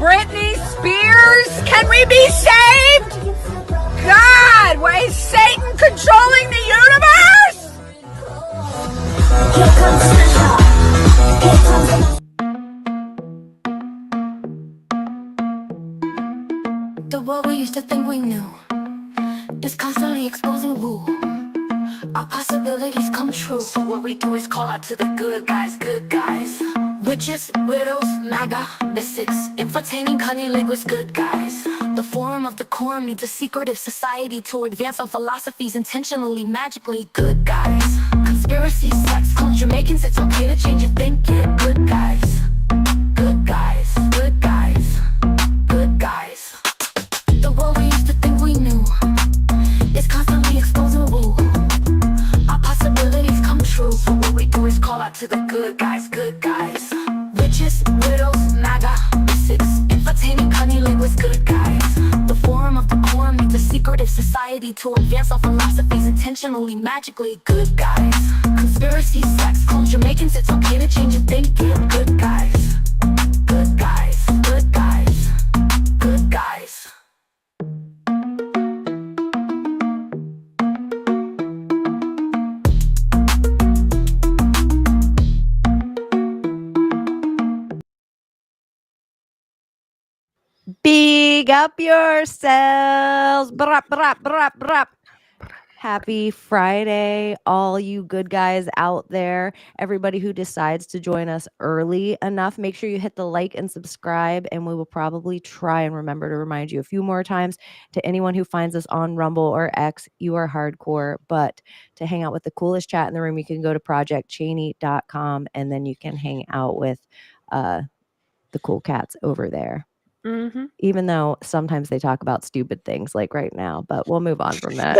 Britney Spears? Can we be saved? God, why is Satan controlling the universe? The world we used to think we knew is constantly exposing woo. Our possibilities come true. So what we do is call out to the good guys, good guys. Witches, widows, MAGA, mystics, entertaining cunnilinguists, good guys. The forum of the quorum needs a secretive society to advance our philosophies intentionally, magically, good guys. Conspiracy, sex, culture, Jamaicans, it's okay to change your thinking, good guys. Good guys, good guys, good guys. The world we used to think we knew is constantly exposing woo. Our possibilities come true. So what we do is call out to the good guys, good guys. Witches, widows, MAGA, mystics, entertaining cunnilinguists, good guys. The forum of the quorum needs a secretive society to advance our philosophies intentionally, magically, good guys. Conspiracy, sex, culture, Jamaicans, it's okay to change your thinking, good guys. Good guys, good guys, good guys. Big up yourselves. Brap, brap, brap, brap. Happy Friday, all you good guys out there. Everybody who decides to join us early enough, make sure you hit the like and subscribe, and we will probably try and remember to remind you a few more times. To anyone who finds us on Rumble or X, you are hardcore. But to hang out with the coolest chat in the room, you can go to projectchaney.com, and then you can hang out with the cool cats over there. Mm-hmm. Even though sometimes they talk about stupid things like right now, but we'll move on from that.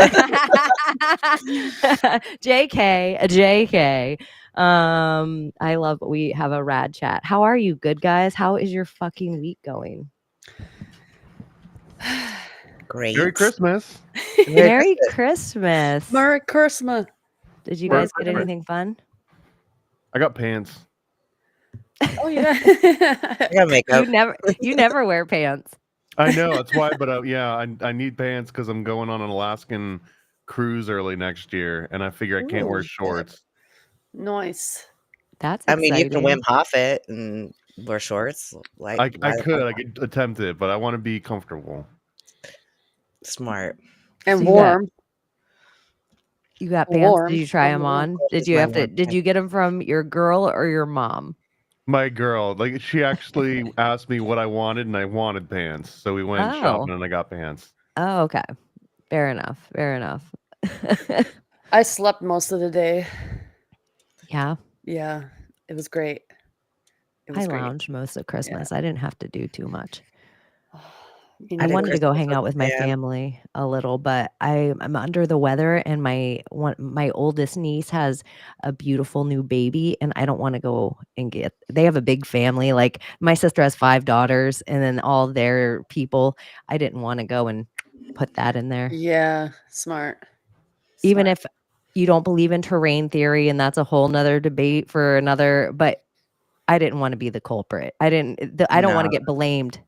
JK. I love we have a rad chat. How are you, good guys? How is your fucking week going? Great. Merry Christmas. Merry Christmas. Merry Christmas. Did you Merry guys get Christmas. anything fun? I got pants. Oh yeah. I got makeup. You never wear pants. I know, that's why, but yeah, I need pants because I'm going on an Alaskan cruise early next year, and I figure I can't wear Ooh. shorts. Nice. That's I exciting. mean, you can Wim Hof it and wear shorts. Like I could attempt it, but I want to be comfortable. Smart. And So warm. You got pants? Warm. Did you try them Warm. on? Did you have to? Did you get them from your girl or your mom? My girl, like, she actually asked me what I wanted, and I wanted pants, so we went shopping, and I got pants. Oh, okay. Fair enough. I slept most of the day. Yeah. Yeah. It was great. It was I great. lounged most of Christmas. I didn't have to do too much. You I know, wanted to go Christmas hang with out with the my fam. family a little, but I'm under the weather, and my oldest niece has a beautiful new baby, and I don't want to go and get. They have a big family. Like my sister has 5 daughters, and then all their people. I didn't want to go and put that in there. Yeah. Smart. Even if you don't believe in terrain theory, and that's a whole nother debate for another. But I didn't want to be the culprit. I don't want to get blamed.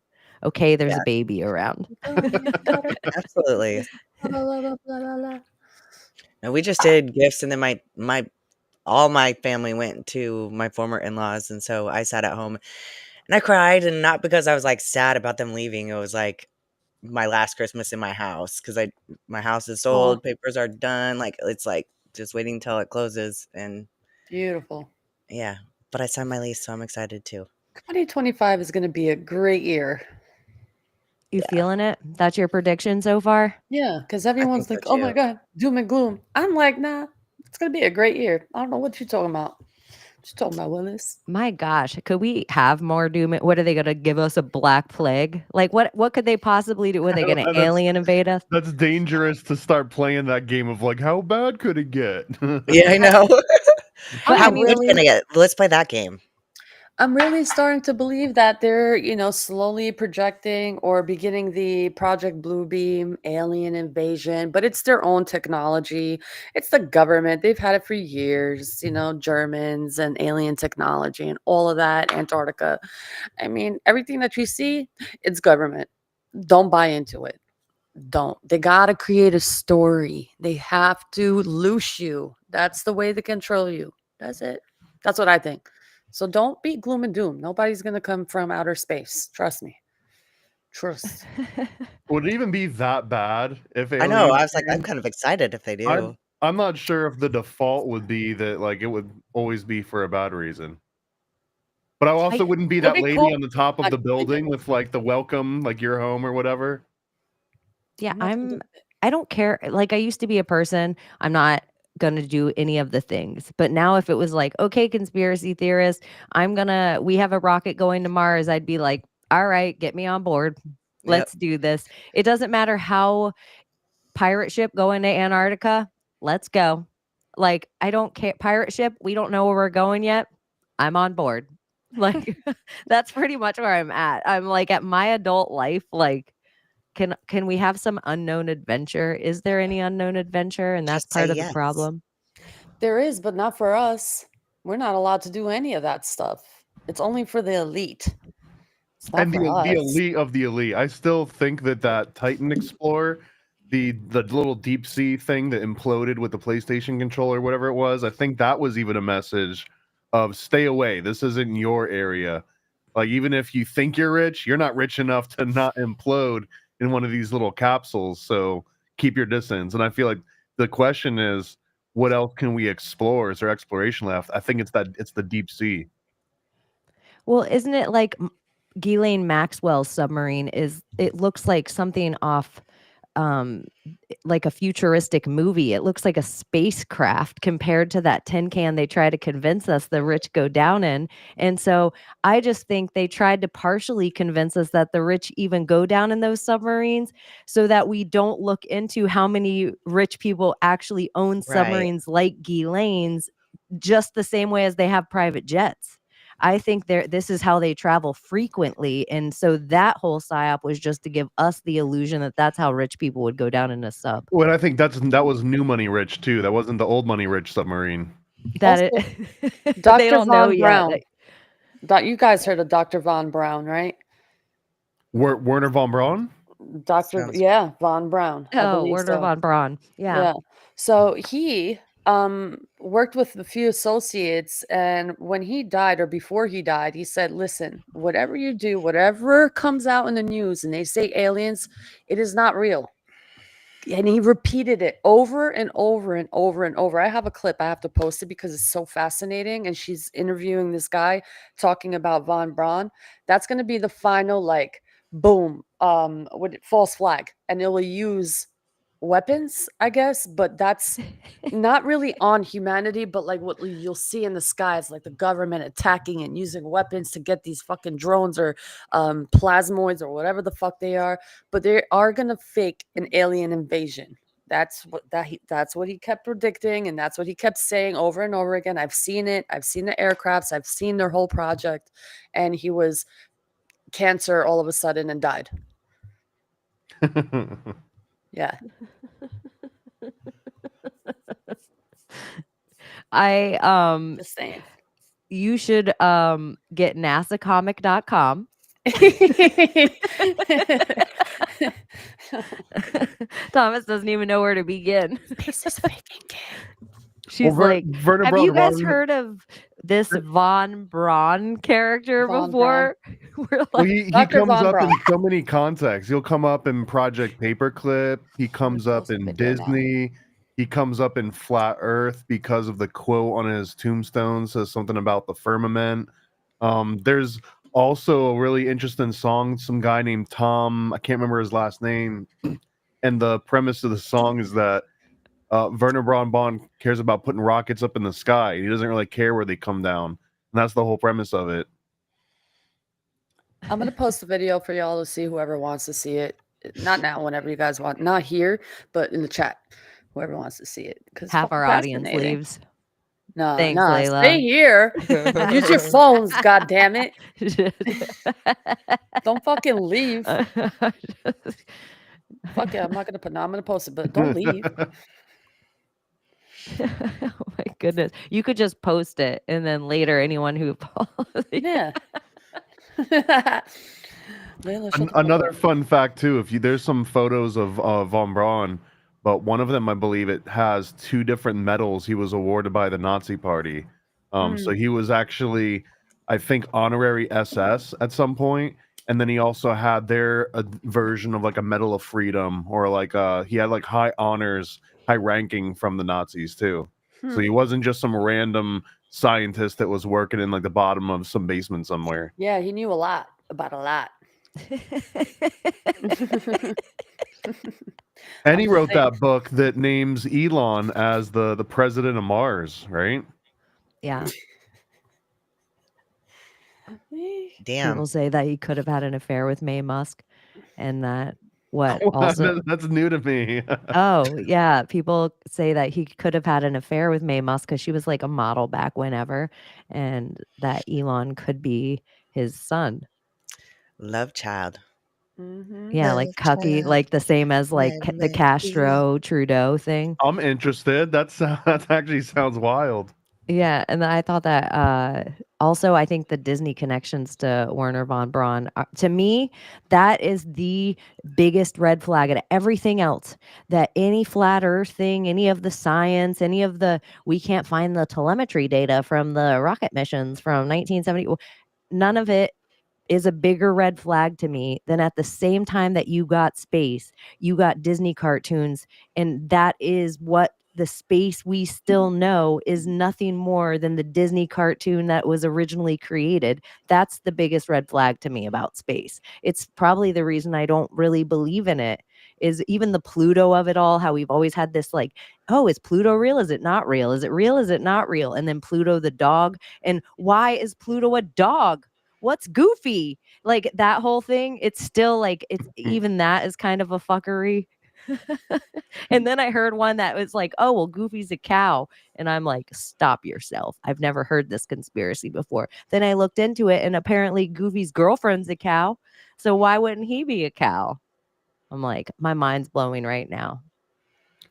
Okay, there's a baby around. Absolutely. And we just did gifts, and then all my family went to my former in-laws, and so I sat at home and I cried, and not because I was like sad about them leaving. It was like my last Christmas in my house because my house is sold, papers are done, like it's like just waiting till it closes, and Beautiful. yeah. But I signed my lease, so I'm excited too. 2025 is going to be a great year. You feeling it? That's your prediction so far? Yeah, because everyone's so like, "Oh my too. God, doom and gloom." I'm like, nah, it's gonna be a great year. I don't know what you're talking about. What you talking about, Willis? My gosh, could we have more doom? What are they going to give us, a black plague? Like what could they possibly do? Were they going to alien invade us? That's dangerous to start playing that game of like, how bad could it get? Yeah, I know. But How I mean, good can it get? Let's play that game. I'm really starting to believe that they're, slowly projecting or beginning the Project Bluebeam alien invasion, but it's their own technology. It's the government. They've had it for years, Germans and alien technology and all of that, Antarctica. I mean, everything that you see, it's government. Don't buy into it. Don't. They got to create a story. They have to loose you. That's the way they control you. That's it. That's what I think. So don't be gloom and doom. Nobody's going to come from outer space. Trust me. Trust. Would it even be that bad if I know. aliens I was like, I'm came? kind of excited if they do. I'm not sure if the default would be that like it would always be for a bad reason. But I also wouldn't be that It'd be lady cool. on the top of the building with like the welcome, like your home or whatever. Yeah, I'm not gonna do it. I don't care. Like I used to be a person, I'm not gonna do any of the things. But now if it was like, okay, conspiracy theorists, we have a rocket going to Mars, I'd be like, all right, get me on board. Yep. Let's do this. It doesn't matter how pirate ship going to Antarctica, let's go. Like, I don't care. Pirate ship, we don't know where we're going yet. I'm on board. Like, that's pretty much where I'm at. I'm like at my adult life, like, can we have some unknown adventure? Is there any unknown adventure? And that's Just say part of the yes. problem. There is, but not for us. We're not allowed to do any of that stuff. It's only for the elite. It's not And for the us. elite of the elite. I still think that Titan Explorer, the little deep sea thing that imploded with the PlayStation controller, whatever it was, I think that was even a message of stay away. This isn't your area. Like even if you think you're rich, you're not rich enough to not implode in one of these little capsules. So keep your distance. And I feel like the question is, what else can we explore? Is there exploration left? I think it's the deep sea. Well, isn't it like Ghislaine Maxwell's submarine it looks like something off like a futuristic movie. It looks like a spacecraft compared to that tin can they try to convince us the rich go down in. And so I just think they tried to partially convince us that the rich even go down in those submarines so that we don't look into how many rich people actually own Right. submarines like Ghislaine's just the same way as they have private jets. I think this is how they travel frequently. And so that whole psyop was just to give us the illusion that that's how rich people would go down in a sub. Well, I think that was new money rich too. That wasn't the old money rich submarine. That Also, they Dr. don't know Von yet. Brown. You guys heard of Dr. Von Brown, right? Werner von Braun? Sounds- Von Brown. I Oh, believe Werner so. von Braun. Yeah. So he worked with a few associates, and when he died or before he died, he said, listen, whatever you do, whatever comes out in the news and they say aliens, it is not real. And he repeated it over and over and over and over. I have a clip. I have to post it because it's so fascinating. And she's interviewing this guy talking about Von Braun. That's going to be the final, like, boom, false flag. And it will use weapons, I guess, but that's not really on humanity, but like what you'll see in the skies, like the government attacking and using weapons to get these fucking drones or plasmoids or whatever the fuck they are. But they are gonna fake an alien invasion. That's what he kept predicting, and that's what he kept saying over and over again. I've seen it. I've seen the aircrafts. I've seen their whole project, and he was cancer all of a sudden and died. Yeah. I Just saying. you should get nasacomic.com. Thomas doesn't even know where to begin. This is faking game. She's Well, like, Werner have von you guys Braun- heard of this Von Braun character Von before? We're Well, like, he Dr. comes Von up Braun. in so many contexts. He'll come up in Project Paperclip. He comes up post a in video now. Disney. He comes up in Flat Earth because of the quote on his tombstone says something about the firmament. There's also a really interesting song. Some guy named Tom, I can't remember his last name, and the premise of the song is that Werner von Braun cares about putting rockets up in the sky. He doesn't really care where they come down, and that's the whole premise of it. I'm gonna post a video for y'all to see, whoever wants to see it. Not now, whenever you guys want. Not here, but in the chat. Whoever wants to see it. Because half our audience leaves. Nah, Thanks, nah, stay Layla. here. Use your phones, God damn it. Don't fucking leave. Fuck it, I'm not gonna put. No, I'm gonna post it, but don't leave. Oh my goodness. You could just post it and then later anyone who follows Yeah. Layla, shut the fuck Another up. fun fact too, if you there's some photos of von Braun, but one of them I believe it has 2 different medals he was awarded by the Nazi Party. So he was actually, I think, honorary SS at some point, and then he also had their version of like a Medal of Freedom, or like he had like high honors, high ranking from the Nazis too. So he wasn't just some random scientist that was working in like the bottom of some basement somewhere. Yeah, he knew a lot about a lot. And he wrote that book that names Elon as the president of Mars, right? Yeah. Damn. People say that he could have had an affair with Mae Musk and that what also That's new to me. Oh, yeah, people say that he could have had an affair with Mae Musk because she was like a model back whenever, and that Elon could be his son. Love child. Yeah, like Cucky, like the same as like the Castro Trudeau thing. I'm interested. That actually sounds wild. Yeah, and I thought that also I think the Disney connections to Werner von Braun to me that is the biggest red flag at everything else that any flat earth thing, any of the science, any of the we can't find the telemetry data from the rocket missions from 1970, none of it is a bigger red flag to me than at the same time that you got space, you got Disney cartoons, and that is what the space we still know is nothing more than the Disney cartoon that was originally created. That's the biggest red flag to me about space. It's probably the reason I don't really believe in it is even the Pluto of it all, how we've always had this like, oh, is Pluto real? Is it not real? Is it real? Is it not real? And then Pluto the dog. And why is Pluto a dog? What's Goofy? Like that whole thing, it's still like it's even that is kind of a fuckery. And then I heard one that was like, oh, well, Goofy's a cow. And I'm like, stop yourself. I've never heard this conspiracy before. Then I looked into it, and apparently Goofy's girlfriend's a cow. So why wouldn't he be a cow? I'm like, my mind's blowing right now.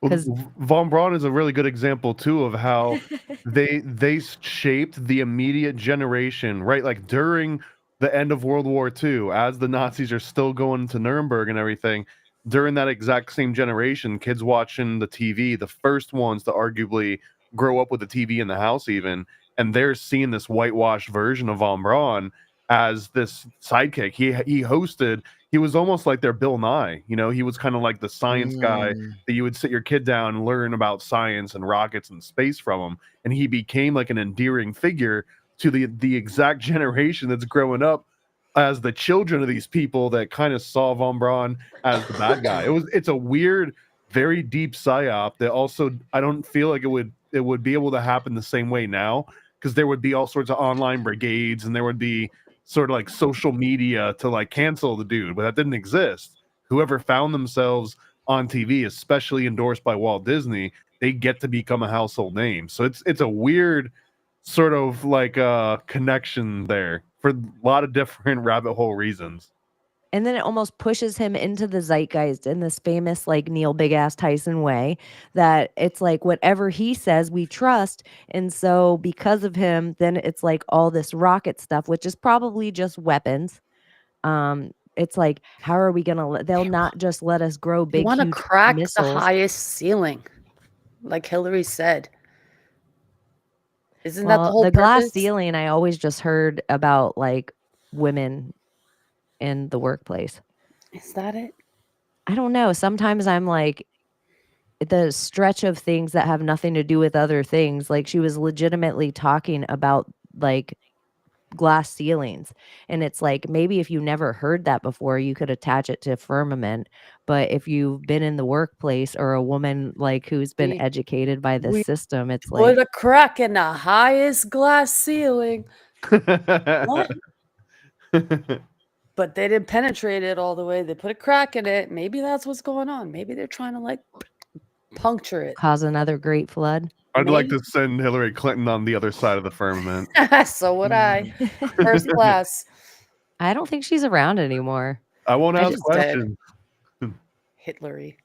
Well, von Braun is a really good example too of how they shaped the immediate generation, right? Like during the end of World War II, as the Nazis are still going to Nuremberg and everything, during that exact same generation, kids watching the TV, the first ones to arguably grow up with the TV in the house even, and they're seeing this whitewashed version of von Braun as this sidekick. He hosted, he was almost like their Bill Nye, you know, he was kind of like the science guy that you would sit your kid down and learn about science and rockets and space from him, and he became like an endearing figure to the exact generation that's growing up as the children of these people that kind of saw von Braun as the bad guy. It's a weird, very deep psyop that also I don't feel like it would be able to happen the same way now, because there would be all sorts of online brigades and there would be sort of like social media to like cancel the dude, but that didn't exist. Whoever found themselves on TV, especially endorsed by Walt Disney, they get to become a household name. So it's a weird sort of like connection there for a lot of different rabbit hole reasons. And then it almost pushes him into the zeitgeist in this famous, like Neil Big Ass Tyson way that it's like whatever he says, we trust. And so because of him, then it's like all this rocket stuff, which is probably just weapons. It's like, how are we gonna they'll not just let us grow big, want to huge crack missiles. the highest ceiling, like Hillary said. Isn't that the whole glass purpose? ceiling, I always just heard about like women in the workplace. Is that it? I don't know. Sometimes I'm like the stretch of things that have nothing to do with other things. Like she was legitimately talking about like glass ceilings. And it's like maybe if you never heard that before, you could attach it to firmament. But if you've been in the workplace or a woman like who's been educated by the system, it's like put a crack in the highest glass ceiling. What? But they didn't penetrate it all the way. They put a crack in it. Maybe that's what's going on. Maybe they're trying to like puncture it. Cause another great flood. I'd like Maybe. to send Hillary Clinton on the other side of the firmament. So would I. First class. I don't think she's around anymore. I won't I ask just dead. questions. Hitlery.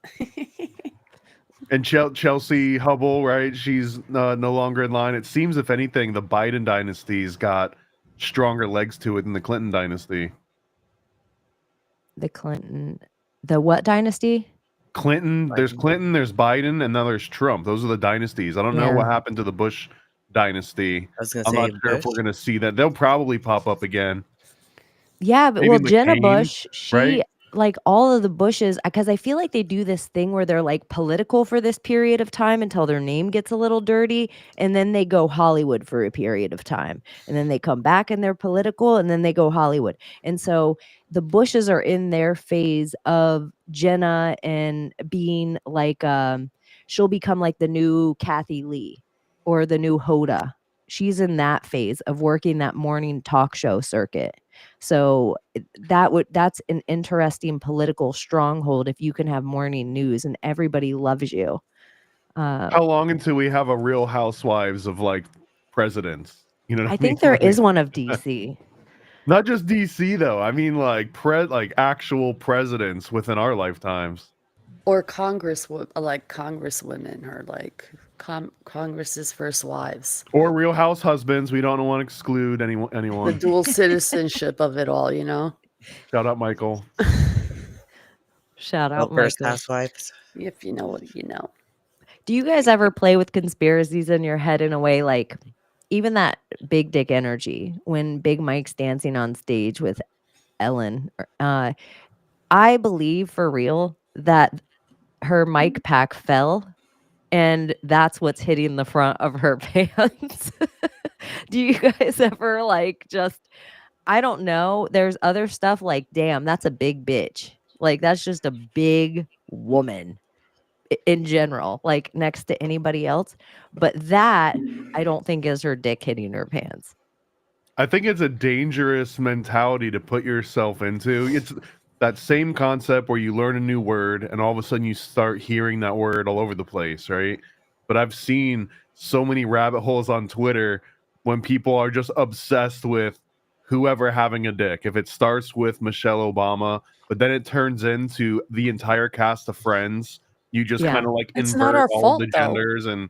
And Chelsea Hubble, right? She's no longer in line. It seems, if anything, the Biden dynasty's got stronger legs to it than the Clinton dynasty. The what dynasty? Clinton, there's Clinton, there's Biden, and now there's Trump. Those are the dynasties. I don't know Yeah. what happened to the Bush dynasty. I was gonna I'm say not sure if we're Bush. gonna see that. They'll probably pop up again. Yeah, but Maybe well, Jenna McCain, Bush, she right? like all of the Bushes, because I feel like they do this thing where they're like political for this period of time until their name gets a little dirty, and then they go Hollywood for a period of time, and then they come back and they're political, and then they go Hollywood. And so the Bushes are in their phase of Jenna and being like, she'll become like the new Kathy Lee or the new Hoda. She's in that phase of working that morning talk show circuit. So that's an interesting political stronghold if you can have morning news and everybody loves you. How long until we have a Real Housewives of like presidents? You know what I I mean? think there Like, is one of DC. not just DC though. I mean like actual presidents within our lifetimes. Or like congresswomen or like Congress's first wives. Or Real House husbands. We don't want to exclude The anyone. dual citizenship of it all, you know? Shout out Michael. Shout Oh, out First Michael. Housewives. If you know what you know. Do you guys ever play with conspiracies in your head in a way like even that big dick energy when Big Mike's dancing on stage with Ellen? I believe for real that her mic pack fell and that's what's hitting the front of her pants. Do you guys ever like just, I don't know. There's other stuff like, damn, that's a big bitch. Like that's just a big woman in general, like next to anybody else. But that I don't think is her dick hitting her pants. I think it's a dangerous mentality to put yourself into. It's that same concept where you learn a new word and all of a sudden you start hearing that word all over the place, right? But I've seen so many rabbit holes on Twitter when people are just obsessed with whoever having a dick. If it starts with Michelle Obama, but then it turns into the entire cast of Friends, you just kind of like It's not invert our all fault, the though. genders and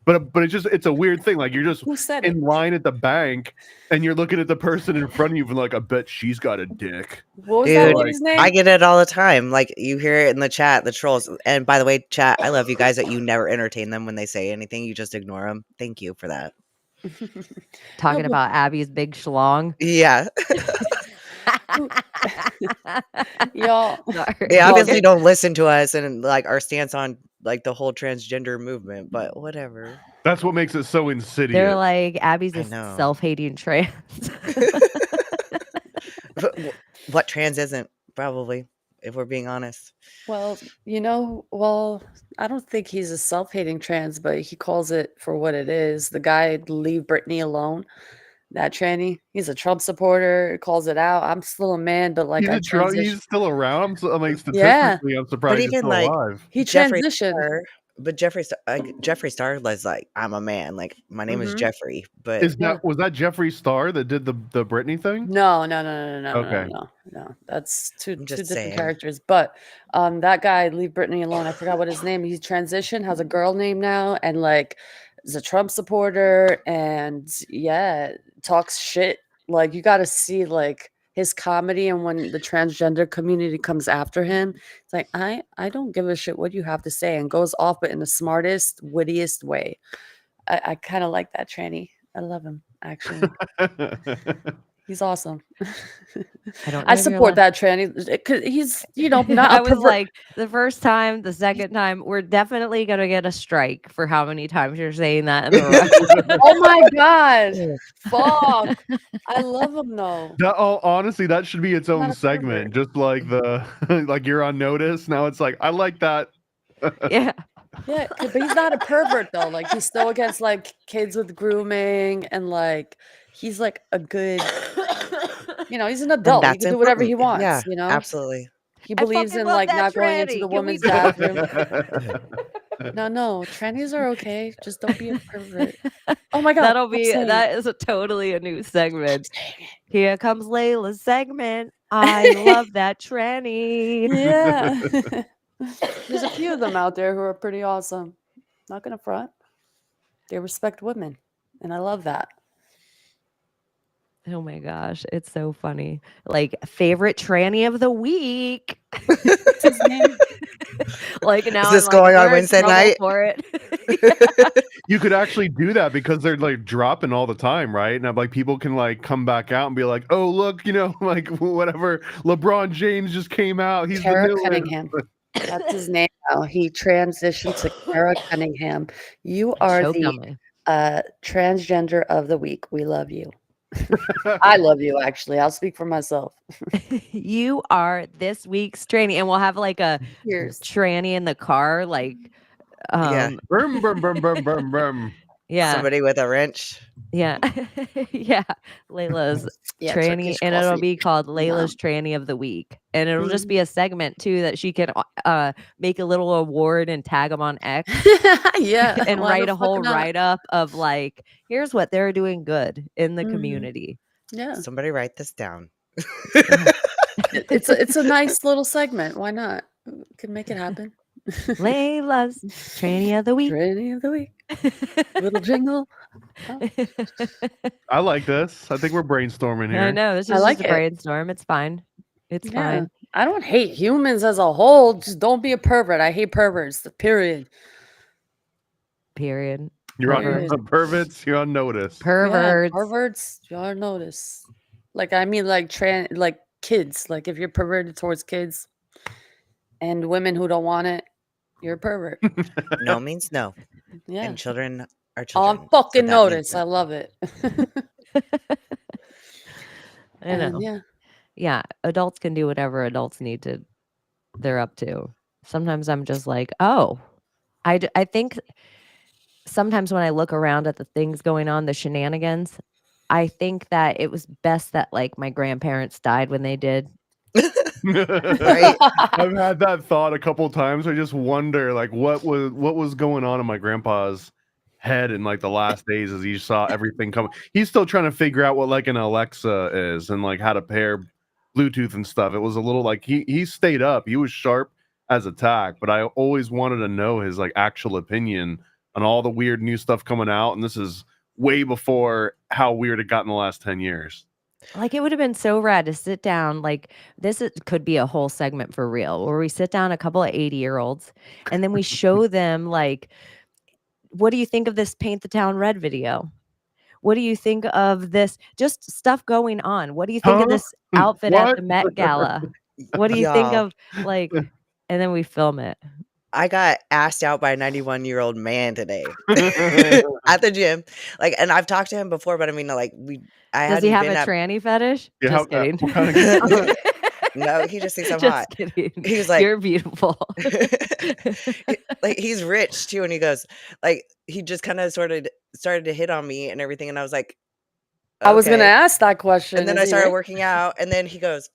but it's a weird thing. Like you're just Who said in it? line at the bank and you're looking at the person in front of you and like, I bet she's got a dick. What was that Dude, lady's name? I get it all the time. Like you hear it in the chat, the trolls. And by the way, chat, I love you guys that you never entertain them when they say anything. You just ignore them. Thank you for that. Talking about Abby's big schlong. Yeah. Y'all. They obviously don't listen to us and like our stance on like the whole transgender movement, but whatever. That's what makes it so insidious. They're like, Abby's I a know. self-hating trans. What trans isn't, probably, if we're being honest. Well, I don't think he's a self-hating trans, but he calls it for what it is. The guy, leave Britney alone. That tranny, he's a Trump supporter, calls it out. I'm still a man, but like he's still around. I mean, Yeah. statistically, I'm surprised he's even, still like, alive. He Jeffree transitioned. Star, but Jeffree Star was like, I'm a man. Like, my name is Mhm. Jeffrey. But Was that Jeffree Star that did the Britney thing? No. Okay. No. That's two I'm just different saying. characters. But that guy, leave Britney alone. I forgot what his name. He's transitioned, has a girl name now, and like is a Trump supporter, and talks shit. Like you got to see like his comedy, and when the transgender community comes after him, it's like I don't give a shit what you have to say, and goes off, but in the smartest, wittiest way. I kind of like that tranny. I love him actually. He's awesome. I don't know I if you're support allowed- that tranny because he's, not I a was like, the first time, the second time, we're definitely gonna get a strike for how many times you're saying that in a row. oh my god, fuck! I love him though. Honestly, that should be its Not own a segment. Just like the like you're on notice. Now it's like I like that. Yeah. Yeah, but he's not a pervert though. Like he's still against like kids with grooming, and like he's like a good, he's an adult. He that's can do whatever he important. wants. Yeah, absolutely. He believes fucking in love like that not going into tranny. the Can we woman's talk? bathroom. No, trannies are okay. Just don't be a pervert. Oh my god. That'll stop be saying that it. is totally a new segment. Saying it. Here comes Layla's segment. I love that tranny. Yeah. There's a few of them out there who are pretty awesome. Not gonna front. They respect women. And I love that. Oh my gosh, it's so funny. Like favorite tranny of the week. What's his name? Like now this I'm going like, on we're in Wednesday trouble night? for it. You could actually do that because they're like dropping all the time, right? And like people can like come back out and be like, "Oh, look, you know, like whatever. LeBron James just came out. He's Kara the new one." Cunningham. That's his name now. He transitioned to Kara Cunningham. You are Choked the on me. transgender of the week. We love you. I love you, actually. I'll speak for myself. You are this week's tranny, and we'll have like a Cheers. tranny in the car, like Yeah. Brum, brum, brum, brum, brum, brum. yeah, Somebody with a wrench. yeah, yeah. Layla's Yeah, tranny, Turkish and it'll coffee. be called Yum. Layla's tranny of the week, and it'll just Mhm. be a segment too that she can make a little award and tag them on X Yeah. and why write the a whole fuck not? write up of like, here's what they're doing good in the Mhm. community. Yeah. Somebody write this down. It's a nice little segment. Why not? We can make it happen. Layla's tranny of the week. Tranny of the week. Little jingle. Oh. I like this. I think we're brainstorming here. I know this I is like just a it. brainstorm. It's fine. It's Yeah. fine. I don't hate humans as a whole. Just don't be a pervert. I hate perverts. The period. Period. You're on Pervert. perverts. You're on notice. Perverts. Yeah, perverts. Y'all notice. Like I mean, like like kids. Like if you're perverted towards kids and women who don't want it, you're a pervert. No means no. Yeah. And children are On children. fucking that means notice. no. I love it. I And know. yeah. Yeah, adults can do whatever adults they're up to. Sometimes I'm just like, oh, I think sometimes when I look around at the things going on, the shenanigans, I think that it was best that like my grandparents died when they did. Right? I've had that thought a couple times. I just wonder, like, what was going on in my grandpa's head in like the last days as he saw everything coming. He's still trying to figure out what like an Alexa is and like how to pair Bluetooth and stuff. It was a little like he stayed up. He was sharp as a tack, but I always wanted to know his like actual opinion on all the weird new stuff coming out. And this is way before how weird it got in the last 10 years. Like it would have been so rad to sit down. Like could be a whole segment for real, where we sit down a couple of 80-year-olds and then we show them like, what do you think of this Paint the Town Red video? What do you think of this? Just stuff going on. What do you think of this outfit at the Met Gala? What do you think Y'all. of like? And then we film it. I got asked out by a 91-year-old man today at the gym. Like, and I've talked to him before, but I mean, like, Does he have a tranny fetish? Yeah, Just kidding. what kind of No, he just thinks I'm Just hot. kidding. He was like, you're beautiful. like he's rich too, and he goes, like, he just kind of started to hit on me and everything, and I was like, I was gonna okay. ask that question. And then Is I he started rich? working out, and then he goes,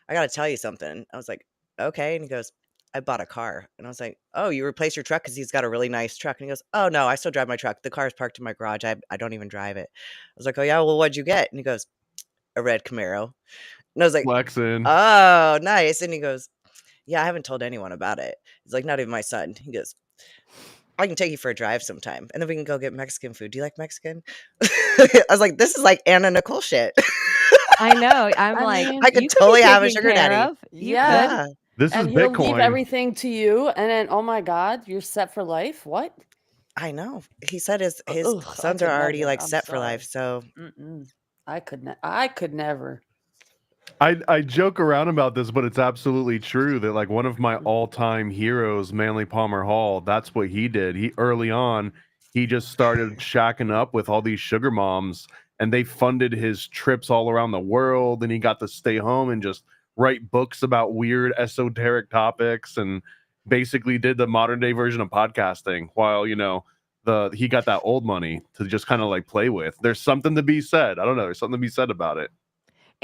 I gotta tell you something. I was like, okay, and he goes, I bought a car, and I was like, oh, you replaced your truck because he's got a really nice truck, and he goes, oh no, I still drive my truck. The car is parked in my garage. I don't even drive it. I was like, oh yeah, well, what'd you get? And he goes, a red Camaro. And I was like, flexing? oh, nice. And he goes, yeah, I haven't told anyone about it. He's like, not even my son. He goes, I can take you for a drive sometime, and then we can go get Mexican food. Do you like Mexican? I was like, this is like Anna Nicole shit. I know. I'm I like, mean, I could you could be totally have a taken sugar care daddy. of. You Yeah. could. Yeah. This And is he'll leave Bitcoin. everything to you, and then oh my god, you're set for life. What? I know. He said his Ugh, I sons could are already never. like I'm set for sorry. life. So Mm-mm. I could never. I joke around about this, but it's absolutely true that like one of my all-time heroes, Manly Palmer Hall, that's what he did. He early on, he just started shacking up with all these sugar moms, and they funded his trips all around the world, and he got to stay home and just write books about weird esoteric topics, and basically did the modern day version of podcasting while, you know, he got that old money to just kind of like play with. There's something to be said. I don't know. There's something to be said about it.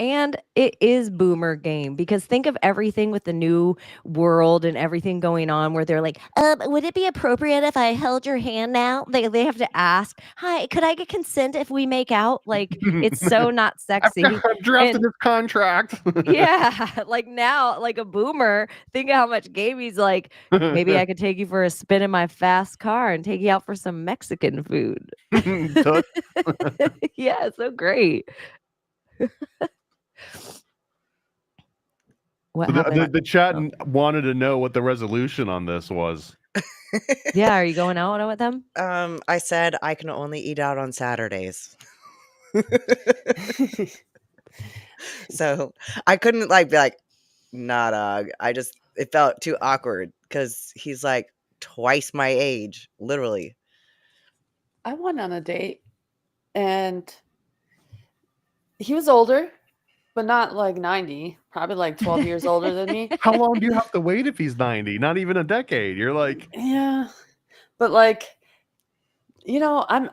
And it is boomer game because think of everything with the new world and everything going on where they're like, would it be appropriate if I held your hand now? They have to ask, hi, could I get consent if we make out? Like, it's so not sexy. I've drafted And this contract. yeah, like now, like a boomer, think of how much game he's like, maybe I could take you for a spin in my fast car and take you out for some Mexican food. Yeah, so great. What So happened? the chat wanted to know what the resolution on this was. Yeah, are you going out with them? I said I can only eat out on Saturdays. So I couldn't be like, nah, dog. It felt too awkward because he's like twice my age, literally. I went on a date and he was older, but not like 90, probably like 12 years older than me. How long do you have to wait if he's 90? Not even a decade. You're like, yeah, but like, I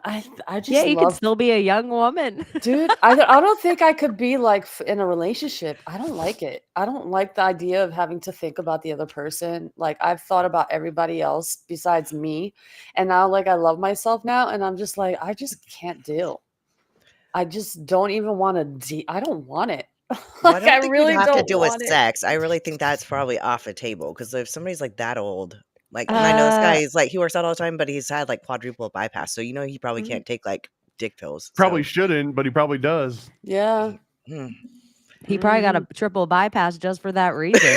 just yeah, you can still be a young woman, dude. I don't think I could be like in a relationship. I don't like it. I don't like the idea of having to think about the other person. Like I've thought about everybody else besides me, and now like I love myself now, and I'm just like I just can't deal. I just don't even want to. I don't want it. Well, Like I don't I think really you'd have to don't deal with want it. sex. I really think that's probably off the table because if somebody's like that old, like, and I know this guy is like he works out all the time, but he's had like quadruple bypass, so he probably can't take like dick pills. probably So, shouldn't, but he probably does. Yeah. he probably got a triple bypass just for that reason.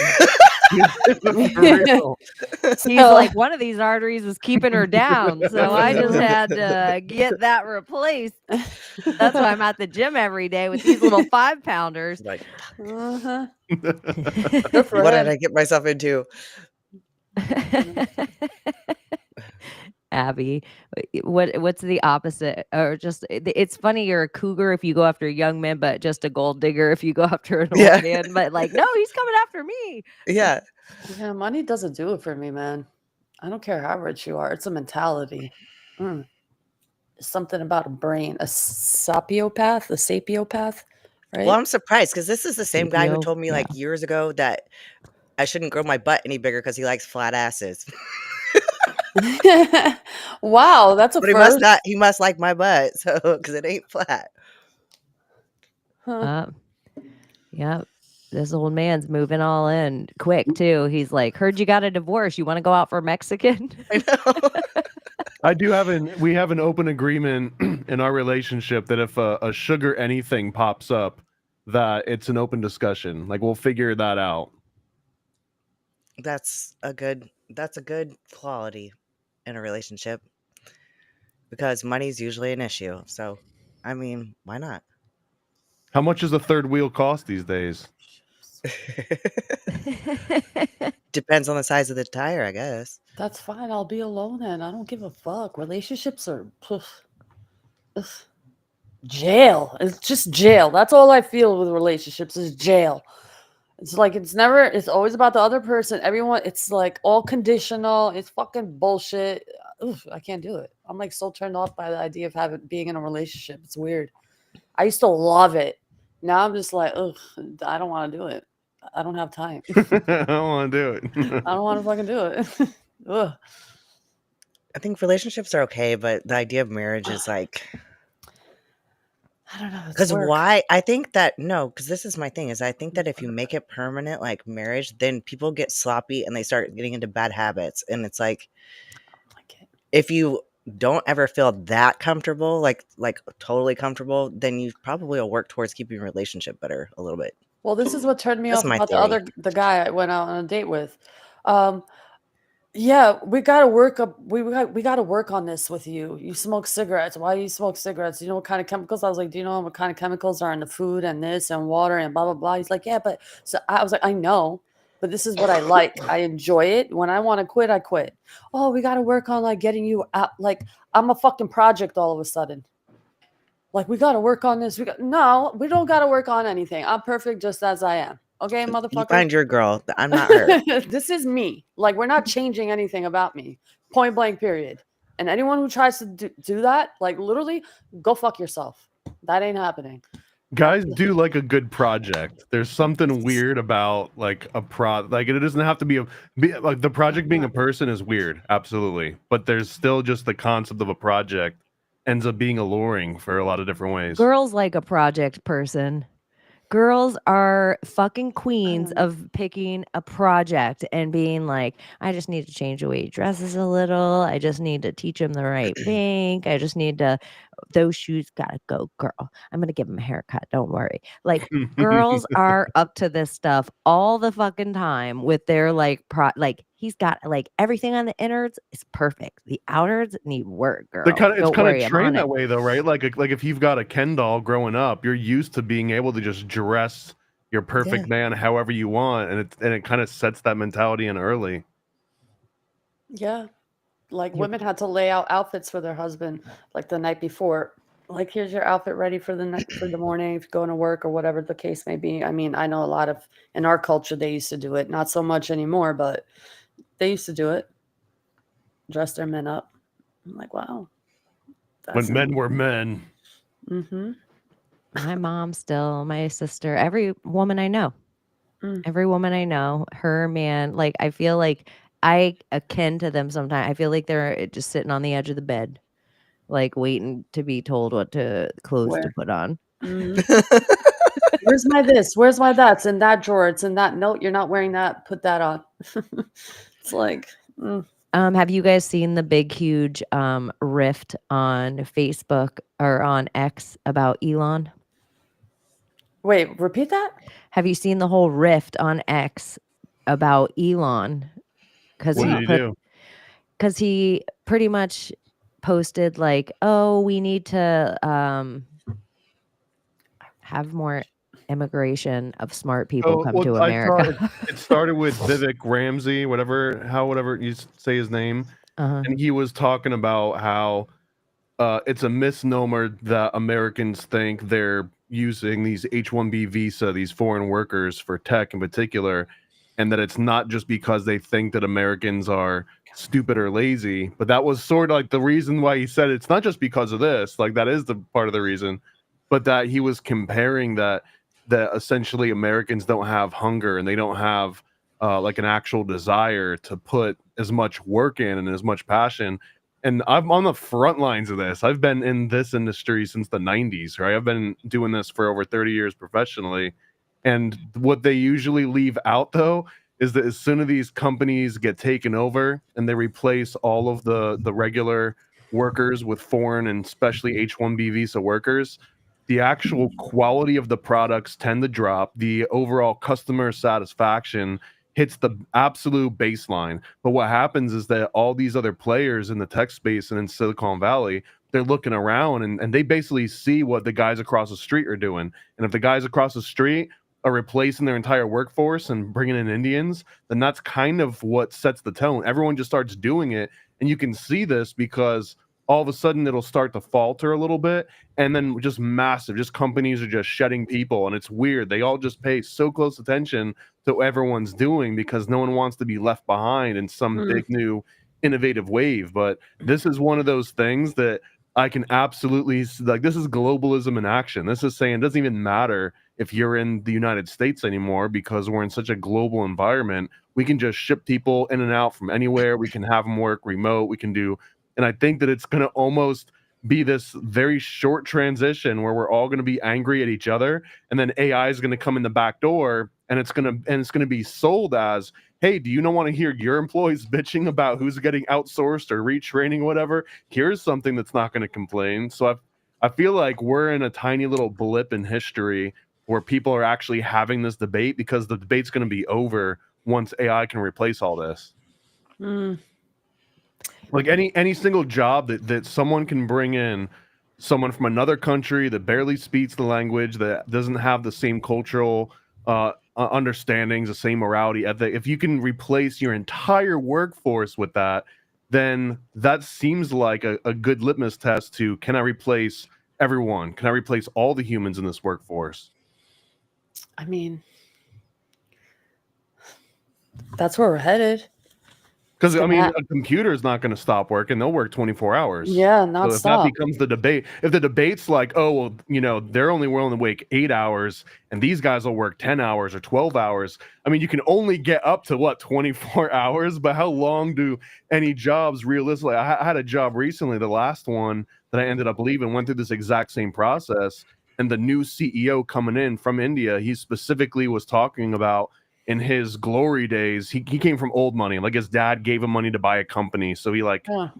For real. He's like, one of these arteries is keeping her down, so I just had to get that replaced. That's why I'm at the gym every day with these little 5-pounders. like, Uh-huh. what did I get myself into? Abbie, what's the opposite? Or just it's funny you're a cougar if you go after a young man, but just a gold digger if you go after an old man. But like, no, he's coming after me. Yeah. Yeah, money doesn't do it for me, man. I don't care how rich you are. It's a mentality. Something about a brain, a sapiopath, right? Well, I'm surprised because this is the same guy who told me like years ago that I shouldn't grow my butt any bigger because he likes flat asses. Wow, that's a But first. he must like my butt, so because it ain't flat. Yep. This old man's moving all in quick too. He's like, heard you got a divorce. You want to go out for Mexican? I know. We have an open agreement in our relationship that if a sugar anything pops up, that it's an open discussion. Like we'll figure that out. That's a good quality in a relationship because money's usually an issue. So, I mean, why not? How much does a third wheel cost these days? Depends on the size of the tire, I guess. That's fine. I'll be alone then. I don't give a fuck. Relationships are jail. It's just jail. That's all I feel with relationships is jail. It's like it's always about the other person. Everyone, it's like all conditional. It's fucking bullshit. I can't do it. I'm like so turned off by the idea of being in a relationship. It's weird. I used to love it. Now I'm just like, I don't want to do it. I don't have time. I don't want to do it. I don't want to fucking do it. Ugh. I think relationships are okay, but the idea of marriage is like, I don't know. because why? I think that because this is my thing is I think that if you make it permanent, like marriage, then people get sloppy and they start getting into bad habits, and it's like, if you don't ever feel that comfortable, like totally comfortable, then you probably will work towards keeping your relationship better a little bit. Well, this is what turned me That's off my about theory. the guy I went out on a date with. Yeah, we gotta work up. We gotta work on this with you. You smoke cigarettes. Why do you smoke cigarettes? You know what kind of chemicals? I was like, do you know what kind of chemicals are in the food and this and water and blah blah blah. He's like, yeah, but so I was like, I know, but this is what I like. I enjoy it. When I want to quit, I quit. Oh, we gotta work on like getting you out. Like I'm a fucking project all of a sudden. Like we gotta work on this. No, we don't gotta work on anything. I'm perfect just as I am. Okay, motherfucker. You find your girl. I'm not her. This is me. Like we're not changing anything about me. Point blank. Period. And anyone who tries to do that, like literally, go fuck yourself. That ain't happening. Guys do like a good project. There's something weird about like like it doesn't have to like the project being a person is weird, absolutely. But there's still just the concept of a project ends up being alluring for a lot of different ways. Girls like a project person. Girls are fucking queens know. of picking a project and being like, I just need to change the way he dresses a little. I just need to teach him the right pink. I just need to, those shoes gotta go, girl. I'm gonna give him a haircut. Don't worry. Like, girls are up to this stuff all the fucking time with their like like he's got like everything on the innards is perfect. The outwards need work, girl. It's Don't kind worry, of I'm on trained it. that way though, right? Like if you've got a Ken doll growing up, you're used to being able to just dress your perfect man however you want, and it kind of sets that mentality in early. Yeah. Like women had to lay out outfits for their husband like the night before. Like, here's your outfit ready for the night, for the morning, if you're going to work or whatever the case may be. I mean, I know a lot of in our culture they used to do it, not so much anymore, but they used to do it. Dress their men up. I'm like, wow. When men were men. Mm-hmm. My mom still, my sister, every woman I know. Mm. Every woman I know, her man, like I feel like I akin to them sometimes. I feel like they're just sitting on the edge of the bed, like waiting to be told what clothes to Where? put on. Mhm. Where's my this? Where's my that? It's in that drawer. It's in that. Note. You're not wearing that. Put that on. It's like, Have you guys seen the big, huge rift on Facebook or on X about Elon? wait, repeat that? Have you seen the whole rift on X about Elon? Because What he did he put, do? because he pretty much posted like, oh, we need to have more immigration of smart people Oh, come well, to I saw America. it started with Vivek Ramsey, whatever you say his name, Uh-huh. and he was talking about how it's a misnomer that Americans think they're using these H-1B visa, these foreign workers for tech in particular, and that it's not just because they think that Americans are stupid or lazy, but that was sort of like the reason why he said it's not just because of this, like that is the part of the reason, but that he was comparing that essentially Americans don't have hunger and they don't have like an actual desire to put as much work in and as much passion. And I'm on the front lines of this. I've been in this industry since the 90s, right? I've been doing this for over 30 years professionally. And what they usually leave out, though, is that as soon as these companies get taken over and they replace all of the regular workers with foreign and especially H-1B visa workers, the actual quality of the products tend to drop. The overall customer satisfaction hits the absolute baseline. But what happens is that all these other players in the tech space and in Silicon Valley, they're looking around and they basically see what the guys across the street are doing. And if the guys across the street are replacing their entire workforce and bringing in Indians, then that's kind of what sets the tone. Everyone just starts doing it. And you can see this because all of a sudden it'll start to falter a little bit, and then just massive, just companies are just shedding people, and it's weird. They all just pay so close attention to what everyone's doing because no one wants to be left behind in some big new innovative wave. But this is one of those things that I can absolutely like. This is globalism in action. This is saying it doesn't even matter if you're in the United States anymore because we're in such a global environment. We can just ship people in and out from anywhere. We can have them work remote. We can do. And I think that it's going to almost be this very short transition where we're all going to be angry at each other, and then AI is going to come in the back door, and it's going to be sold as, hey, do you not want to hear your employees bitching about who's getting outsourced or retraining, whatever? Here's something that's not going to complain. So I feel like we're in a tiny little blip in history where people are actually having this debate because the debate's going to be over once AI can replace all this. Like any single job that someone can bring in, someone from another country that barely speaks the language, that doesn't have the same cultural understandings, the same morality ethic, if you can replace your entire workforce with that, then that seems like a good litmus test to, can I replace everyone? Can I replace all the humans in this workforce? I mean, that's where we're headed. Because It's I gonna mean, hap a computer is not going to stop working; they'll work 24 hours. Yeah, So if that nonstop. becomes the debate, if the debate's like, oh well, they're only willing to wake 8 hours, and these guys will work 10 hours or 12 hours. I mean, you can only get up to what 24 hours, but how long do any jobs realistically? I had a job recently, the last one that I ended up leaving, went through this exact same process, and the new CEO coming in from India, he specifically was talking about in his glory days, he came from old money. Like his dad gave him money to buy a company. So he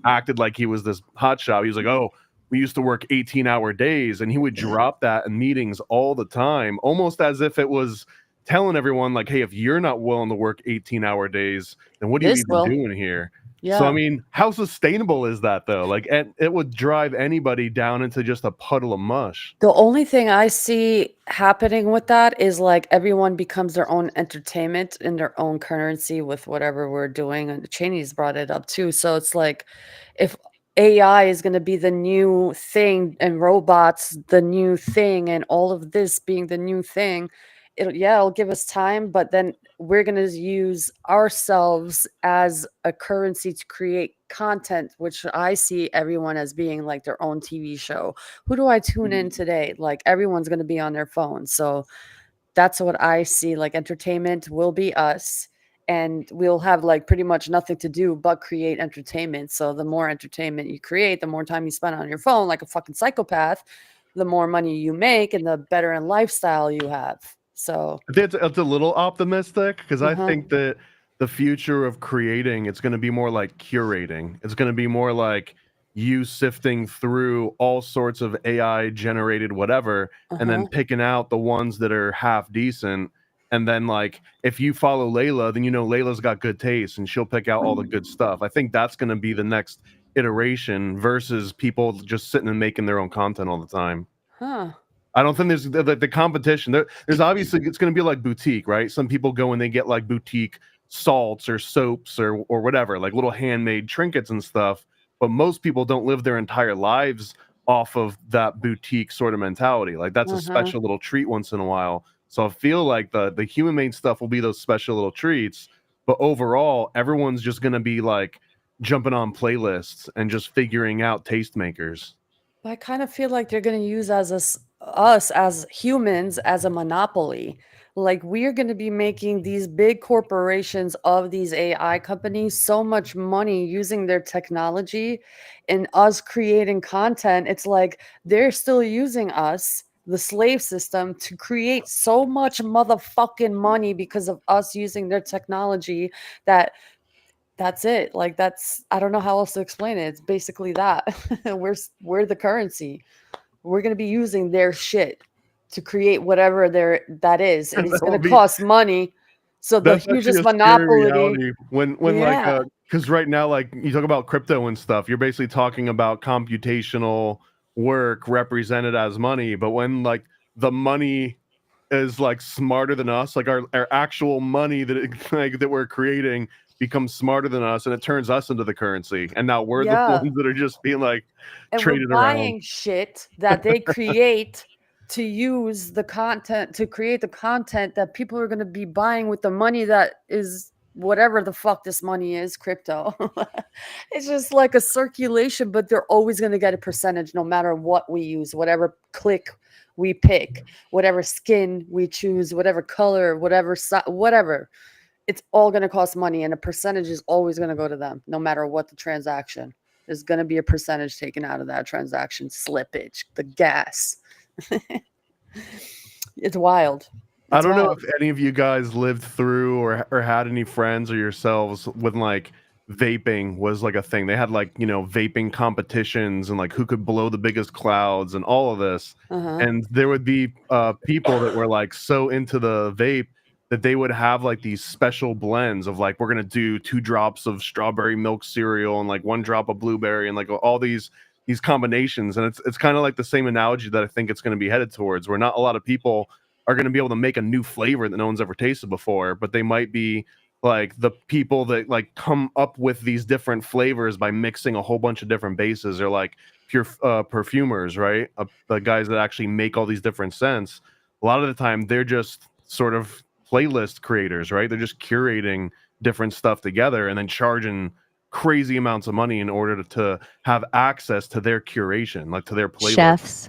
acted like he was this hotshot. He was like, oh, we used to work 18-hour days. And he would drop that in meetings all the time, almost as if it was telling everyone like, hey, if you're not willing to work 18-hour days, then what are you This even will. doing here? So, I Yeah. mean, how sustainable is that though? Like, it would drive anybody down into just a puddle of mush. The only thing I see happening with that is like everyone becomes their own entertainment in their own currency with whatever we're doing. And Chaney's brought it up too. So it's like if AI is going to be the new thing and robots the new thing and all of this being the new thing, it'll give us time, but then we're going to use ourselves as a currency to create content, which I see everyone as being like their own TV show. Who do I tune in today? Like everyone's going to be on their phone. So that's what I see. Like entertainment will be us, and we'll have like pretty much nothing to do but create entertainment. So the more entertainment you create, the more time you spend on your phone like a fucking psychopath, the more money you make and the better in lifestyle you have. So It's a little optimistic because I think that the future of creating, it's going to be more like curating. It's going to be more like you sifting through all sorts of AI generated whatever, and then picking out the ones that are half decent. And then like if you follow Layla, then Layla's got good taste and she'll pick out all the good stuff. I think that's going to be the next iteration versus people just sitting and making their own content all the time. Huh. I don't think there's the competition. There's obviously it's going to be like boutique, right? Some people go and they get like boutique salts or soaps or whatever, like little handmade trinkets and stuff. But most people don't live their entire lives off of that boutique sort of mentality. Like that's a special little treat once in a while. So I feel like the human made stuff will be those special little treats. But overall, everyone's just going to be like jumping on playlists and just figuring out tastemakers. I kind of feel like they're going to use us as humans as a monopoly. Like we're going to be making these big corporations of these AI companies so much money using their technology and us creating content. It's like they're still using us, the slave system, to create so much motherfucking money because of us using their technology that's it. Like I don't know how else to explain it. It's basically that. We're the currency. We're going to be using their shit to create whatever that is, and it's going to cost money. So the That's actually hugest a scary monopoly. reality when Yeah. like because right now like you talk about crypto and stuff, you're basically talking about computational work represented as money, but when like the money is like smarter than us, like our actual money that we're creating becomes smarter than us, and it turns us into the currency, and now we're the Yeah. ones that are just being like And we're traded around. buying shit that they create to use the content to create the content that people are going to be buying with the money that is whatever the fuck this money is, crypto. It's just like a circulation, but they're always going to get a percentage no matter what we use, whatever click we pick, whatever skin we choose, whatever color, whatever. It's all going to cost money, and a percentage is always going to go to them no matter what the transaction. There's going to be a percentage taken out of that transaction slippage, the gas. It's wild. I don't know if any of you guys lived through or had any friends or yourselves when like vaping was like a thing. They had like, vaping competitions and like who could blow the biggest clouds and all of this. And there would be people that were like so into the vape that they would have like these special blends of like, we're going to do 2 drops of strawberry milk cereal and like 1 drop of blueberry and like all these combinations. And it's kind of like the same analogy that I think it's going to be headed towards, where not a lot of people are going to be able to make a new flavor that no one's ever tasted before, but they might be like the people that like come up with these different flavors by mixing a whole bunch of different bases, or like pure perfumers, right? The guys that actually make all these different scents. A lot of the time they're just sort of playlist creators, right? They're just curating different stuff together and then charging crazy amounts of money in order to have access to their curation, like to their playlist.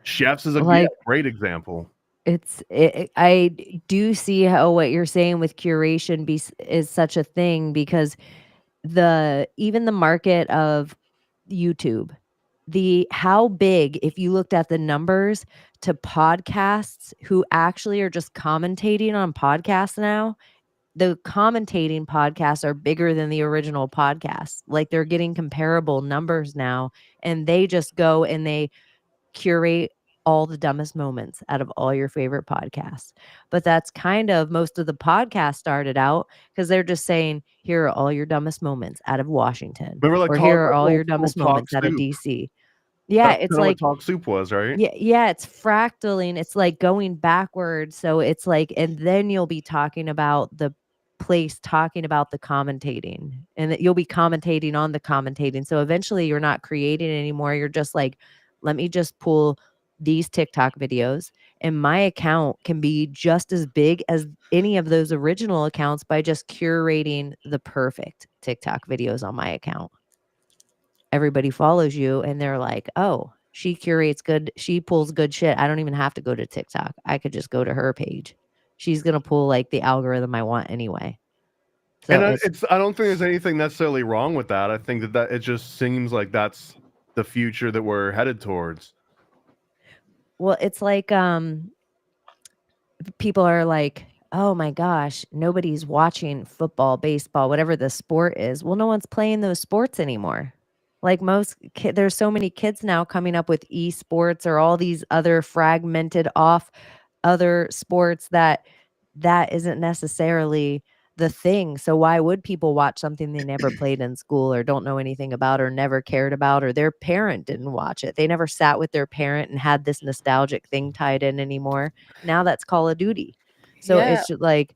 Chefs is a great example. I do see how what you're saying with curation is such a thing, because even the market of YouTube, how big, if you looked at the numbers to podcasts who actually are just commentating on podcasts now, the commentating podcasts are bigger than the original podcasts. Like, they're getting comparable numbers now, and they just go and they curate all the dumbest moments out of all your favorite podcasts. But that's kind of, most of the podcasts started out because they're just saying, here are all your dumbest moments out of Washington, Remember, like, or here are all your dumbest moments out of DC. Yeah, That's it's kinda like, what Talk Soup was, right? yeah, it's fractaling. It's like going backwards. So it's like, and then you'll be talking about the place, talking about the commentating, and that you'll be commentating on the commentating. So eventually you're not creating anymore. You're just like, let me just pull these TikTok videos, and my account can be just as big as any of those original accounts by just curating the perfect TikTok videos on my account. Everybody follows you and they're like, oh, she curates good, she pulls good shit. I don't even have to go to TikTok. I could just go to her page. She's going to pull like the algorithm I want anyway. So And I don't think there's anything necessarily wrong with that. I think that it just seems like that's the future that we're headed towards. Well, it's like people are like, oh my gosh, nobody's watching football, baseball, whatever the sport is. Well, no one's playing those sports anymore. Like, there's so many kids now coming up with esports or all these other fragmented off other sports that isn't necessarily the thing. So why would people watch something they never played in school or don't know anything about or never cared about, or their parent didn't watch it? They never sat with their parent and had this nostalgic thing tied in anymore. Now that's Call of Duty. So Yeah. it's just like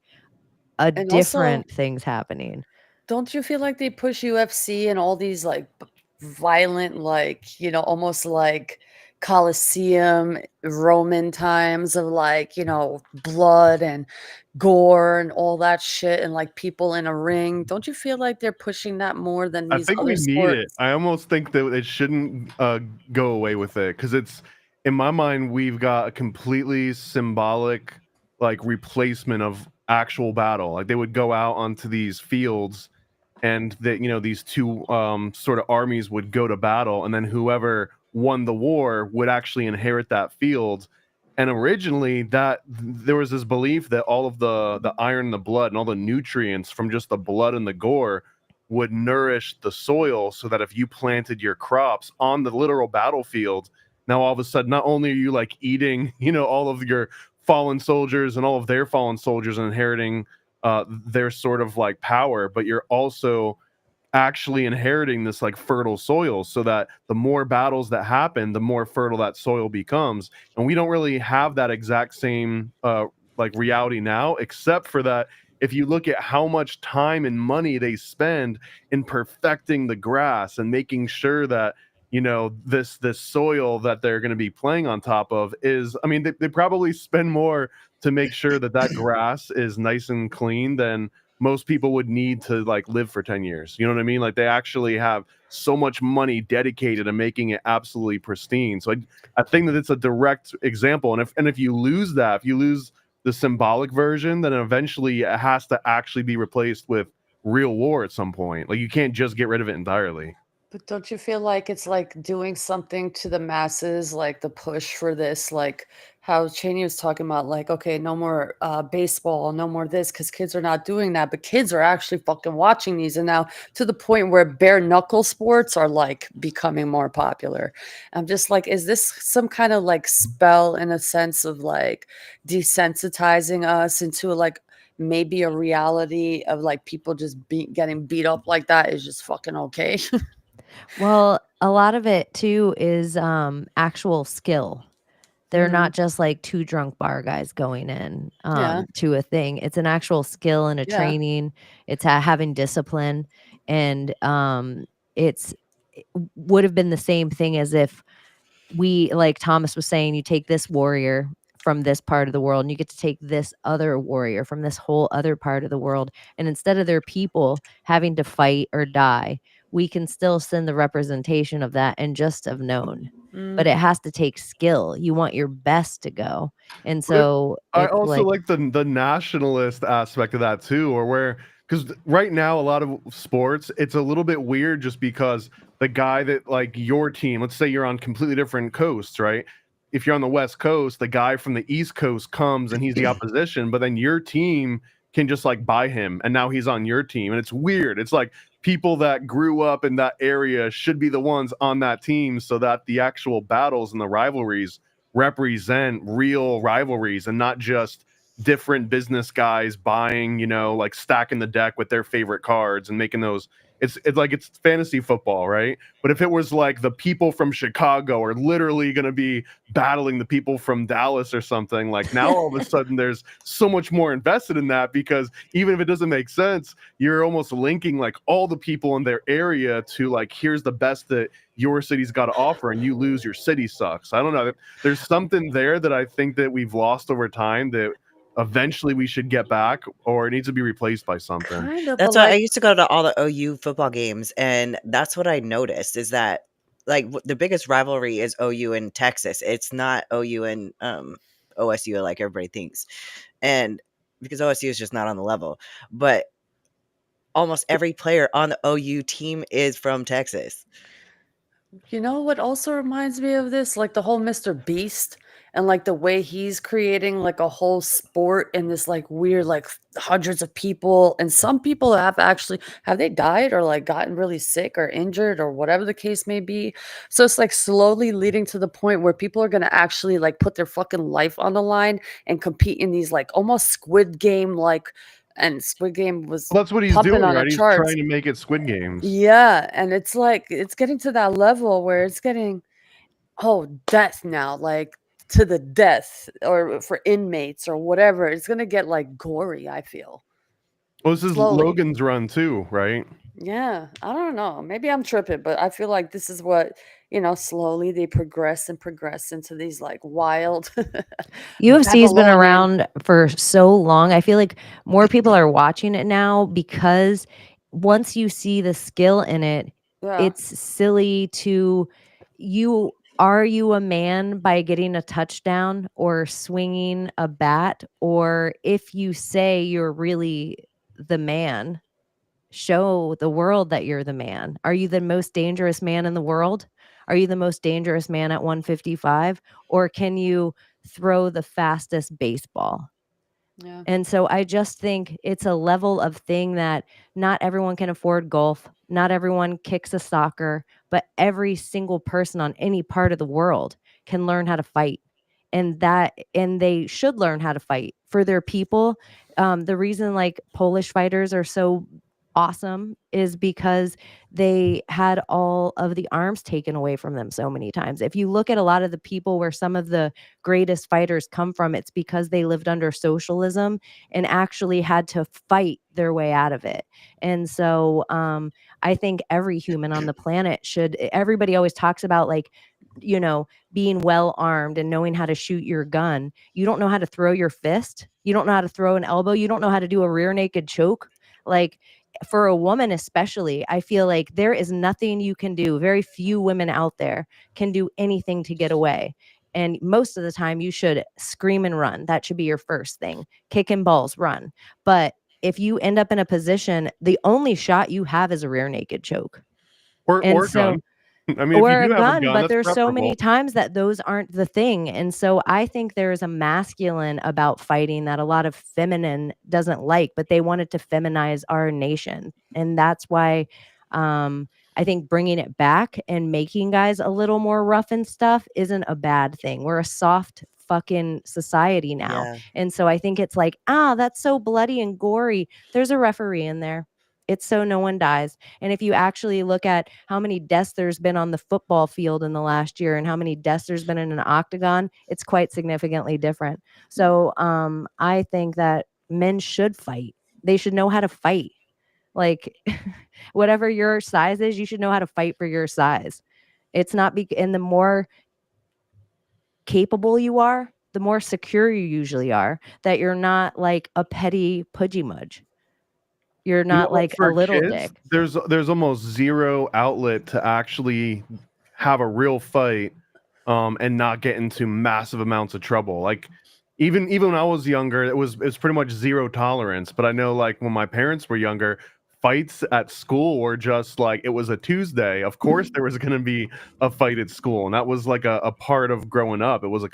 a And also, different things happening. don't you feel like they push UFC and all these like violent, like, you know, almost like Colosseum Roman times of, like, you know, blood and gore and all that shit, and like people in a ring? Don't you feel like they're pushing that more than I these think other we need it. sports? I almost think that it shouldn't go away with it, because it's, in my mind, we've got a completely symbolic like replacement of actual battle. Like, they would go out onto these fields, and that, you know, these two sort of armies would go to battle, and then whoever won the war would actually inherit that field. And originally, that there was this belief that all of the iron in the blood and all the nutrients from just the blood and the gore would nourish the soil, so that if you planted your crops on the literal battlefield, now all of a sudden, not only are you like eating, you know, all of your fallen soldiers and all of their fallen soldiers and inheriting their sort of like power, but you're also actually inheriting this like fertile soil, so that the more battles that happen, the more fertile that soil becomes. And we don't really have that exact same like reality now, except for that if you look at how much time and money they spend in perfecting the grass and making sure that, you know, this soil that they're going to be playing on top of is, I mean, they probably spend more to make sure that that grass is nice and clean than most people would need to like live for 10 years. You know what I mean? Like, they actually have so much money dedicated to making it absolutely pristine. So I think that it's a direct example. And if you lose that, if you lose the symbolic version, then eventually it has to actually be replaced with real war at some point. Like, you can't just get rid of it entirely. But don't you feel like it's like doing something to the masses, like the push for this, like how Chaney was talking about, like, okay, no more baseball, no more this, because kids are not doing that, but kids are actually fucking watching these, and now to the point where bare knuckle sports are like becoming more popular. I'm just like, is this some kind of like spell in a sense of like desensitizing us into like maybe a reality of like people just getting beat up like that is just fucking okay? Well, a lot of it too is actual skill. They're not just like two drunk bar guys going in Yeah. to a thing. It's an actual skill and a Yeah. training. It's having discipline, and it would have been the same thing as if we, like Thomas was saying, you take this warrior from this part of the world, and you get to take this other warrior from this whole other part of the world, and instead of their people having to fight or die, we can still send the representation of that and just have known. But it has to take skill. You want your best to go, and But so I it's also like the nationalist aspect of that too, or where because right now a lot of sports it's a little bit weird just because the guy that like your team, let's say you're on completely different coasts, right? If you're on the West Coast, the guy from the East Coast comes and he's the opposition, but then your team can just like buy him and now he's on your team. And it's weird. It's like people that grew up in that area should be the ones on that team so that the actual battles and the rivalries represent real rivalries and not just different business guys buying, you know, like stacking the deck with their favorite cards and making those. It's like it's fantasy football, right? But if it was like the people from Chicago are literally going to be battling the people from Dallas or something, like now all of a sudden there's so much more invested in that because even if it doesn't make sense, you're almost linking like all the people in their area to like here's the best that your city's got to offer, and you lose, your city sucks. I don't know. There's something there that I think that we've lost over time that eventually we should get back, or it needs to be replaced by something. Kind of, That's but why I like, used to go to all the OU football games, and that's what I noticed is that like the biggest rivalry is OU and Texas. It's not OU and OSU like everybody thinks, and because OSU is just not on the level. But almost every player on the OU team is from Texas. you know what also reminds me of this? Like the whole Mr. Beast and like the way he's creating like a whole sport in this like weird, like hundreds of people. And some people have actually, have they died or like gotten really sick or injured or whatever the case may be? So it's like slowly leading to the point where people are going to actually like put their fucking life on the line and compete in these like almost Squid Game like, and Squid Game was Well, that's what he's pumping doing, on the right? He's charts. trying to make it Squid Games. Yeah, and it's like it's getting to that level where it's getting death now, like to the death or for inmates or whatever. It's gonna get like gory, I feel. Well, this is Slowly. Logan's run too, right? Yeah, I don't know. Maybe I'm tripping, but I feel like this is what, slowly they progress and progress into these like wild UFC's been Babylonian. around for so long. I feel like more people are watching it now because once you see the skill in it, Yeah. it's silly to are you a man by getting a touchdown or swinging a bat? Or if you say you're really the man, show the world that you're the man. Are you the most dangerous man in the world? Are you the most dangerous man at 155? Or can you throw the fastest baseball? Yeah. And so I just think it's a level of thing that not everyone can afford golf. Not everyone kicks a soccer, but every single person on any part of the world can learn how to fight. And they should learn how to fight for their people. The reason like Polish fighters are so awesome is because they had all of the arms taken away from them so many times. If you look at a lot of the people where some of the greatest fighters come from, it's because they lived under socialism and actually had to fight their way out of it. And so I think every human on the planet everybody always talks about like, being well armed and knowing how to shoot your gun. You don't know how to throw your fist. You don't know how to throw an elbow. You don't know how to do a rear naked choke. Like, for a woman especially, I feel like there is nothing you can do. Very few women out there can do anything to get away. And most of the time you should scream and run. That should be your first thing. Kicking balls, run. But if you end up in a position, the only shot you have is a rear naked choke. Or a gun. I mean, if you do have a gun, but that's there's so many preferable. times that those aren't the thing. And so I think there's a masculine about fighting that a lot of feminine doesn't like, but they wanted to feminize our nation. And that's why I think bringing it back and making guys a little more rough and stuff isn't a bad thing. We're a soft fucking society now. Yeah. And so I think it's like, that's so bloody and gory. There's a referee in there. It's so no one dies. And if you actually look at how many deaths there's been on the football field in the last year and how many deaths there's been in an octagon, it's quite significantly different. So I think that men should fight. They should know how to fight. Like whatever your size is, you should know how to fight for your size. It's not and the more capable you are, the more secure you usually are, that you're not like a petty pudgy mudge. You're You know not what, like a for little kids, dick. there's almost zero outlet to actually have a real fight, and not get into massive amounts of trouble. Like even when I was younger, it's pretty much zero tolerance. But I know, like, when my parents were younger, fights at school were just like, it was a Tuesday. Of course, there was going to be a fight at school, and that was like a part of growing up. It was a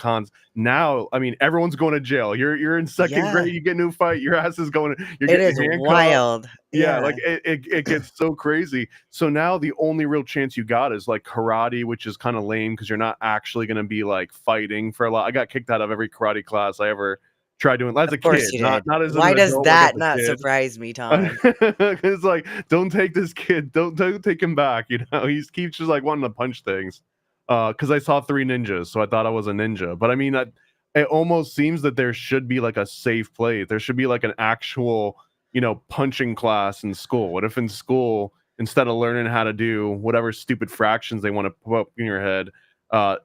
Now, I mean, everyone's going to jail. You're in second Yeah. grade, you get into a fight, your ass is going. You're It getting is handcuffed. wild. Yeah, like it gets so crazy. So now the only real chance you got is like karate, which is kind of lame because you're not actually going to be like fighting for a lot. I got kicked out of every karate class I ever tried doing as a Of course kid, you not did. as Why an does adult, that like as a not kid. surprise me, Tom? It's like, don't take this kid, don't take him back. You know, he keeps just like wanting to punch things. Because I saw 3 ninjas, so I thought I was a ninja. But I mean, it almost seems that there should be like a safe place. There should be like an actual, you know, punching class in school. What if in school, instead of learning how to do whatever stupid fractions they want to put up in your head,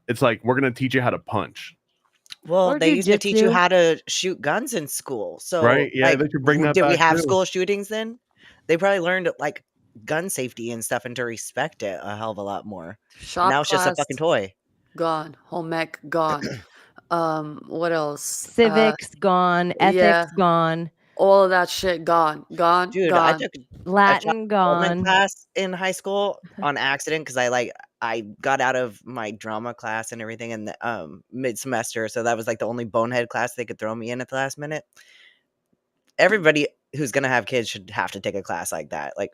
it's like, we're gonna teach you how to punch. Well, Or they used to teach you jujitsu. how to shoot guns in school. So, Right? Yeah, like, they should bring that did we back have too. school shootings then? They probably learned like gun safety and stuff and to respect it a hell of a lot more. Shop Now it's just a class fucking toy. gone. Home ec gone. What else? Civics gone, ethics yeah, gone, all of that shit gone. Dude, I Gone. took a Latin child development gone. class in high school on accident because I got out of my drama class and everything in the mid-semester, so that was like the only bonehead class they could throw me in at the last minute. Everybody who's gonna have kids should have to take a class like that. Like,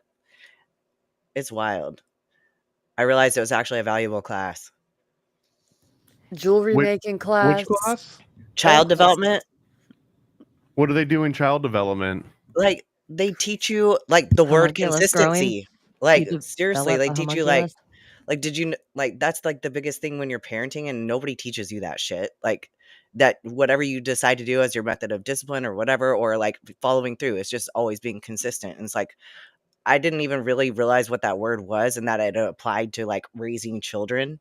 it's wild. I realized it was actually a valuable class. Jewelry Which making class. class? Child All development. What do they do in child development? Like, they teach you like the word Homunculus growing. consistency. Like, You seriously, develop they a teach you homunculus. like did you like that's like the biggest thing when you're parenting and nobody teaches you that shit. Like, that whatever you decide to do as your method of discipline or whatever, or like following through, it's just always being consistent. And it's like, I didn't even really realize what that word was and that it applied to like raising children.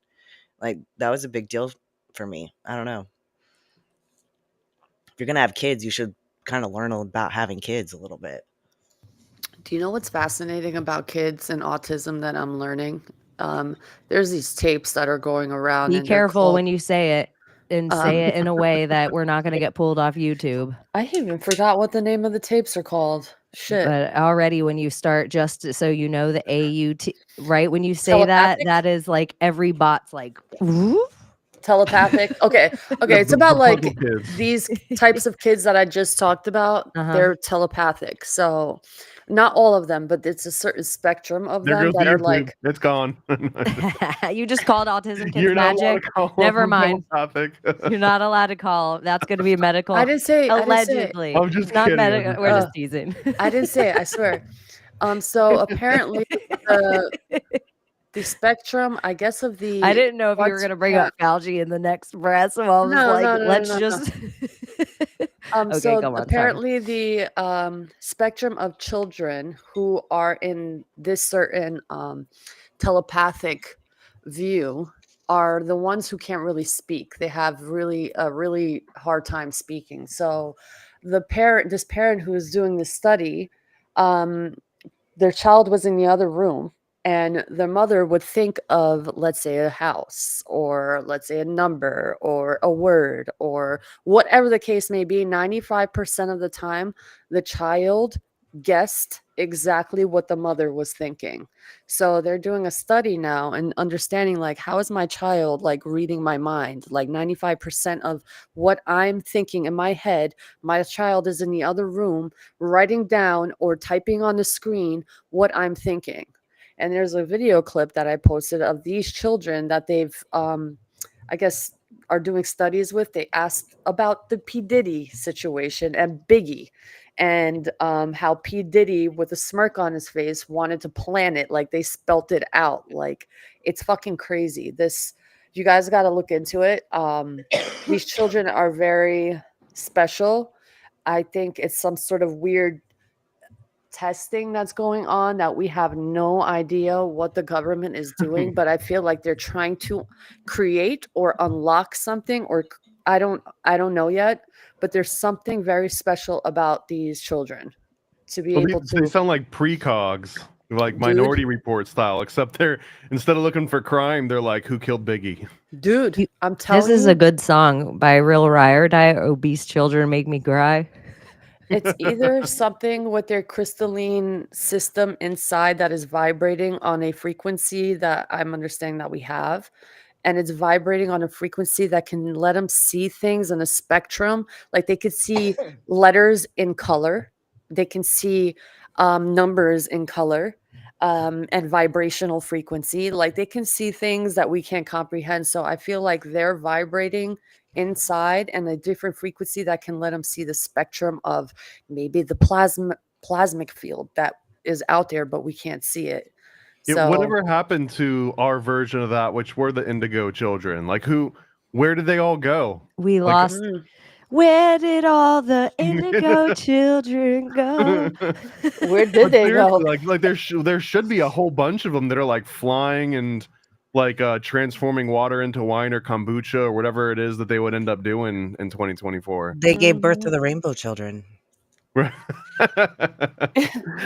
Like, that was a big deal for me. I don't know. If you're gonna have kids, you should kind of learn about having kids a little bit. Do you know what's fascinating about kids and autism that I'm learning? There's these tapes that are going around. Be and they're careful called- when you say it, and say it in a way that we're not going to get pulled off YouTube. I even forgot what the name of the tapes are called. Shit. But already when you start, just so you know, the AUT, right? When you say that, Telepathic? that is like every bot's like, "Whoop." Telepathic. Okay. It's The about like puzzle kids. these types of kids that I just talked about. Uh-huh. They're telepathic. So not all of them, but it's a certain spectrum of There them goes that the are YouTube. like It's gone. You just called autism kids You're not allowed magic. to call Never them mind. telepathic. You're not allowed to call. That's going to be medical. I didn't say Allegedly. I'm just Not kidding, medical. I'm just We're just kidding. teasing. I didn't say it, I swear. So apparently the spectrum, I guess, of the I didn't know if you were what's- going to bring up Fauci in the next breath, so I was like, let's just. Okay, so go on. Sorry. apparently the spectrum of children who are in this certain telepathic view are the ones who can't really speak. They have a really hard time speaking. So this parent who is doing this study, their child was in the other room, and their mother would think of, let's say, a house, or let's say a number, or a word, or whatever the case may be. 95% of the time, the child guessed exactly what the mother was thinking. So they're doing a study now and understanding, like, how is my child like reading my mind? Like 95% of what I'm thinking in my head, my child is in the other room writing down or typing on the screen what I'm thinking. And there's a video clip that I posted of these children that they've, I guess, are doing studies with. They asked about the P. Diddy situation and Biggie, and how P. Diddy, with a smirk on his face, wanted to plan it. Like, they spelt it out. Like, it's fucking crazy. You guys got to look into it. These children are very special. I think it's some sort of weird testing that's going on that we have no idea what the government is doing, but I feel like they're trying to create or unlock something or I don't know yet, but there's something very special about these children to be Well, able they to. sound like precogs, like Dude. Minority Report style, except they're instead of looking for crime, they're like, "Who killed Biggie?" Dude, I'm This telling is you, a good song by Real Rye or Die. Obese children make me cry. it's either something with their crystalline system inside that is vibrating on a frequency that I'm understanding that we have, and it's vibrating on a frequency that can let them see things in a spectrum. Like they could see letters in color, they can see numbers in color, and vibrational frequency. Like they can see things that we can't comprehend. So I feel like they're vibrating inside and a different frequency that can let them see the spectrum of maybe the plasmic field that is out there, but we can't see it. Yeah, So whatever happened to our version of that, which were the Indigo children? Like, where did they all go? We Like, lost. Where did all the indigo children go? where did but they seriously, go? like there should be a whole bunch of them that are like flying and like transforming water into wine or kombucha or whatever it is that they would end up doing in 2024. They gave birth to the rainbow children.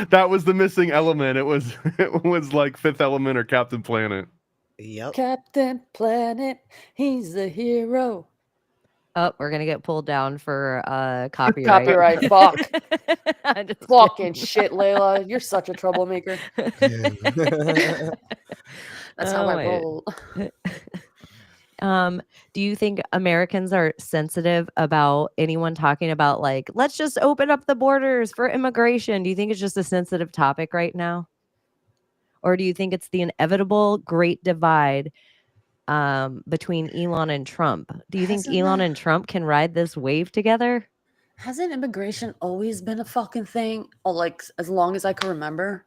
That was the missing element. It was like Fifth Element or Captain Planet. Yep. Captain Planet, he's the hero. Oh, we're gonna get pulled down for copyright. Copyright, fuck. I'm just Fucking kidding. shit, Layla. You're such a troublemaker. That's how Oh I my- roll. Do you think Americans are sensitive about anyone talking about like, let's just open up the borders for immigration? Do you think it's just a sensitive topic right now? Or do you think it's the inevitable great divide between Elon and Trump? Do you think Hasn't Elon that- and Trump can ride this wave together? Hasn't immigration always been a fucking thing? Or like as long as I can remember?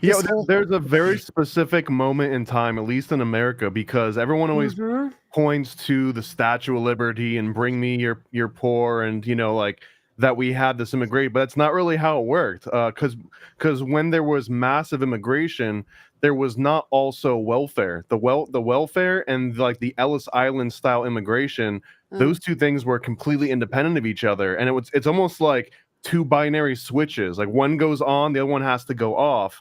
Yeah, This whole- there's a very specific moment in time, at least in America, because everyone always Mhm. points to the Statue of Liberty and bring me your poor, and like that we had this immigration, but that's not really how it worked. Because when there was massive immigration, there was not also welfare. The welfare and like the Ellis Island style immigration, those two things were completely independent of each other, and it's almost like two binary switches. Like one goes on, the other one has to go off.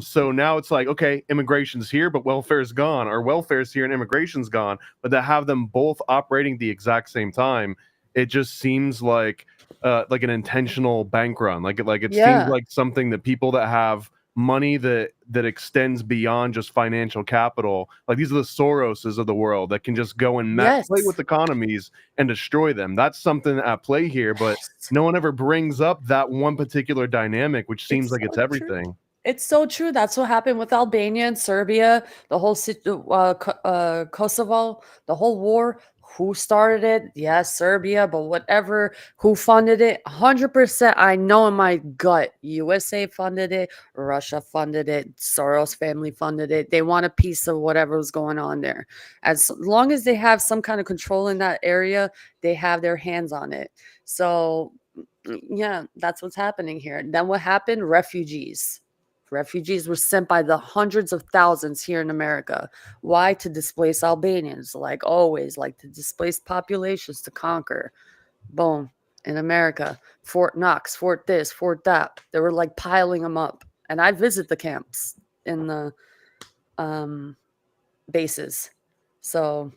So now it's like, okay, immigration's here, but welfare is gone, or welfare's here and immigration's gone. But to have them both operating the exact same time, it just seems like an intentional bank run. Like it Yeah. seems like something that people that have money that extends beyond just financial capital, like these are the Soroses of the world that can just go and play Yes. with economies and destroy them. That's something at play here, but no one ever brings up that one particular dynamic, which seems like it's so true. everything. It's so true. That's what happened with Albania and Serbia, the whole Kosovo, the whole war. Who started it? Yes, Serbia, but whatever. Who funded it? 100%. I know in my gut. USA funded it. Russia funded it. Soros family funded it. They want a piece of whatever was going on there. As long as they have some kind of control in that area, they have their hands on it. So, yeah, that's what's happening here. Then what happened? Refugees. Refugees were sent by the hundreds of thousands here in America. Why? To displace Albanians, like always, like to displace populations to conquer. Boom. In America, Fort Knox, Fort this, Fort that. They were like piling them up. And I visit the camps in the bases. So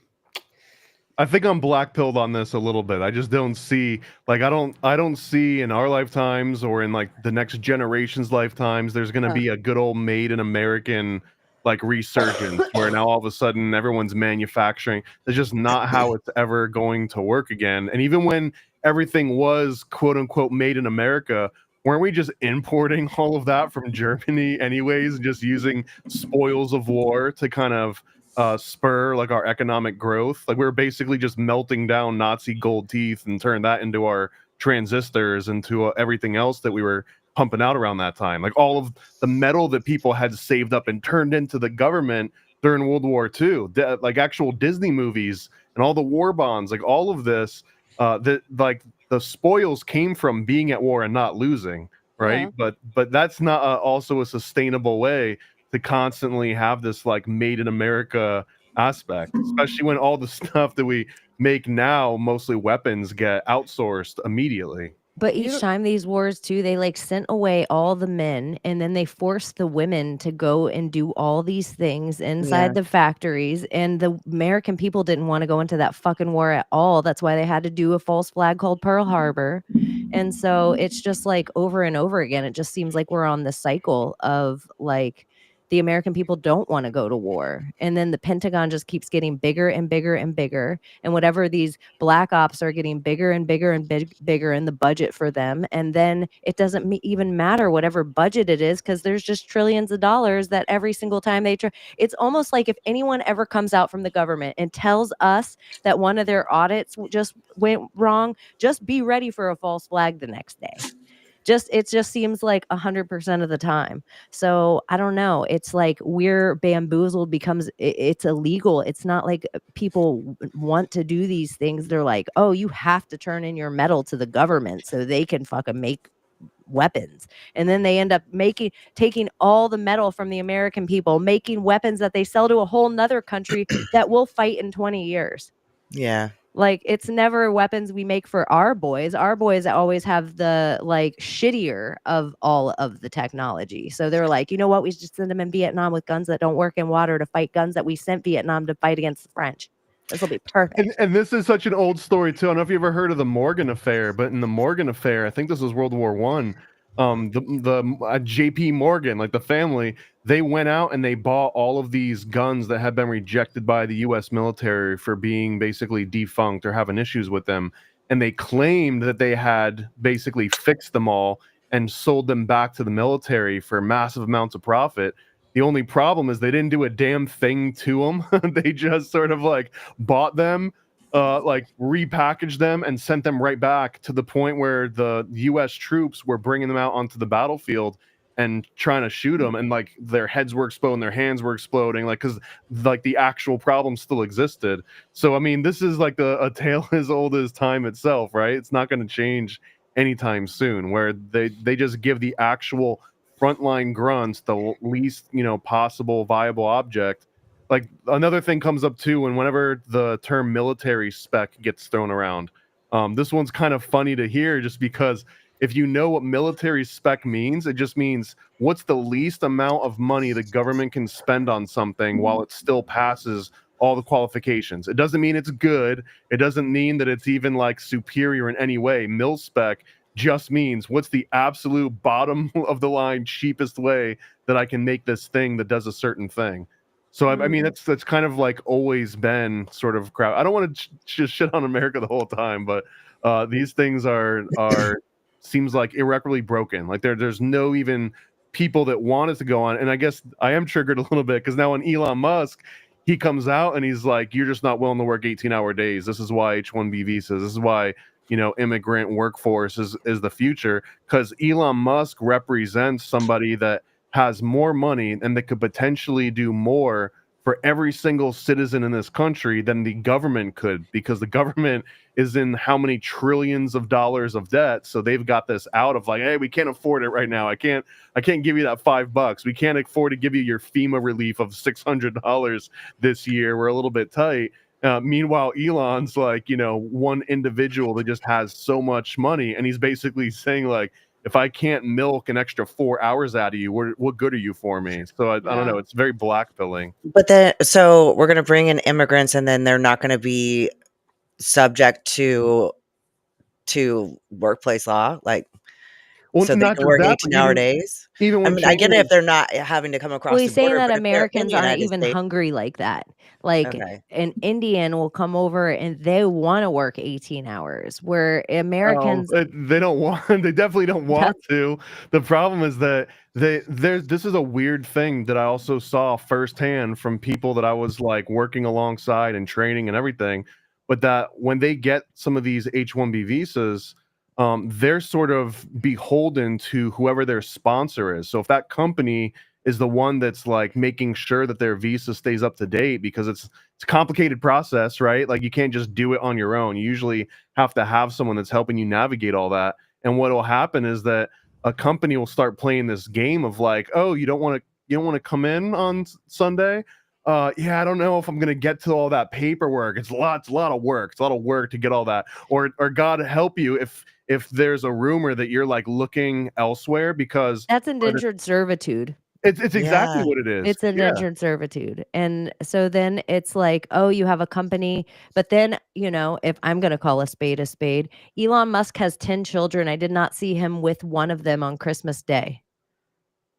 I think I'm black-pilled on this a little bit. I just don't see, like, I don't see in our lifetimes or in like the next generation's lifetimes there's going to be a good old made in American like resurgence where now all of a sudden everyone's manufacturing. That's just not how it's ever going to work again. And even when everything was quote unquote made in America, weren't we just importing all of that from Germany anyways, and just using spoils of war to kind of spur like our economic growth? Like we were basically just melting down Nazi gold teeth and turn that into our transistors, into everything else that we were pumping out around that time. Like all of the metal that people had saved up and turned into the government during World War II, like actual Disney movies and all the war bonds, like all of this, that like the spoils came from being at war and not losing, right? Yeah. But that's not also a sustainable way to constantly have this like made in America aspect, especially when all the stuff that we make now, mostly weapons, get outsourced immediately. But each time these wars too, they like sent away all the men and then they forced the women to go and do all these things inside the factories. And the American people didn't want to go into that fucking war at all. That's why they had to do a false flag called Pearl Harbor. And so it's just like over and over again. It just seems like we're on the cycle of like the American people don't want to go to war. And then the Pentagon just keeps getting bigger and bigger and bigger. And whatever these black ops are getting bigger and bigger and bigger in the budget for them. And then it doesn't even matter whatever budget it is because there's just trillions of dollars that every single time they try. It's almost like if anyone ever comes out from the government and tells us that one of their audits just went wrong, just be ready for a false flag the next day. It just seems like 100% of the time. So I don't know. It's like we're bamboozled becomes it's illegal. It's not like people want to do these things. They're like, oh, you have to turn in your metal to the government so they can fucking make weapons. And then they end up taking all the metal from the American people, making weapons that they sell to a whole nother country that will fight in 20 years. Yeah. Like it's never weapons we make for our boys. Our boys always have the like shittier of all of the technology. So they're like, you know what? We should just send them in Vietnam with guns that don't work in water to fight guns that we sent Vietnam to fight against the French. This will be perfect. And this is such an old story too. I don't know if you ever heard of the Morgan affair, but in the Morgan affair, I think this was World War One. The J.P. Morgan, like the family, they went out and they bought all of these guns that had been rejected by the U.S. military for being basically defunct or having issues with them, and they claimed that they had basically fixed them all and sold them back to the military for massive amounts of profit. The only problem is they didn't do a damn thing to them. They just sort of like bought them, like repackaged them and sent them right back, to the point where the U.S. troops were bringing them out onto the battlefield and trying to shoot them, and like their heads were exploding, their hands were exploding, like because like the actual problem still existed. So I mean, this is like a tale as old as time itself, right? It's not going to change anytime soon, where they just give the actual frontline grunts the least possible viable object. Like another thing comes up too, and whenever the term military spec gets thrown around, this one's kind of funny to hear, just because if you know what military spec means, it just means what's the least amount of money the government can spend on something while it still passes all the qualifications. It doesn't mean it's good. It doesn't mean that it's even like superior in any way. Mil spec just means what's the absolute bottom of the line cheapest way that I can make this thing that does a certain thing. So I mean, that's kind of like always been sort of crap. I don't want to just shit on America the whole time, but these things are seems like irreparably broken. Like there's no even people that want us to go on. And I guess I am triggered a little bit because now when Elon Musk, he comes out and he's like, you're just not willing to work 18-hour days. This is why H-1B visas. This is why immigrant workforce is the future, because Elon Musk represents somebody that has more money and that could potentially do more for every single citizen in this country than the government could, because the government is in how many trillions of dollars of debt. So they've got this out of like, hey, we can't afford it right now. I can't give you that $5. We can't afford to give you your FEMA relief of $600 this year. We're a little bit tight. Meanwhile, Elon's like, one individual that just has so much money, and he's basically saying like, if I can't milk an extra 4 hours out of you, what good are you for me? So I don't know. It's very blackpilling. But then, so we're going to bring in immigrants, and then they're not going to be subject to workplace law, like. Well, So they can work 18-hour days. Even when I get it if they're not having to come across. Well, he's the border, saying that but if they're in the Americans aren't United even States- hungry like that. Like an Indian will come over and they want to work 18 hours, where Americans they don't want. They definitely don't want to. The problem is that this is a weird thing that I also saw firsthand from people that I was like working alongside and training and everything. But that when they get some of these H-1B visas, they're sort of beholden to whoever their sponsor is. So if that company is the one that's like making sure that their visa stays up to date, because it's a complicated process, right? Like you can't just do it on your own. You usually have to have someone that's helping you navigate all that. And what will happen is that a company will start playing this game of like, oh, you don't want to come in on Sunday? yeah, I don't know if I'm gonna get to all that paperwork. It's a lot of work. It's a lot of work to get all that. Or God help you if there's a rumor that you're like looking elsewhere because That's indentured servitude. it's exactly Yeah. what it is. It's indentured servitude. And so then it's like, oh, you have a company. But then, you know, if I'm going to call a spade, Elon Musk has 10 children. I did not see him with one of them on Christmas Day.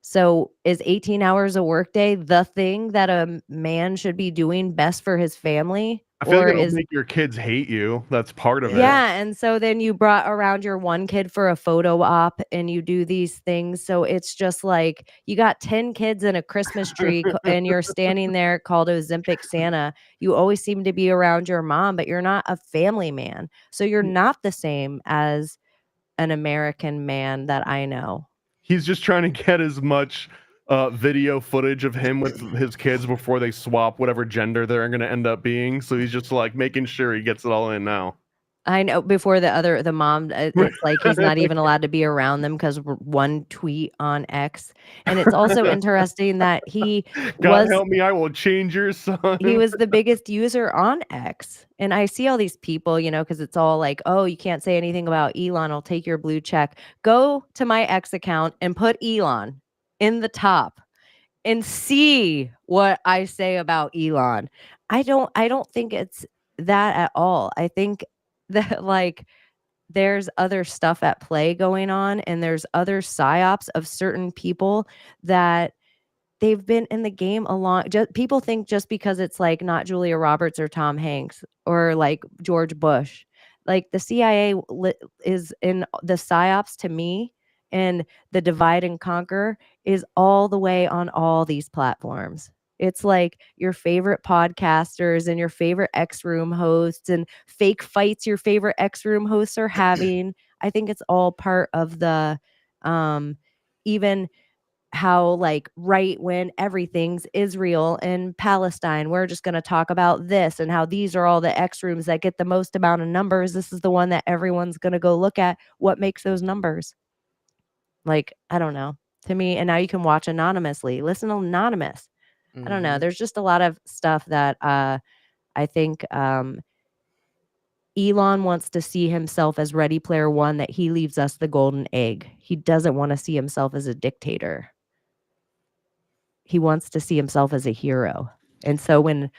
So is 18 hours a workday the thing that a man should be doing best for his family? I feel Or like it'll is make your kids hate you. That's part of it. yeah, and so then you brought around your one kid for a photo op and you do these things. So it's just like you got 10 kids in a Christmas tree and you're standing there called Ozempic Santa. You always seem to be around your mom, but you're not a family man. So you're not the same as an American man that I know. He's just trying to get as much video footage of him with his kids before they swap whatever gender they're going to end up being. So he's just like making sure he gets it all in now. I know before the mom, it's like he's not even allowed to be around them because one tweet on X. And it's also interesting that he God help me, I will change your son. he was the biggest user on X. And I see all these people, you know, because it's all like, oh, you can't say anything about Elon. I'll take your blue check. Go to my X account and put Elon in the top and see what I say about Elon. I don't think it's that at all. I think that like there's other stuff at play going on and there's other psyops of certain people that they've been in the game a long people think just because it's like not Julia Roberts or Tom Hanks or like George Bush, like the CIA is in the psyops to me, and the divide and conquer is all the way on all these platforms. It's like your favorite podcasters and your favorite X room hosts and fake fights your favorite X room hosts are having. I think it's all part of the even how like right when everything's Israel and Palestine, we're just going to talk about this and how these are all the X rooms that get the most amount of numbers. This is the one that everyone's going to go look at. What makes those numbers? Like, I don't know. To me, and now you can watch anonymously. Listen to Anonymous. I don't know. There's just a lot of stuff that I think Elon wants to see himself as Ready Player One, that he leaves us the golden egg. He doesn't want to see himself as a dictator. He wants to see himself as a hero. And so when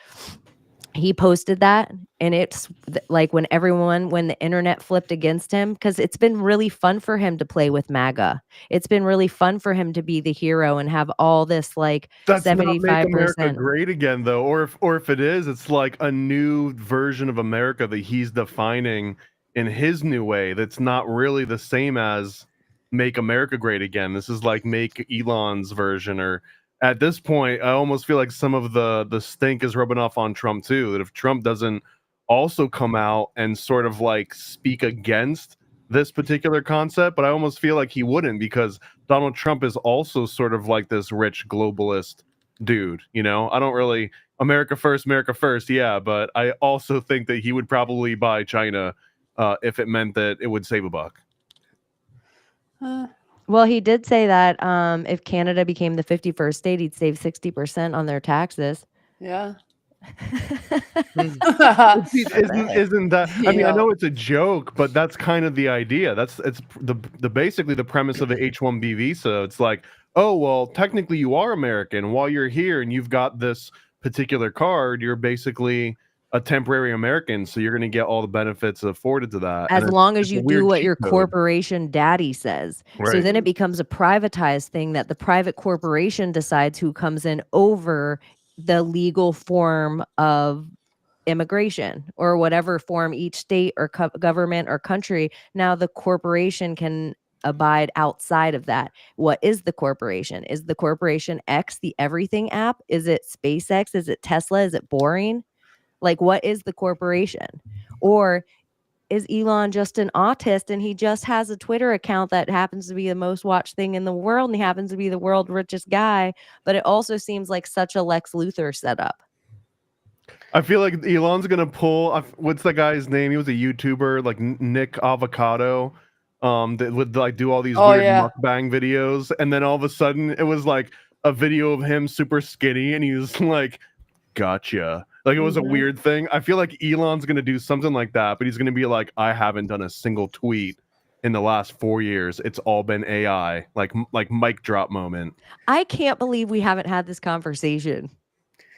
he posted that, and it's like when the internet flipped against him, because it's been really fun for him to play with MAGA. It's been really fun for him to be the hero and have all this like That's 75%. not make America great again, though. Or if it is, it's like a new version of America that he's defining in his new way. That's not really the same as make America great again. This is like make Elon's version. Or at this point, I almost feel like some of the stink is rubbing off on Trump too. That if Trump doesn't also come out and sort of like speak against this particular concept, but I almost feel like he wouldn't, because Donald Trump is also sort of like this rich globalist dude, you know? I don't really America first, yeah, but I also think that he would probably buy China if it meant that it would save a buck. Well, he did say that if Canada became the 51st state, he'd save 60% on their taxes. Yeah. Isn't that? I mean, I know it's a joke, but that's kind of the idea. It's the basically the premise of the H-1B visa. It's like, oh well, technically you are American while you're here, and you've got this particular card. You're basically a temporary American, so you're going to get all the benefits afforded to that, as and long as it's a you weird do what cheat your code. corporation daddy says. So Right. then it becomes a privatized thing that the private corporation decides who comes in over the legal form of immigration, or whatever form each state or government or country. Now the corporation can abide outside of that. What is the corporation? Is the corporation X the everything app? Is it SpaceX? Is it Tesla? Is it boring? Like, what is the corporation? Or is Elon just an autist and he just has a Twitter account that happens to be the most watched thing in the world and he happens to be the world's richest guy? But it also seems like such a Lex Luthor setup. I feel like Elon's gonna pull. What's the guy's name? He was a YouTuber, like Nick Avocado, that would like do all these weird mukbang videos, and then all of a sudden it was like a video of him super skinny, and he was like gotcha. Like it was a weird thing. I feel like Elon's gonna do something like that, but he's gonna be like, I haven't done a single tweet in the last 4 years. It's all been AI. Like mic drop moment. I can't believe we haven't had this conversation.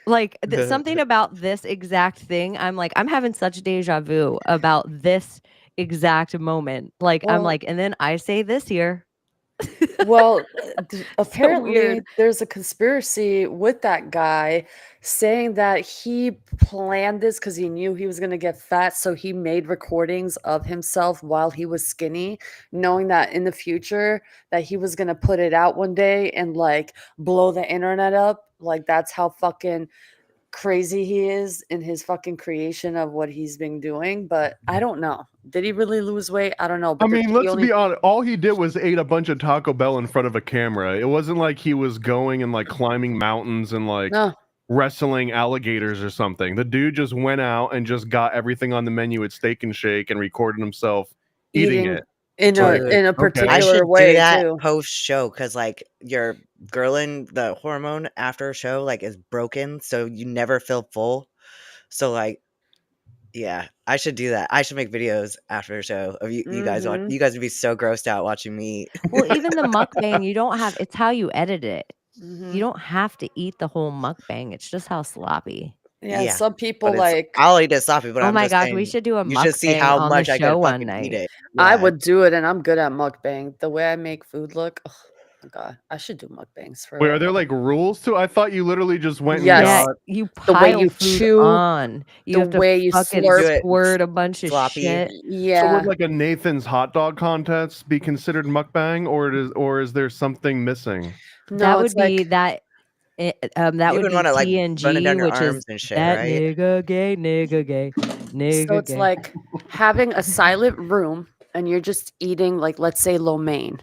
Like something about this exact thing. I'm like, I'm having such deja vu about this exact moment. Like, I'm Well- like, and then I say this here. Well, weird. apparently there's a conspiracy with that guy saying that he planned this because he knew he was going to get fat. So he made recordings of himself while he was skinny, knowing that in the future that he was going to put it out one day and like blow the internet up. Like that's how fucking crazy he is in his fucking creation of what he's been doing. But I don't know. Did he really lose weight? I don't know. But I mean, let's be honest. All he did was ate a bunch of Taco Bell in front of a camera. It wasn't like he was going and like climbing mountains and like wrestling alligators or something. The dude just went out and just got everything on the menu at Steak and Shake and recorded himself eating it. in a particular I should way do that too. post show because like your ghrelin, the hormone after a show, like is broken, so you never feel full. So like, yeah, I should do that. I should make videos after a show of you guys. You guys would be so grossed out watching me. Well, even the mukbang, you don't have. It's how you edit it. You don't have to eat the whole mukbang. It's just how sloppy. Yeah, some people but like. I'll eat it sloppy, but Oh I'm my just gosh, saying, we should do a you should see mukbang how on much the I show could one fucking night. eat it. I Yeah. would do it, and I'm good at mukbang. The way I make food look, oh my god, I should do mukbangs for. Wait, are there like rules to? I thought you literally just went Yes. and Yeah, got. you The way pile you food chew, on. You the have to way you fucking slurp. Do it squirt a bunch of sloppy. shit. So Yeah, would like a Nathan's hot dog contest be considered mukbang, or is there something missing? no, That it's would be like that. That You would would be want to like run it TNG, down your which is arms and shit, that right? nigga gay, nigga gay, so nigga it's gay. like having a silent room, and you're just eating like let's say lo mein,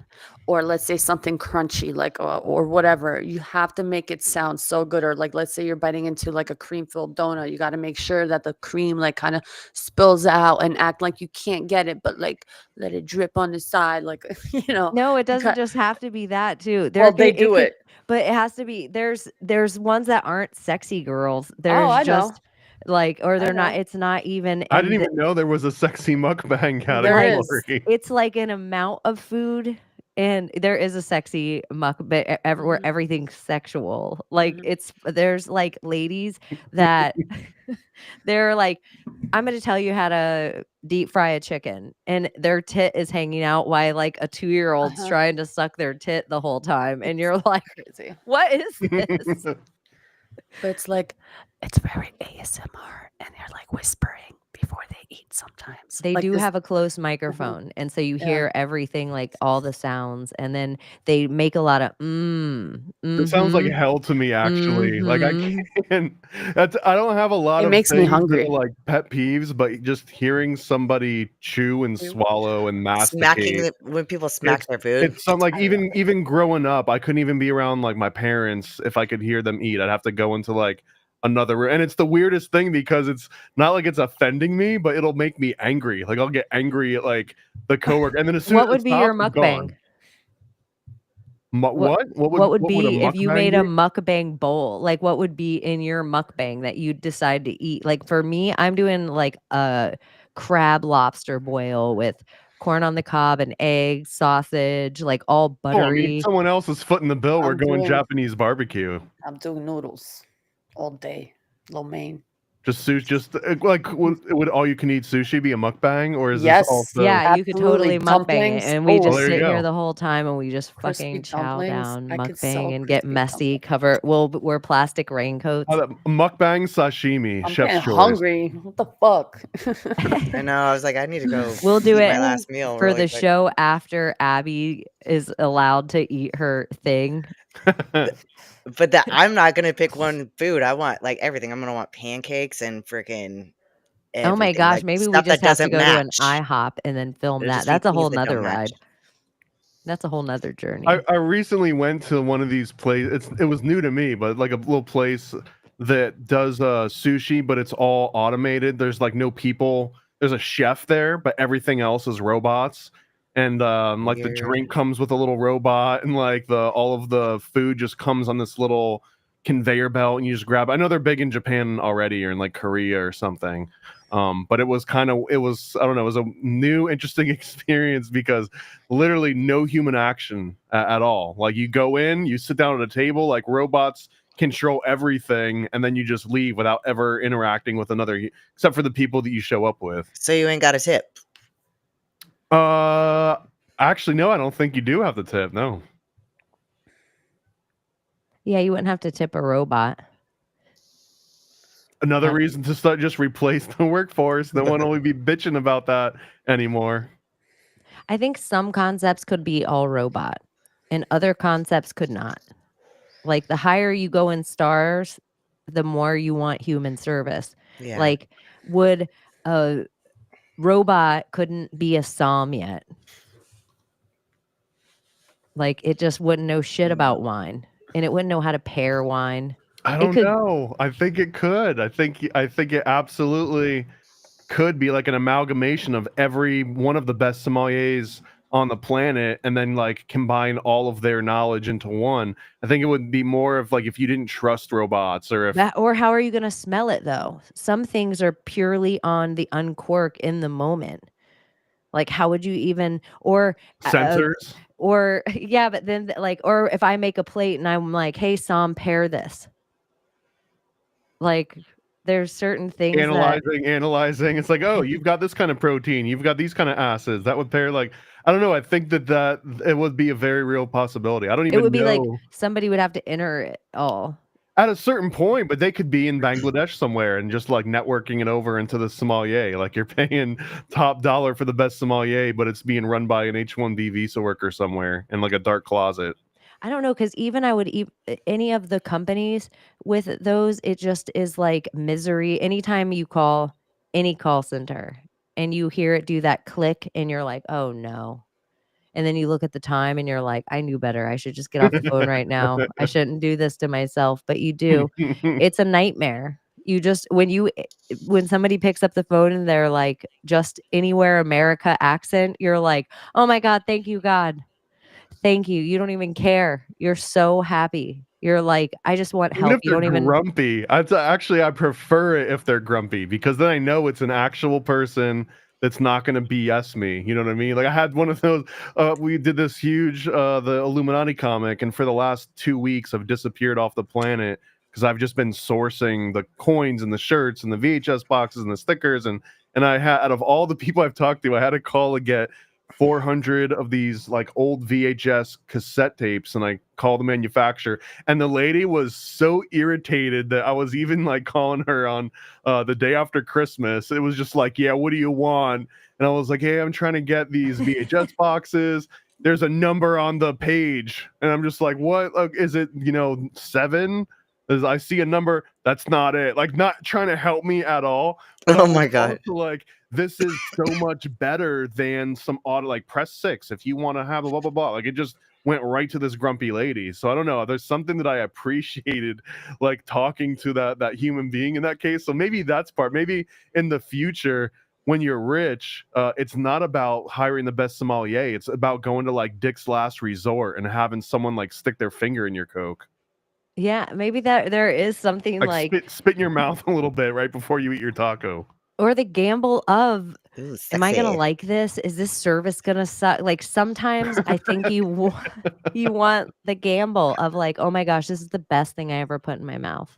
or let's say something crunchy like or whatever. You have to make it sound so good, or like let's say you're biting into like a cream filled donut. You got to make sure that the cream like kind of spills out and act like you can't get it, but like let it drip on the side, like you know. No, it you doesn't got- just have to be that too. well, they do could- it. but it has to be. There's ones that aren't sexy girls. Oh, There's I know. just like, or they're not. know. It's not even. I and didn't even know there was a sexy mukbang There is. category. It's like an amount of food, and there is a sexy mukbang where everything's sexual. Like there's like ladies that they're like, I'm gonna tell you how to deep fry a chicken, and their tit is hanging out while like a 2-year-old's trying to suck their tit the whole time, and you're like, Crazy. what is this? But it's like it's very ASMR, and they're like whispering before they eat sometimes. They Like do this- have a close microphone, and so you Yeah. hear everything, like all the sounds, and then they make a lot of It sounds like hell to me, actually. Like I mhm. can't. I don't have a lot It of makes me things that hungry. are, like pet peeves, but just hearing somebody chew and swallow and Smacking masticate. when people smack their food. It's some like even growing up, I couldn't even be around like my parents if I could hear them eat. I'd have to go into like another room, and it's the weirdest thing because it's not like it's offending me, but it'll make me angry. Like I'll get angry at like the coworker, and then as soon What as would it be your stops, I'm gone. mukbang? What would be if you made a be? mukbang bowl? Like, what would be in your mukbang that you decide to eat? Like for me, I'm doing like a crab lobster boil with corn on the cob and eggs, sausage, like all Oh, I mean, buttery. someone else is footing the bill. We're I'm going doing- Japanese barbecue. I'm doing noodles all day, lo mein. Just sushi. Just like would all you can eat sushi be a mukbang, or is Yes. this also? Yeah, you could totally Absolutely. mukbang it, Dumplings. and we Oh. just Well, there you sit here go. the whole time, and we just Crispy fucking chow dumplings. down, I could sell mukbang, and get crispy messy. Cover. We'll wear plastic raincoats. Mukbang sashimi, I'm chef's getting choice. hungry. What the fuck? I know. I was like, I need to go. We'll do eat it my last meal for really the quick. show after Abbie is allowed to eat her thing. But I'm not gonna pick one food. I want like everything. I'm gonna want pancakes and freaking. Oh my Everything, gosh, like, maybe we stuff just that have to doesn't go match. to an IHOP and then film There's that. just That's a things whole that don't nother match. ride. That's a whole nother journey. I recently went to one of these places. It was new to me, but like a little place that does sushi, but it's all automated. There's like no people. There's a chef there, but everything else is robots. And like the Weird. drink comes with a little robot, and like all of the food just comes on this little conveyor belt and you just grab. I know they're big in Japan already, or in like Korea or something. But it was I don't know, it was a new, interesting experience because literally no human action at all. Like you go in, you sit down at a table, like robots control everything, and then you just leave without ever interacting with another, except for the people that you show up with. So you ain't got a tip. Actually, no, I don't think you do have the tip. No. Yeah, you wouldn't have to tip a robot. Another reason to start just replace the workforce. They won't only be bitching about that anymore. I think some concepts could be all robot and other concepts could not. Like the higher you go in stars, the more you want human service. Yeah. Like would a robot couldn't be a psalm yet. Like it just wouldn't know shit about wine and it wouldn't know how to pair wine. I don't know. I think it could. I think it absolutely could be like an amalgamation of every one of the best sommeliers on the planet, and then like combine all of their knowledge into one. I think it would be more of like if you didn't trust robots, or if or how are you going to smell it though? Some things are purely on the uncork in the moment. Like how would you even, or sensors? Or yeah, but then like, or if I make a plate and I'm like, hey, Sam, pair this. Like there's certain things analyzing. It's like, oh, you've got this kind of protein, you've got these kind of acids that would pair. Like, I don't know. I think that it would be a very real possibility. I don't even know. It would be like somebody would have to enter it all at a certain point, but they could be in Bangladesh somewhere and just like networking it over into the sommelier. Like you're paying top dollar for the best sommelier, but it's being run by an H-1B visa worker somewhere in like a dark closet. I don't know, because even I would any of the companies with those, it just is like misery. Anytime you call any call center and you hear it do that click and you're like, oh no. And then you look at the time and you're like, I knew better. I should just get off the phone right now. I shouldn't do this to myself, but you do. It's a nightmare. You just, when somebody picks up the phone and they're like, just anywhere America accent, you're like, oh my God, thank you, God. Thank you. You don't even care. You're so happy. You're like, I just want help. Even if you don't they're even grumpy. I prefer it if they're grumpy, because then I know it's an actual person that's not going to BS me. You know what I mean? Like I had one of those. We did this huge the Illuminati comic, and for the last 2 weeks, I've disappeared off the planet because I've just been sourcing the coins and the shirts and the VHS boxes and the stickers, and I had, out of all the people I've talked to, I had a call to get 400 of these like old VHS cassette tapes, and I called the manufacturer, and the lady was so irritated that I was even like calling her on the day after Christmas. It was just like, yeah, what do you want? And I was like, hey, I'm trying to get these VHS boxes. There's a number on the page, and I'm just like, what? Like, is it 7? As I see a number, that's not it. Like, not trying to help me at all. Oh my God. Also, like, this is so much better than some auto, like press 6 if you want to have a blah blah blah. Like it just went right to this grumpy lady. So I don't know. There's something that I appreciated, like talking to that human being in that case. So maybe that's part. Maybe in the future, when you're rich, it's not about hiring the best sommelier. It's about going to like Dick's Last Resort and having someone like stick their finger in your Coke. Yeah, maybe that there is something like spit in your mouth a little bit right before you eat your taco. Or the gamble of, Ooh, am I gonna sexy. like this? Is this service gonna suck? Like sometimes I think you want the gamble of like, oh my gosh, this is the best thing I ever put in my mouth.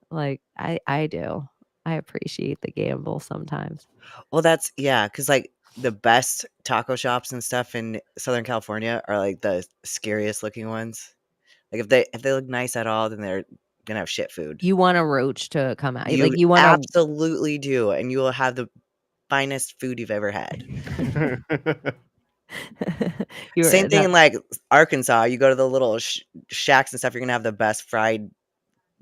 Like I do. I appreciate the gamble sometimes. Well, that's because like the best taco shops and stuff in Southern California are like the scariest looking ones. Like if they look nice at all, then they're gonna have shit food. You want a roach to come out. You Like you want to absolutely do, and you will have the finest food you've ever had. Same thing in like Arkansas. You go to the little shacks and stuff. You're gonna have the best fried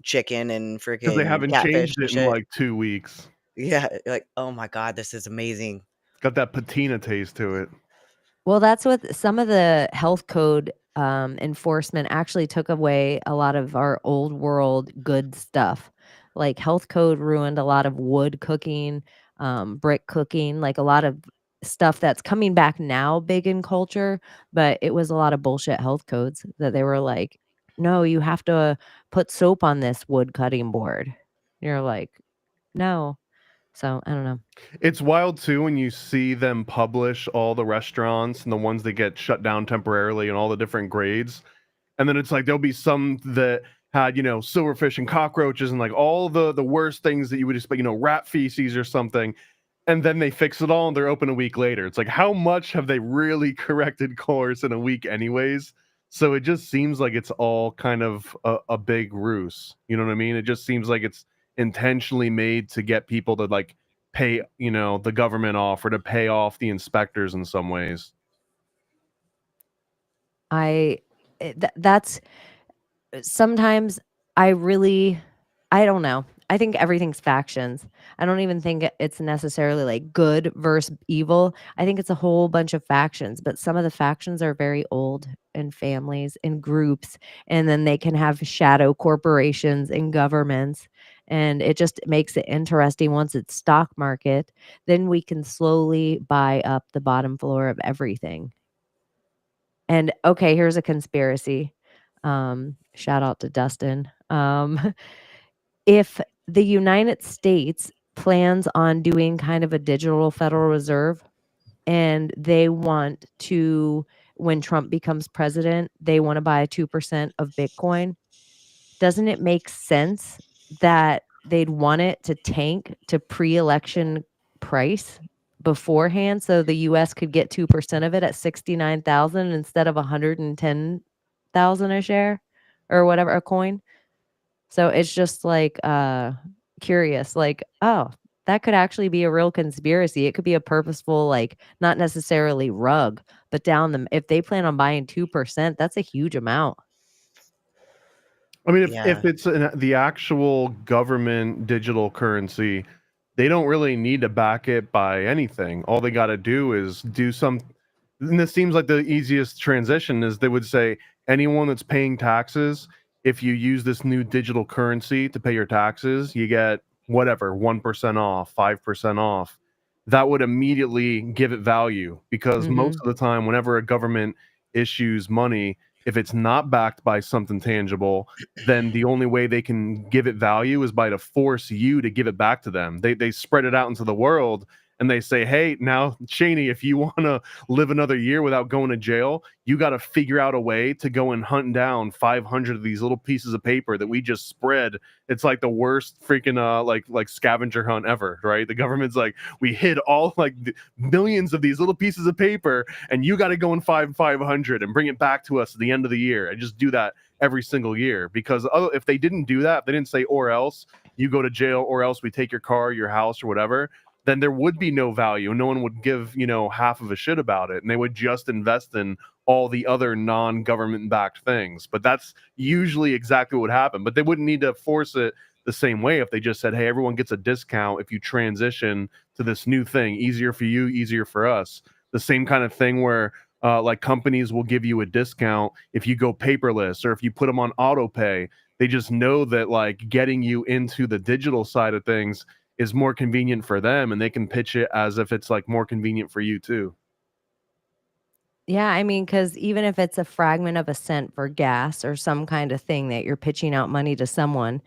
chicken and freaking because they haven't catfish changed it in like 2 weeks. Yeah, like oh my God, this is amazing. Got that patina taste to it. Well, that's what some of the health code enforcement actually took away a lot of our old world good stuff. Like health code ruined a lot of wood cooking, brick cooking, like a lot of stuff that's coming back now big in culture, but it was a lot of bullshit health codes that they were like, no, you have to put soap on this wood cutting board. You're like, no. So I don't know. It's wild too when you see them publish all the restaurants and the ones that get shut down temporarily and all the different grades. And then it's like there'll be some that had, silverfish and cockroaches and like all the worst things that you would expect, rat feces or something. And then they fix it all and they're open a week later. It's like, how much have they really corrected course in a week anyways? So it just seems like it's all kind of a big ruse. You know what I mean? It just seems like it's intentionally made to get people to like pay, the government off or to pay off the inspectors in some ways. That's sometimes I don't know. I think everything's factions. I don't even think it's necessarily like good versus evil. I think it's a whole bunch of factions, but some of the factions are very old and families and groups, and then they can have shadow corporations and governments. And it just makes it interesting once it's stock market, then we can slowly buy up the bottom floor of everything. And okay, here's a conspiracy. Shout out to Dustin. If the United States plans on doing kind of a digital Federal Reserve and they want to, when Trump becomes president, they want to buy 2% of Bitcoin, doesn't it make sense that they'd want it to tank to pre-election price beforehand so the US could get 2% of it at 69,000 instead of 110,000 a share or whatever, a coin? So it's just like curious, like, oh, that could actually be a real conspiracy. It could be a purposeful, like, not necessarily rug, but if they plan on buying 2%, that's a huge amount. I mean, Yeah. if it's the actual government digital currency, they don't really need to back it by anything. All they got to do is do some. And this seems like the easiest transition is they would say anyone that's paying taxes, if you use this new digital currency to pay your taxes, you get whatever 1% off, 5% off. That would immediately give it value because most of the time, whenever a government issues money, if it's not backed by something tangible, then the only way they can give it value is by to force you to give it back to them. They spread it out into the world and they say, hey, now, Chaney, if you want to live another year without going to jail, you got to figure out a way to go and hunt down 500 of these little pieces of paper that we just spread. It's like the worst freaking like scavenger hunt ever, right? The government's like, we hid all like millions of these little pieces of paper, and you got to go and find 500 and bring it back to us at the end of the year, and just do that every single year. Because if they didn't do that, if they didn't say or else you go to jail or else we take your car, your house, or whatever, then there would be no value. No one would give, half of a shit about it. And they would just invest in all the other non-government backed things. But that's usually exactly what would happen. But they wouldn't need to force it the same way if they just said, hey, everyone gets a discount if you transition to this new thing. Easier for you, easier for us. The same kind of thing where like companies will give you a discount if you go paperless or if you put them on auto pay. They just know that like getting you into the digital side of things is more convenient for them, and they can pitch it as if it's like more convenient for you too. Yeah, I mean, because even if it's a fragment of a cent for gas or some kind of thing that you're pitching out money to someone,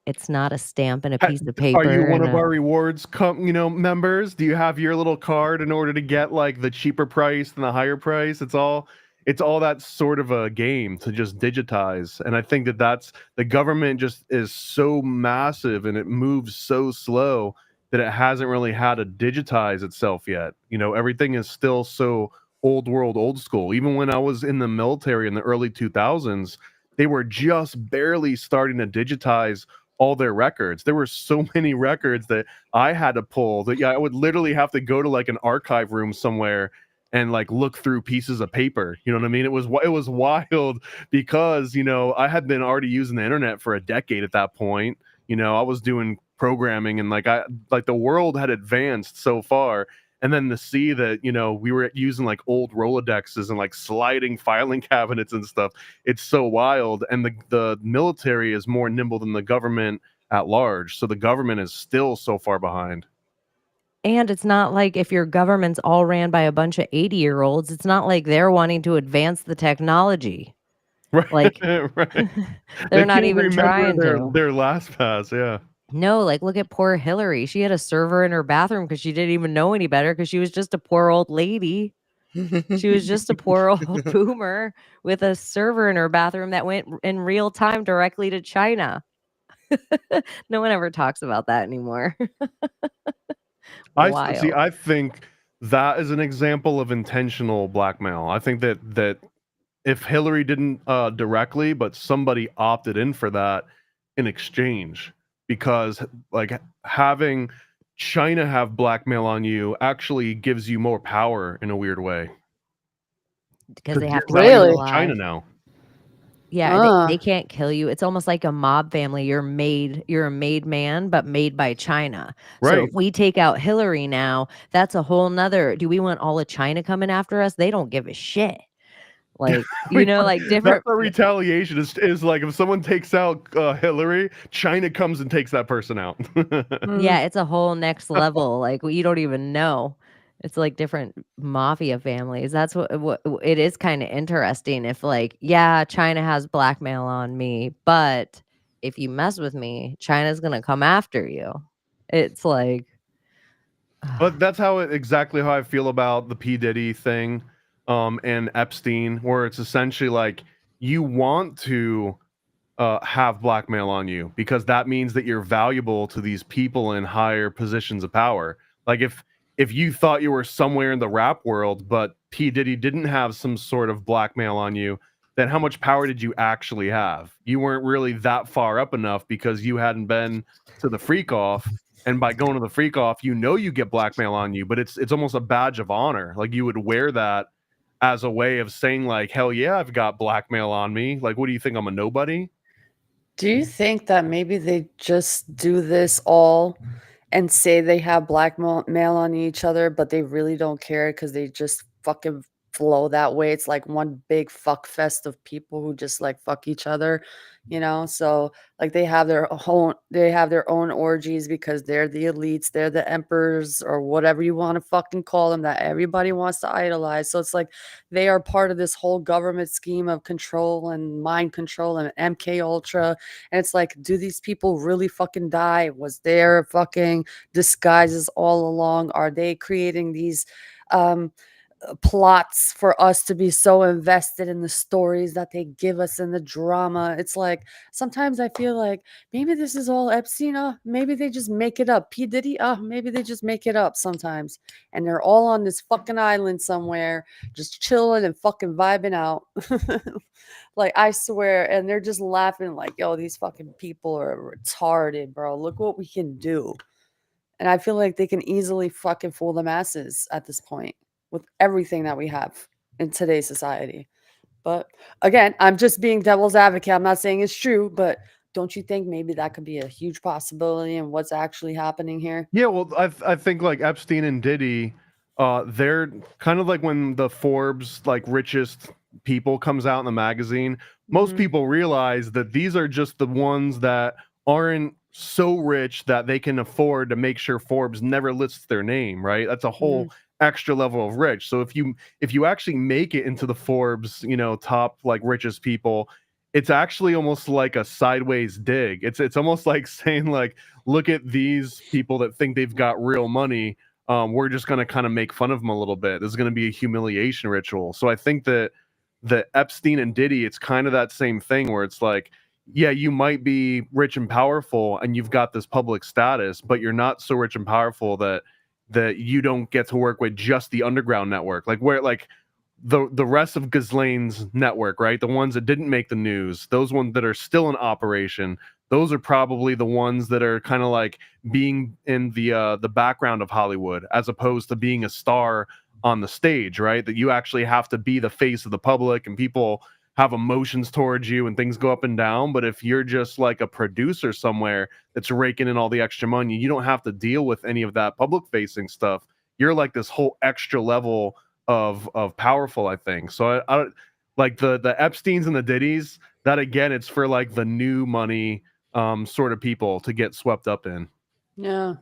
it's not a stamp and a piece of paper. Are you one and of our rewards members? Do you have your little card in order to get like the cheaper price and the higher price? It's all that sort of a game to just digitize. And I think that's the government just is so massive and it moves so slow that it hasn't really had to digitize itself yet. Everything is still so old world, old school. Even when I was in the military in the early 2000s, they were just barely starting to digitize all their records. There were so many records that I had to pull that I would literally have to go to like an archive room somewhere and like look through pieces of paper. You know what I mean? It was wild because, I had been already using the internet for a decade at that point. I was doing programming and like the world had advanced so far. And then to see that, we were using like old Rolodexes and like sliding filing cabinets and stuff, it's so wild. And the military is more nimble than the government at large. So the government is still so far behind. And it's not like if your government's all ran by a bunch of 80-year-olds, it's not like they're wanting to advance the technology. Right. Like, right. they're They not can't even remember trying to. their LastPass. Yeah. No, like, look at poor Hillary. She had a server in her bathroom because she didn't even know any better because she was just a poor old lady. She was just a poor old boomer with a server in her bathroom that went in real time directly to China. No one ever talks about that anymore. Wild. I think that is an example of intentional blackmail. I think that if Hillary didn't directly, but somebody opted in for that in exchange, because like having China have blackmail on you actually gives you more power in a weird way. Because they have to you're keep you valuable to alive. China now. Yeah, they can't kill you. It's almost like a mob family. You're a made man, but made by China. So Right. if we take out Hillary now, that's a whole nother. Do we want all of China coming after us? They don't give a shit. Like, you know, like That's different. the retaliation is like if someone takes out Hillary, China comes and takes that person out. Yeah, it's a whole next level. Like, you don't even know. It's like different mafia families. That's what it is kind of interesting. If like, yeah, China has blackmail on me, but if you mess with me, China's gonna come after you. It's like, But that's exactly how I feel about the P. Diddy thing, and Epstein, where it's essentially like you want to have blackmail on you because that means that you're valuable to these people in higher positions of power. Like if you thought you were somewhere in the rap world, but P. Diddy didn't have some sort of blackmail on you, then how much power did you actually have? You weren't really that far up enough because you hadn't been to the freak off. And by going to the freak off, you know you get blackmail on you, but it's almost a badge of honor. Like you would wear that as a way of saying, like, hell yeah, I've got blackmail on me. Like, what do you think? I'm a nobody? Do you think that maybe they just do this all and say they have blackmail on each other, but they really don't care because they just fucking flow that way? It's like one big fuck fest of people who just like fuck each other, you know? So like they have their own orgies because they're the elites, they're the emperors or whatever you want to fucking call them that everybody wants to idolize. So it's like they are part of this whole government scheme of control and mind control and MK Ultra. And it's like, do these people really fucking die? Was there fucking disguises all along? Are they creating these plots for us to be so invested in the stories that they give us in the drama? It's like sometimes I feel like maybe this is all Epstein. Maybe they just make it up. P. Diddy, maybe they just make it up sometimes. And they're all on this fucking island somewhere, just chilling and fucking vibing out. Like, I swear, and they're just laughing like, yo, these fucking people are retarded, bro. Look what we can do. And I feel like they can easily fucking fool the masses at this point with everything that we have in today's society. But again, I'm just being devil's advocate. I'm not saying it's true, but don't you think maybe that could be a huge possibility in what's actually happening here? Yeah, well, I think like Epstein and Diddy, they're kind of like when the Forbes like richest people comes out in the magazine. Most people realize that these are just the ones that aren't so rich that they can afford to make sure Forbes never lists their name, right? That's a whole extra level of rich. So if you actually make it into the Forbes, top like richest people, it's actually almost like a sideways dig. It's almost like saying like, look at these people that think they've got real money. We're just going to kind of make fun of them a little bit. This is going to be a humiliation ritual. So I think that the Epstein and Diddy, it's kind of that same thing where it's like, yeah, you might be rich and powerful and you've got this public status, but you're not so rich and powerful that you don't get to work with just the underground network. Like where like the rest of Ghislaine's network, right? The ones that didn't make the news, those ones that are still in operation, those are probably the ones that are kind of like being in the background of Hollywood as opposed to being a star on the stage, right? That you actually have to be the face of the public and people have emotions towards you and things go up and down. But if you're just like a producer somewhere that's raking in all the extra money, you don't have to deal with any of that public facing stuff. You're like this whole extra level of powerful, I think. So I like the Epsteins and the Diddies, that again, it's for like the new money sort of people to get swept up in. Yeah.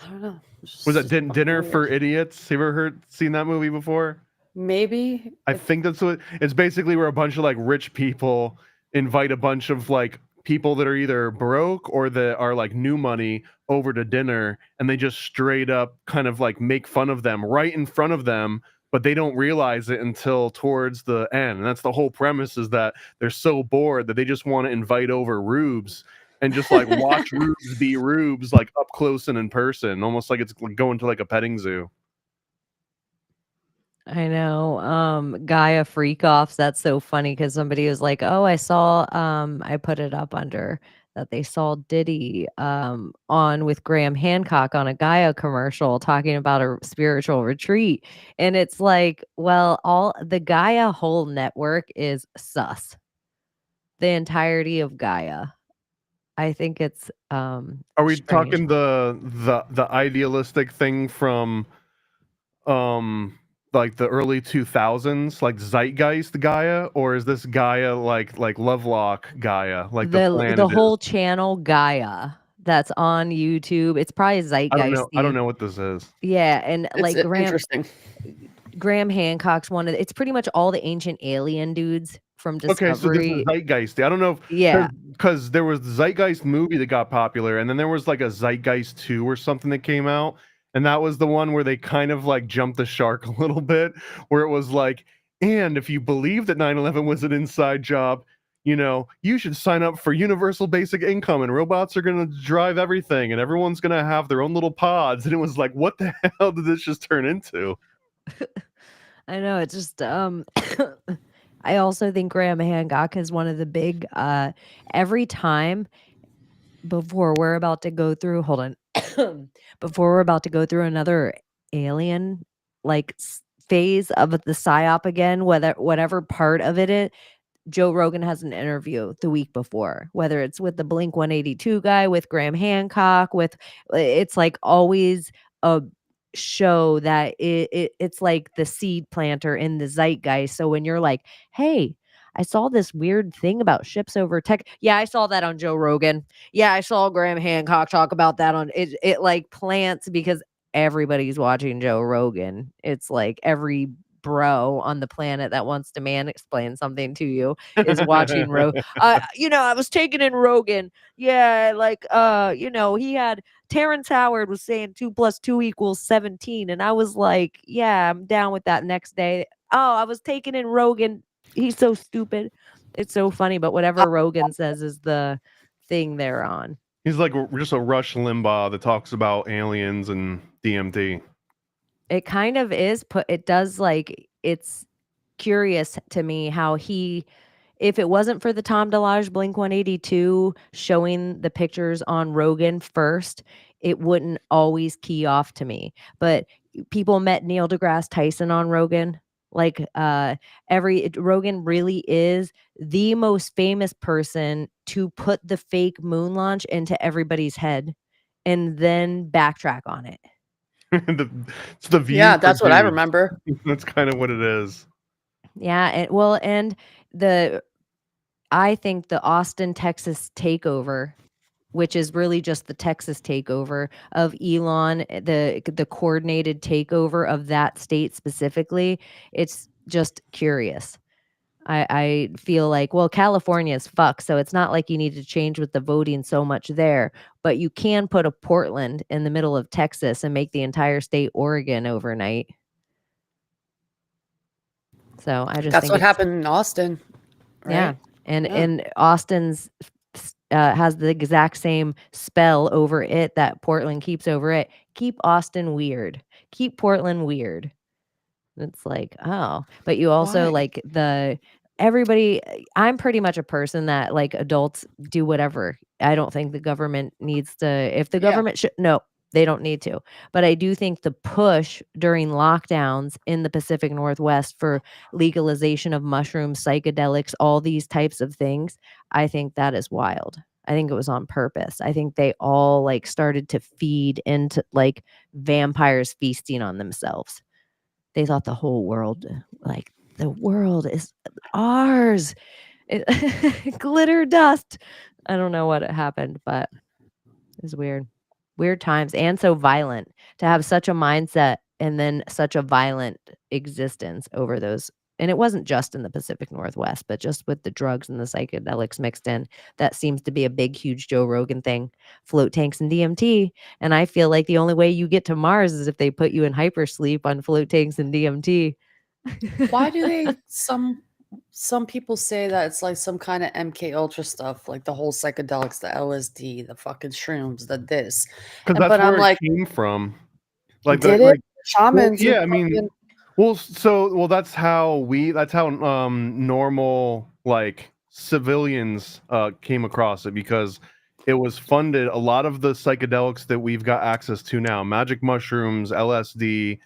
I don't know. Was that Dinner for Idiots? Have you ever seen that movie before? Maybe. I think that's what it's basically where a bunch of like rich people invite a bunch of like people that are either broke or that are like new money over to dinner, and they just straight up kind of like make fun of them right in front of them, but they don't realize it until towards the end. And that's the whole premise, is that they're so bored that they just want to invite over rubes and just like watch rubes be rubes like up close and in person, almost like it's going to like a petting zoo. I know. Gaia freak offs. That's so funny because somebody was like, "Oh, I saw." I put it up under that they saw Diddy on with Graham Hancock on a Gaia commercial talking about a spiritual retreat, and it's like, well, all the Gaia whole network is sus. The entirety of Gaia. I think it's Are we strange. talking the idealistic thing from like the early 2000s, like zeitgeist Gaia, or is this Gaia like Lovelock Gaia, like the planet the is? whole channel Gaia that's on YouTube? It's probably I don't zeitgeisty. know what this is. Yeah, and It's like interesting. Graham Hancock's one of it's pretty much all the ancient alien dudes from Okay, so this is Discovery. zeitgeisty. I don't know if Yeah. because there was the Zeitgeist movie that got popular, and then there was like a Zeitgeist 2 or something that came out, and that was the one where they kind of like jumped the shark a little bit, where it was like, and if you believe that 9/11 was an inside job, you know, you should sign up for universal basic income, and robots are going to drive everything, and everyone's going to have their own little pods. And it was like, what the hell did this just turn into? I know, it's just I also think Graham Hancock is one of the big every time before we're about to go through hold on before we're about to go through another alien like phase of the psyop again, whatever part of it, Joe Rogan has an interview the week before, whether it's with the Blink 182 guy, with Graham Hancock, it's like always a show that it's like the seed planter in the zeitgeist. So when you're like, hey, I saw this weird thing about ships over tech. Yeah, I saw that on Joe Rogan. Yeah, I saw Graham Hancock talk about that on it. It like plants because everybody's watching Joe Rogan. It's like every bro on the planet that wants to man explain something to you is watching I was taking in Rogan. Yeah, like he had Terrence Howard was saying 2 + 2 = 17, and I was like, yeah, I'm down with that. Next day, oh, I was taking in Rogan. He's so stupid. It's so funny, but whatever Rogan says is the thing they're on. He's like just a Rush Limbaugh that talks about aliens and DMT. It kind of is it does like it's curious to me how if it wasn't for the Tom DeLonge Blink 182 showing the pictures on Rogan first, it wouldn't always key off to me. But people met Neil deGrasse Tyson on Rogan. Like Rogan really is the most famous person to put the fake moon launch into everybody's head and then backtrack on it. It's the view. Yeah, that's what I dudes. remember. That's kind of what it is. Yeah, and I think the Austin, Texas takeover, which is really just the Texas takeover of Elon, the coordinated takeover of that state specifically, it's just curious. I feel like, well, California is fucked, so it's not like you need to change with the voting so much there, but you can put a Portland in the middle of Texas and make the entire state Oregon overnight. So I just That's think what happened in Austin. Right? Yeah. And Austin's has the exact same spell over it that Portland keeps over it. Keep Austin weird. Keep Portland weird. It's like, oh, but you also Why? like everybody. I'm pretty much a person that like adults do whatever. I don't think the government needs to. If the government should, no, they don't need to. But I do think the push during lockdowns in the Pacific Northwest for legalization of mushrooms, psychedelics, all these types of things, I think that is wild. I think it was on purpose. I think they all like started to feed into like vampires feasting on themselves. They thought the whole world, like the world is ours. Glitter dust. I don't know what happened, but it's weird. Weird times and so violent to have such a mindset and then such a violent existence over those. And it wasn't just in the Pacific Northwest, but just with the drugs and the psychedelics mixed in. That seems to be a big, huge Joe Rogan thing. Float tanks and DMT. And I feel like the only way you get to Mars is if they put you in hypersleep on float tanks and DMT. Why do they some people say that it's like some kind of MK Ultra stuff, like the whole psychedelics, the LSD, the fucking shrooms, the this. Because And that's but I'm where it like, came from. Like did that, it? like well, Shamans who yeah. I mean, fucking that's how normal like civilians came across it, because it was funded. A lot of the psychedelics that we've got access to now, magic mushrooms, LSD,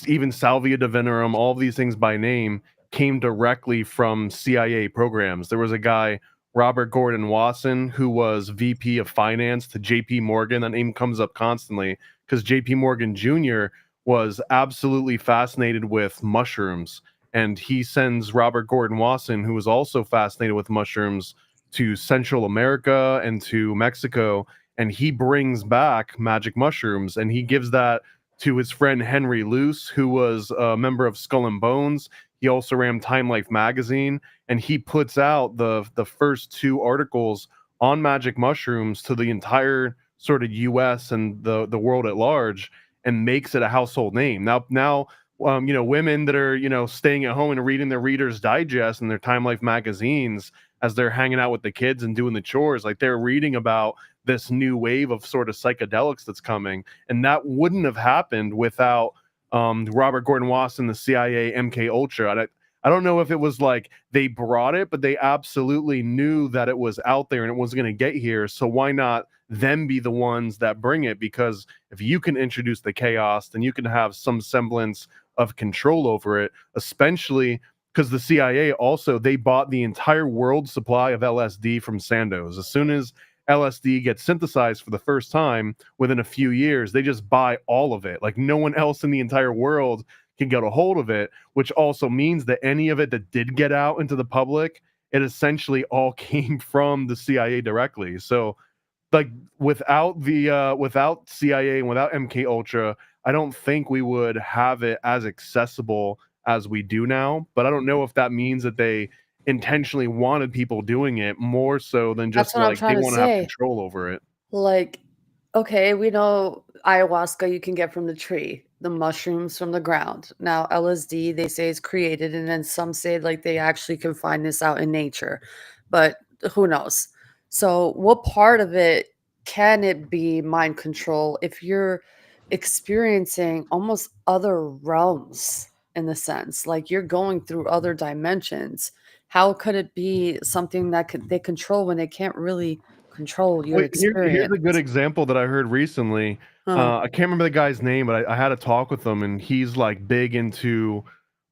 even salvia divinorum, all of these things by name came directly from CIA programs. There was a guy, Robert Gordon Wasson, who was VP of Finance to JP Morgan. That name comes up constantly because JP Morgan Jr. was absolutely fascinated with mushrooms. And he sends Robert Gordon Wasson, who was also fascinated with mushrooms, to Central America and to Mexico. And he brings back magic mushrooms, and he gives that to his friend Henry Luce, who was a member of Skull and Bones. He also ran Time Life magazine, and he puts out the first 2 articles on magic mushrooms to the entire sort of U.S. and the world at large, and makes it a household name. Now, women that are staying at home and reading their Reader's Digest and their Time Life magazines as they're hanging out with the kids and doing the chores, like they're reading about this new wave of sort of psychedelics that's coming, and that wouldn't have happened without Robert Gordon Wasson, the CIA, MK Ultra. I don't know if it was like they brought it, but they absolutely knew that it was out there and it wasn't going to get here. So why not them be the ones that bring it? Because if you can introduce the chaos, then you can have some semblance of control over it, especially because the CIA also, they bought the entire world supply of LSD from Sandoz. As soon as LSD gets synthesized for the first time within a few years, they just buy all of it. Like no one else in the entire world can get a hold of it, which also means that any of it that did get out into the public, it essentially all came from the CIA directly. So like without CIA and without MK Ultra, I don't think we would have it as accessible as we do now. But I don't know if that means that they intentionally wanted people doing it more so than that's just what I'm like they trying to want to have say. control over it. Like, okay, we know ayahuasca you can get from the tree, the mushrooms from the ground. Now, LSD, they say is created, and then some say like they actually can find this out in nature, but who knows? So, what part of it can it be mind control if you're experiencing almost other realms in the sense like you're going through other dimensions? How could it be something that they control when they can't really control your Wait, here's experience? a good example that I heard recently. Huh. I can't remember the guy's name, but I had a talk with him, and he's like big into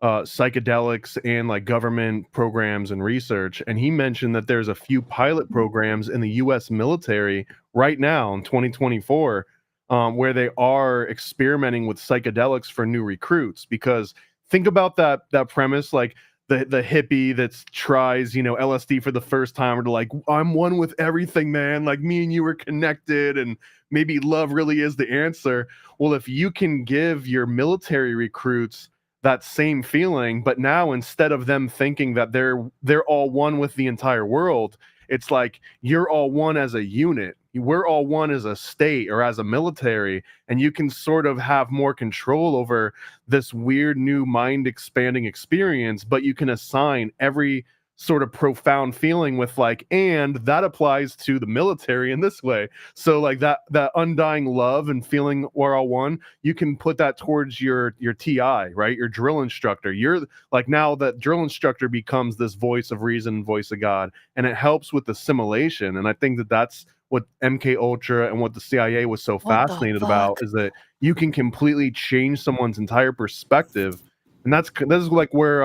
psychedelics and like government programs and research. And he mentioned that there's a few pilot programs in the U.S. military right now in 2024 where they are experimenting with psychedelics for new recruits. Because think about that premise, like the hippie that tries LSD for the first time, or to like, I'm one with everything, man, like me and you are connected and maybe love really is the answer. Well, if you can give your military recruits that same feeling, but now instead of them thinking that they're all one with the entire world, it's like you're all one as a unit, we're all one as a state or as a military, and you can sort of have more control over this weird new mind expanding experience. But you can assign every sort of profound feeling with like, and that applies to the military in this way. So like that undying love and feeling we're all one, you can put that towards your TI, right? Your drill instructor. You're like, now that drill instructor becomes this voice of reason, voice of God, and it helps with assimilation. And I think that that's what MK Ultra and what the CIA was so What the fascinated about, fuck? is that you can completely change someone's entire perspective. And this is like where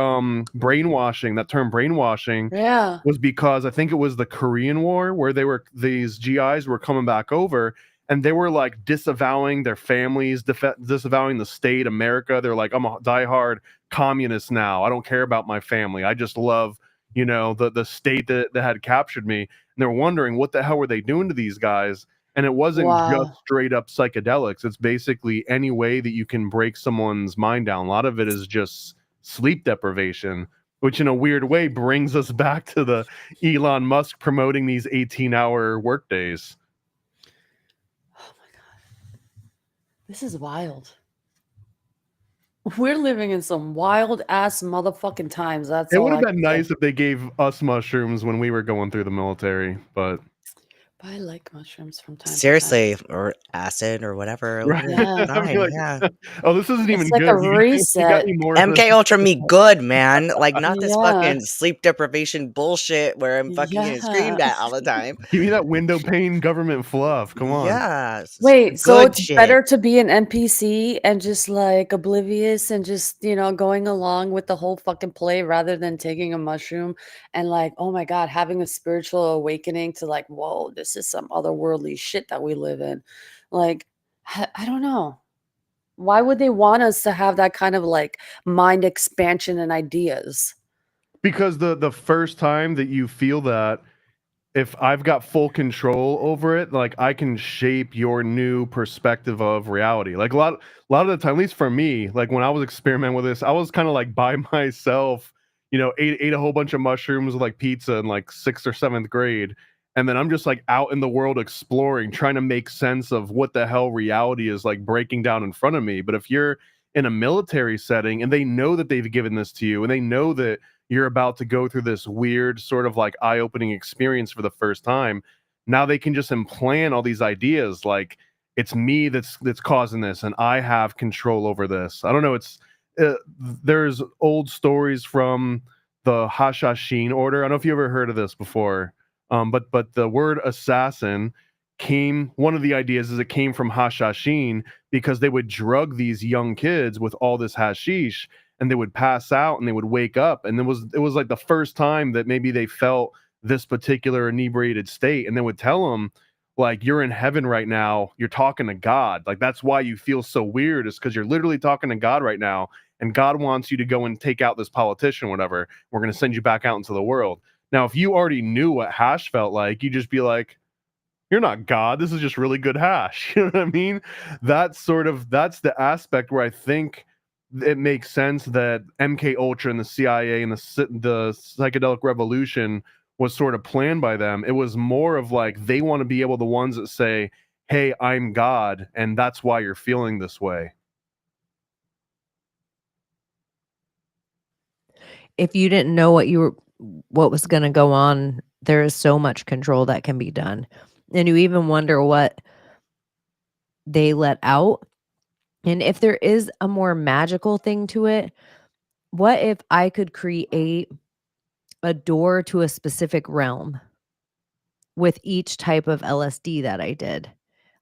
brainwashing, that term brainwashing, Yeah. was because I think it was the Korean War where these GIs were coming back over, and they were like disavowing their families, disavowing the state, America. They're like, I'm a diehard communist now. I don't care about my family. I just love, the state that had captured me. And they're wondering what the hell were they doing to these guys. And it wasn't just Wow. straight up psychedelics. It's basically any way that you can break someone's mind down. A lot of it is just sleep deprivation, which in a weird way brings us back to the Elon Musk promoting these 18-hour workdays. Oh my god. This is wild. We're living in some wild ass motherfucking times. That's It all would have I been can say. nice if they gave us mushrooms when we were going through the military, but But I like mushrooms from time to time. Seriously, or acid or whatever. It right. would've been Yeah. I mean, fine, like, yeah. oh, this isn't It's even like good. a You got reset. any more? MK Ultra me good, man. Like, not this Yeah. fucking sleep deprivation bullshit where I'm fucking getting screamed Yeah. at all the time. Give me that window pane government fluff. Come on. Yeah. Wait, so Good it's shit. better to be an NPC and just like oblivious and just, going along with the whole fucking play rather than taking a mushroom and like, oh my God, having a spiritual awakening to like, whoa, this is some otherworldly shit that we live in. Like, I don't know. Why would they want us to have that kind of like mind expansion and ideas? Because the first time that you feel that, if I've got full control over it, like I can shape your new perspective of reality. Like a lot of the time, at least for me, like when I was experimenting with this, I was kind of like by myself, ate a whole bunch of mushrooms with like pizza in like 6th or 7th grade. And then I'm just like out in the world exploring, trying to make sense of what the hell reality is like breaking down in front of me. But if you're in a military setting and they know that they've given this to you and they know that you're about to go through this weird sort of like eye-opening experience for the first time, now they can just implant all these ideas like it's me that's causing this and I have control over this. I don't know, it's there's old stories from the Hashashin order. I don't know if you ever heard of this before, but the word assassin one of the ideas is it came from Hashashin because they would drug these young kids with all this hashish and they would pass out and they would wake up, and it was like the first time that maybe they felt this particular inebriated state, and they would tell them like, you're in heaven right now, you're talking to God, like that's why you feel so weird, is because you're literally talking to God right now, and God wants you to go and take out this politician, whatever, we're going to send you back out into the world. Now if you already knew what hash felt like, you'd just be like, you're not God, this is just really good hash. You know what I mean? That's the aspect where I think it makes sense that MK Ultra and the CIA and the psychedelic revolution was sort of planned by them. It was more of like they want to be able the ones that say, hey, I'm God, and that's why you're feeling this way. If you didn't know what was going to go on, there is so much control that can be done. And you even wonder what they let out. And if there is a more magical thing to it, what if I could create a door to a specific realm with each type of LSD that I did,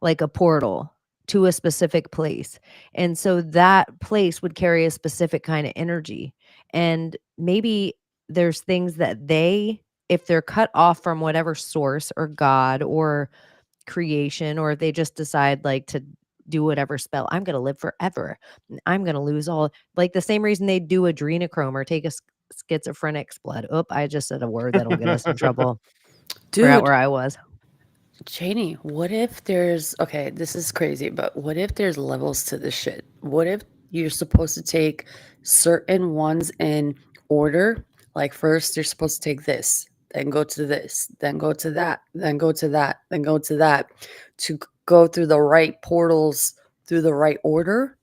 like a portal to a specific place. And so that place would carry a specific kind of energy. And maybe there's things that if they're cut off from whatever source or God or creation, or if they just decide like to do whatever spell, I'm going to live forever, I'm going to lose all, like the same reason they do adrenochrome or take a schizophrenic's blood. I just said a word that'll get us in trouble. Forgot Dude, where I was. Chaney, what if there's, okay, this is crazy, but what if there's levels to this shit? What if you're supposed to take certain ones in order? Like first you're supposed to take this, then go to this, then go to that, then go to that, then go to that, to go through the right portals through the right order,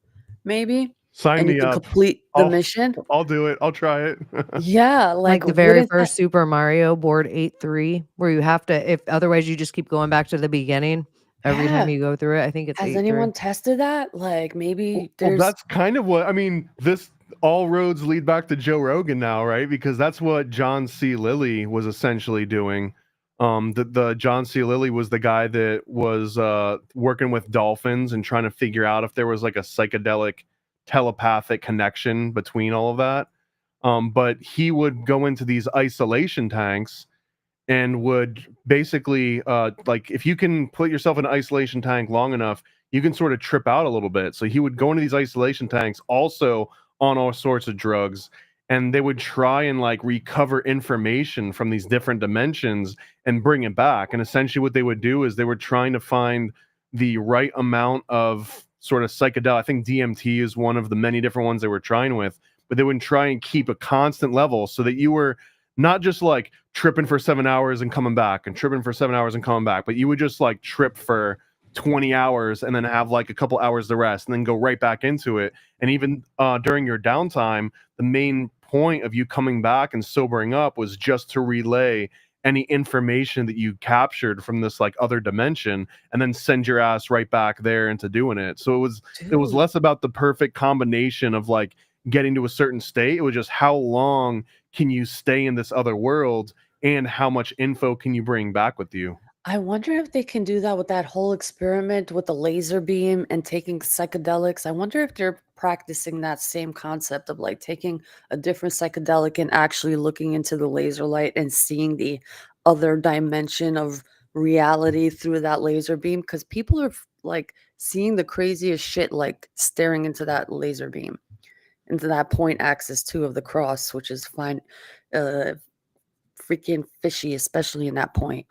maybe? Sign And you me can up. complete the mission? I'll do it. I'll try it. Yeah, Like like the very wouldn't first that, Super Mario board 8-3, where you have to, if otherwise you just keep going back to the beginning every time yeah. you go through it. I think it's Has 8-3. anyone tested that? Like maybe Well, there's that's kind of what I mean. This all roads lead back to Joe Rogan now, right? Because that's what John C. Lilly was essentially doing. The John C. Lilly was the guy that was working with dolphins and trying to figure out if there was like a psychedelic telepathic connection between all of that. But he would go into these isolation tanks and would basically like if you can put yourself in an isolation tank long enough, you can sort of trip out a little bit. So he would go into these isolation tanks also on all sorts of drugs, and they would try and like recover information from these different dimensions and bring it back. And essentially what they would do is they were trying to find the right amount of sort of psychedelic. I think DMT is one of the many different ones they were trying with, but they would try and keep a constant level so that you were not just like tripping for 7 hours and coming back and tripping for 7 hours and coming back, but you would just like trip for 20 hours and then have like a couple hours to rest and then go right back into it. And even during your downtime, the main point of you coming back and sobering up was just to relay any information that you captured from this like other dimension and then send your ass right back there into doing it. So it was less about the perfect combination of like getting to a certain state. It was just how long can you stay in this other world and how much info can you bring back with you. I wonder if they can do that with that whole experiment with the laser beam and taking psychedelics. I wonder if they're practicing that same concept of like taking a different psychedelic and actually looking into the laser light and seeing the other dimension of reality through that laser beam. Because people are like seeing the craziest shit, like staring into that laser beam, into that point axis too of the cross, which is fine, freaking fishy, especially in that point.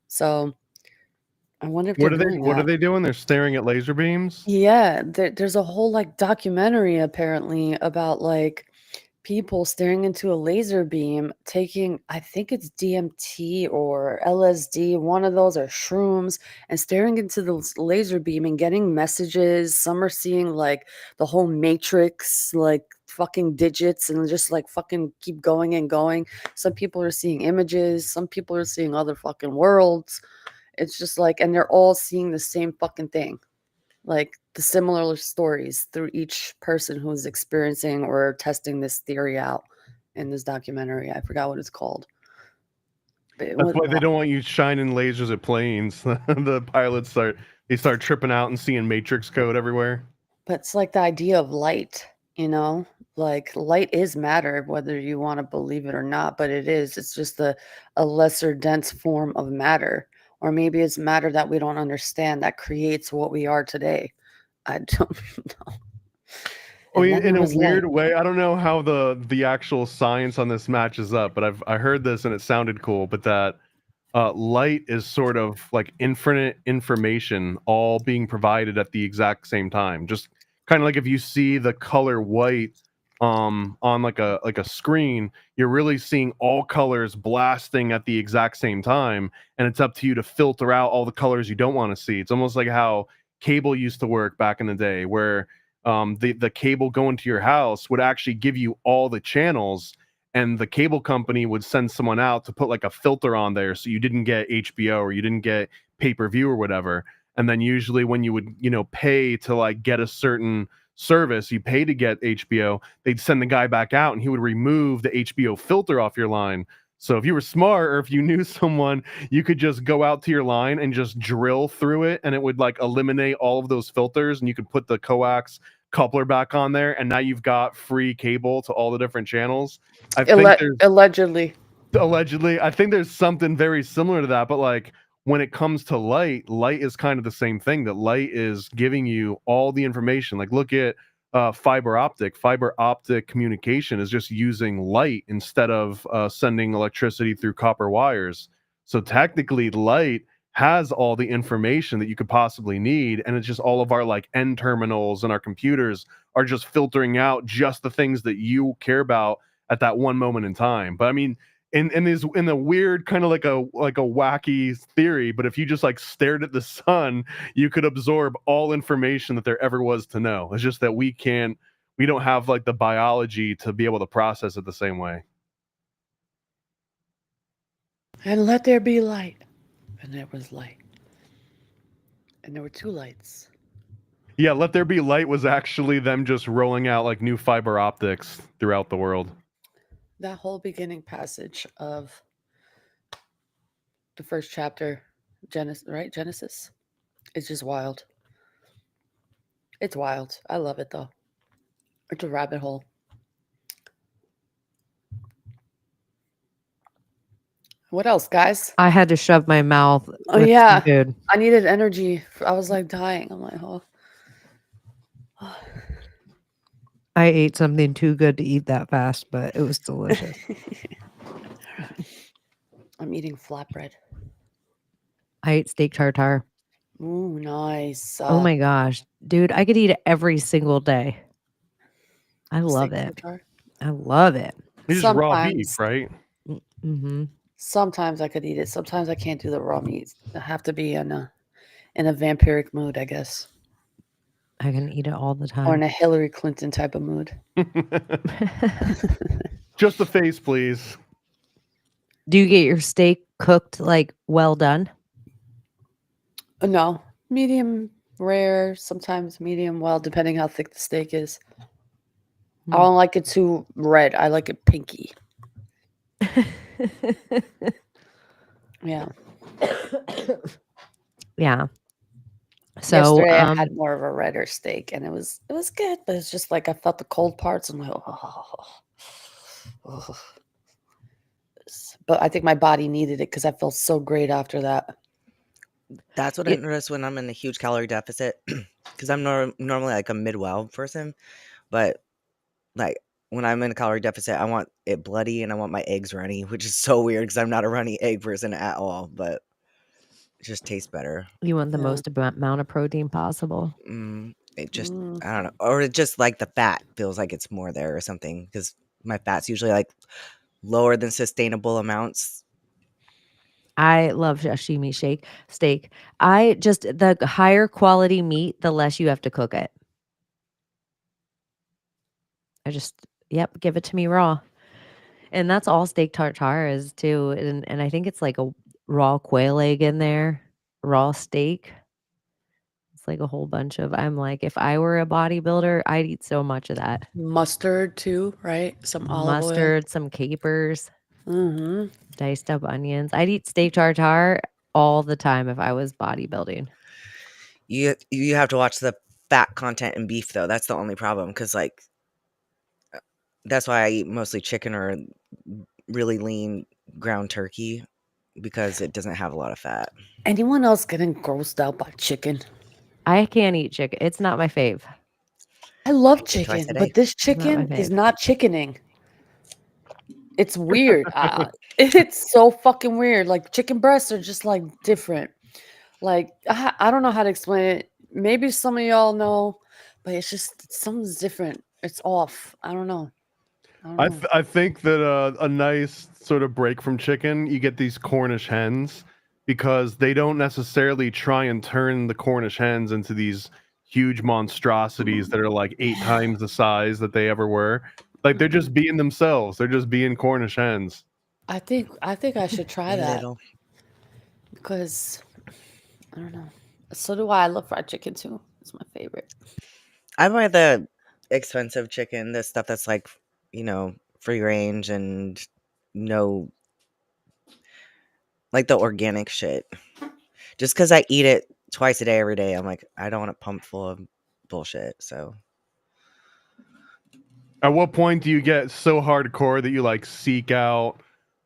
So I wonder if What they're are they doing what are that. they doing? They're staring at laser beams? Yeah, there's a whole like documentary apparently about like people staring into a laser beam, taking, I think it's DMT or LSD, one of those, or shrooms, and staring into the laser beam and getting messages. Some are seeing like the whole matrix, like fucking digits, and just like fucking keep going and going. Some people are seeing images, some people are seeing other fucking worlds. It's just like, and they're all seeing the same fucking thing, like the similar stories through each person who's experiencing or testing this theory out in this documentary. I forgot what it's called. But it That's was why they don't want you shining lasers at planes. The pilots start tripping out and seeing matrix code everywhere. but it's like the idea of light, you know? Like light is matter, whether you want to believe it or not, but it is. It's just a lesser dense form of matter. Or maybe it's matter that we don't understand that creates what we are today. I don't know. I And mean, then in there a was light. weird way, I don't know how the actual science on this matches up, but I heard this and it sounded cool. But that light is sort of like infinite information all being provided at the exact same time. Just kind of like if you see the color white on like a screen, you're really seeing all colors blasting at the exact same time, and it's up to you to filter out all the colors you don't want to see. It's almost like how cable used to work back in the day, where the cable going to your house would actually give you all the channels, and the cable company would send someone out to put like a filter on there so you didn't get HBO or you didn't get pay-per-view or whatever. And then usually when you would, pay to like get a certain service, you pay to get HBO, they'd send the guy back out and he would remove the HBO filter off your line. So if you were smart or if you knew someone, you could just go out to your line and just drill through it, and it would like eliminate all of those filters, and you could put the coax coupler back on there, and now you've got free cable to all the different channels. I think there's Allegedly. allegedly, I think there's something very similar to that, but like when it comes to light is kind of the same thing. That light is giving you all the information. Like look at fiber optic communication is just using light instead of sending electricity through copper wires. So technically light has all the information that you could possibly need, and it's just all of our like end terminals and our computers are just filtering out just the things that you care about at that one moment in time. But I mean, in a weird kind of like a wacky theory, but if you just like stared at the sun, you could absorb all information that there ever was to know. It's just that we don't have like the biology to be able to process it the same way. And let there be light. And there was light. And there were two lights. Yeah, let there be light was actually them just rolling out like new fiber optics throughout the world. That whole beginning passage of the first chapter, Genesis. It's just wild. It's wild. I love it though. It's a rabbit hole. What else, guys? I had to shove my mouth. Oh with yeah, some food. I needed energy. I was like dying. I'm like, oh. I ate something too good to eat that fast, but it was delicious. I'm eating flatbread. I ate steak tartare. Ooh, nice. Oh my gosh. Dude, I could eat it every single day. I love steak it. tartare. I love it. It's just raw beef, Sometimes, right? Mm-hmm. sometimes I could eat it. Sometimes I can't do the raw meat. I have to be in a vampiric mood, I guess, I can eat it all the or in time. a Hillary Clinton type of mood. Just the face, please. Do you get your steak cooked like well done? No, medium rare, sometimes medium well, depending how thick the steak is. I don't like it too red. I like it pinky. Yeah. Yeah. So Yesterday I had more of a redder steak, and it was good, but it's just like I felt the cold parts. And like, oh. But I think my body needed it because I felt so great after that. That's what I notice when I'm in a huge calorie deficit, because I'm normally like a mid-well person, but like when I'm in a calorie deficit, I want it bloody and I want my eggs runny, which is so weird because I'm not a runny egg person at all, but it just tastes better. You want the Yeah. most amount of protein possible. It just, I don't know, or it just like the fat feels like it's more there or something, because my fat's usually like lower than sustainable amounts. I love sashimi steak. I just the higher quality meat, the less you have to cook it. I just give it to me raw. And that's all steak tartare is too. And I think it's like a raw quail egg in there, raw steak. It's like a whole bunch of I'm like, if I were a bodybuilder, I'd eat so much of that. Mustard too, right? Some olive oil. Mustard, some capers, Mm-hmm. diced up onions. I'd eat steak tartare all the time if I was bodybuilding. You have to watch the fat content in beef though. That's the only problem, because like that's why I eat mostly chicken or really lean ground turkey, because it doesn't have a lot of fat. Anyone else getting grossed out by chicken? I can't eat chicken. It's not my fave. I love Eat it twice chicken, a but day. this It's not my chicken is fave. not chickening. It's weird. It's so fucking weird. Like chicken breasts are just like different. Like I don't know how to explain it. Maybe some of y'all know, but it's just something's different. It's off. I don't know. I think that a nice sort of break from chicken, you get these Cornish hens, because they don't necessarily try and turn the Cornish hens into these huge monstrosities that are like 8 times the size that they ever were. Like they're just being themselves. They're just being Cornish hens. I think I should try that Little. because I don't know. So do I. I love fried chicken too. It's my favorite. I buy the expensive chicken, the stuff that's like, free range and no, like the organic shit. Just because I eat it twice a day, every day, I'm like, I don't want it pumped full of bullshit. So At what point do you get so hardcore that you like seek out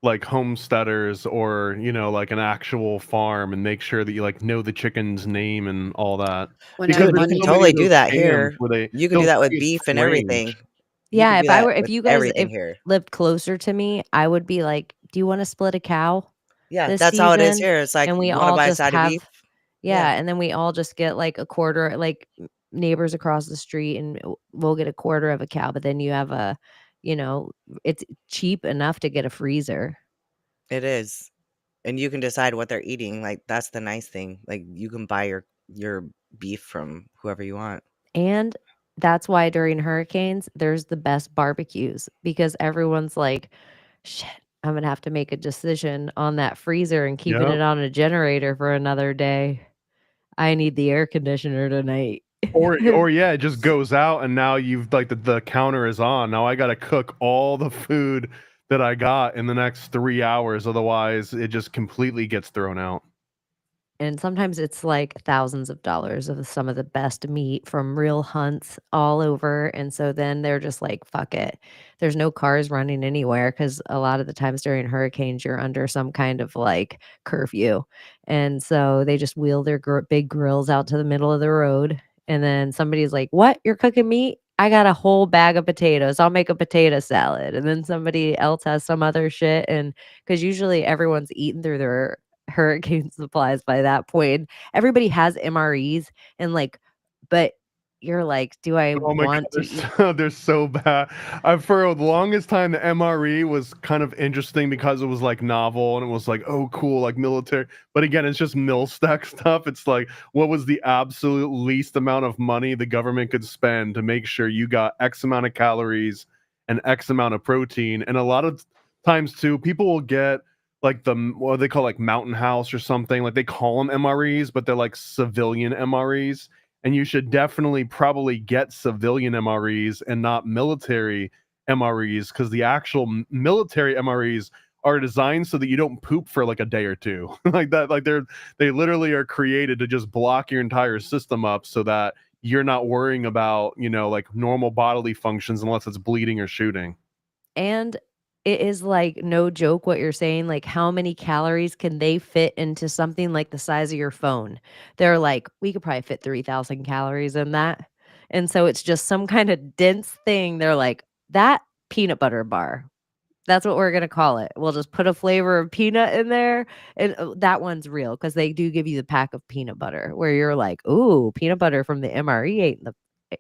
like homesteaders or like an actual farm and make sure that you like know the chicken's name and all that? When Because I there's you can so many totally of do those that scams here. where You can do they'll that say with it's beef and strange. everything. Yeah, You can do that if with you guys everything here. lived closer to me, I would be like, "Do you want to split a cow Yeah, this that's how it is season?" here. It's like, And we you want to all buy a just side of beef? have and then we all just get like a quarter, like neighbors across the street, and we'll get a quarter of a cow. But then you have it's cheap enough to get a freezer. It is. And you can decide what they're eating. Like, that's the nice thing. Like, you can buy your beef from whoever you want. And that's why during hurricanes, there's the best barbecues because everyone's like, shit, I'm going to have to make a decision on that freezer and keeping Yep. it on a generator for another day. I need the air conditioner tonight. Or yeah, it just goes out and now you've like the counter is on. Now I got to cook all the food that I got in the next 3 hours. Otherwise, it just completely gets thrown out. And sometimes it's like thousands of dollars of some of the best meat from real hunts all over. And so then they're just like, fuck it. There's no cars running anywhere because a lot of the times during hurricanes, you're under some kind of like curfew. And so they just wheel their big grills out to the middle of the road. And then somebody's like, what? You're cooking meat? I got a whole bag of potatoes. I'll make a potato salad. And then somebody else has some other shit. And because usually everyone's eaten through their hurricane supplies by that point. Everybody has MREs and like, but you're like, do I Oh my god, want to eat? they're so bad. For the longest time, the MRE was kind of interesting because it was like novel and it was like, oh cool, like military. But again, it's just mil stack stuff. It's like, what was the absolute least amount of money the government could spend to make sure you got X amount of calories and X amount of protein? And a lot of times too, people will get like what they call like Mountain House or something. Like they call them MREs, but they're like civilian MREs. And you should definitely probably get civilian MREs and not military MREs, because the actual military MREs are designed so that you don't poop for like a day or two. Like that, like they literally are created to just block your entire system up so that you're not worrying about, like normal bodily functions unless it's bleeding or shooting. And it is like no joke what you're saying. Like, how many calories can they fit into something like the size of your phone? They're like, we could probably fit 3,000 calories in that. And so it's just some kind of dense thing. They're like, that peanut butter bar. That's what we're going to call it. We'll just put a flavor of peanut in there. And that one's real because they do give you the pack of peanut butter where you're like, ooh, peanut butter from the MRE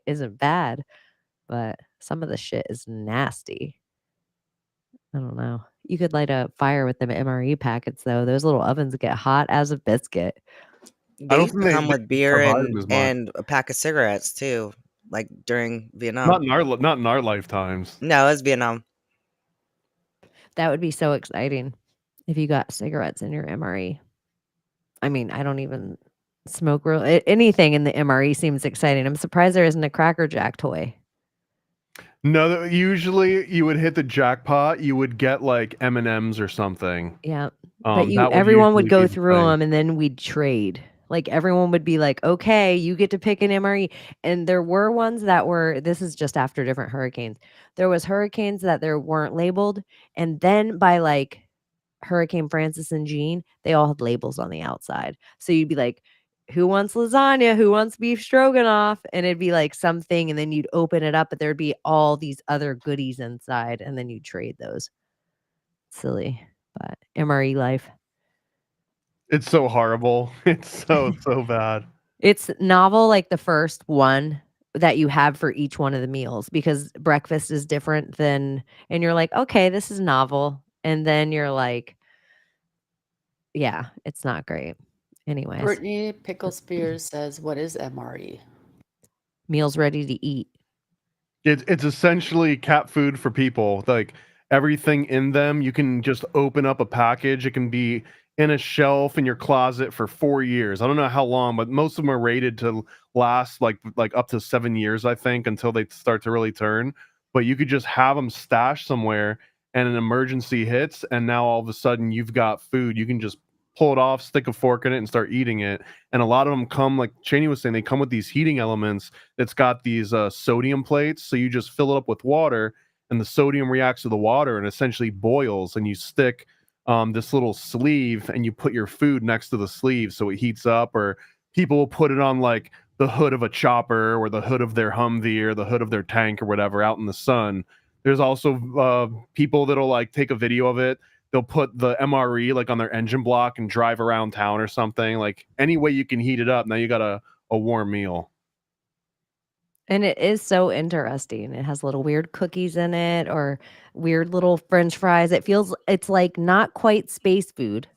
isn't bad. But some of the shit is nasty. I don't know. You could light a fire with them MRE packets, though. Those little ovens get hot as a biscuit. I They don't used think to they come with beer provide them as much. and a pack of cigarettes too, like during Vietnam. Not in our lifetimes. No, it was Vietnam. That would be so exciting if you got cigarettes in your MRE. I mean, I don't even smoke anything in the MRE seems exciting. I'm surprised there isn't a Cracker Jack toy. No, usually you would hit the jackpot. You would get like M&Ms or something. Yeah. But That everyone would usually go be the through thing. them and then we'd trade. Like everyone would be like, okay, you get to pick an MRE. And there were ones that were, this is just after different hurricanes. There was hurricanes that there weren't labeled. And then by like Hurricane Francis and Jean, they all had labels on the outside. So you'd be like, who wants lasagna? Who wants beef stroganoff? And it'd be like something, and then you'd open it up, but there'd be all these other goodies inside, and then you'd trade those. Silly, but MRE life. It's so horrible. It's so bad. It's novel, like the first one that you have for each one of the meals, because breakfast is different than, and you're like, okay, this is novel. And then you're like, yeah, it's not great. Anyways, Brittany Pickle Spears says, what is MRE? meals ready to eat. It's essentially cat food for people. Like everything in them, you can just open up a package. It can be in a shelf in your closet for 4 years. I don't know how long, but most of them are rated to last like up to 7 years, I think, until they start to really turn. But you could just have them stashed somewhere, and an emergency hits, and now all of a sudden you've got food. You can just pull it off, stick a fork in it, and start eating it. And a lot of them come, like Chaney was saying, they come with these heating elements that's got these sodium plates. So you just fill it up with water, and the sodium reacts to the water and essentially boils. And you stick this little sleeve, and you put your food next to the sleeve so it heats up. Or people will put it on like the hood of a chopper or the hood of their Humvee or the hood of their tank or whatever out in the sun. There's also people that'll like take a video of it. They'll put the MRE like on their engine block and drive around town or something. Like any way you can heat it up, now you got a warm meal. And it is so interesting. It has little weird cookies in it or weird little French fries. It's like not quite space food,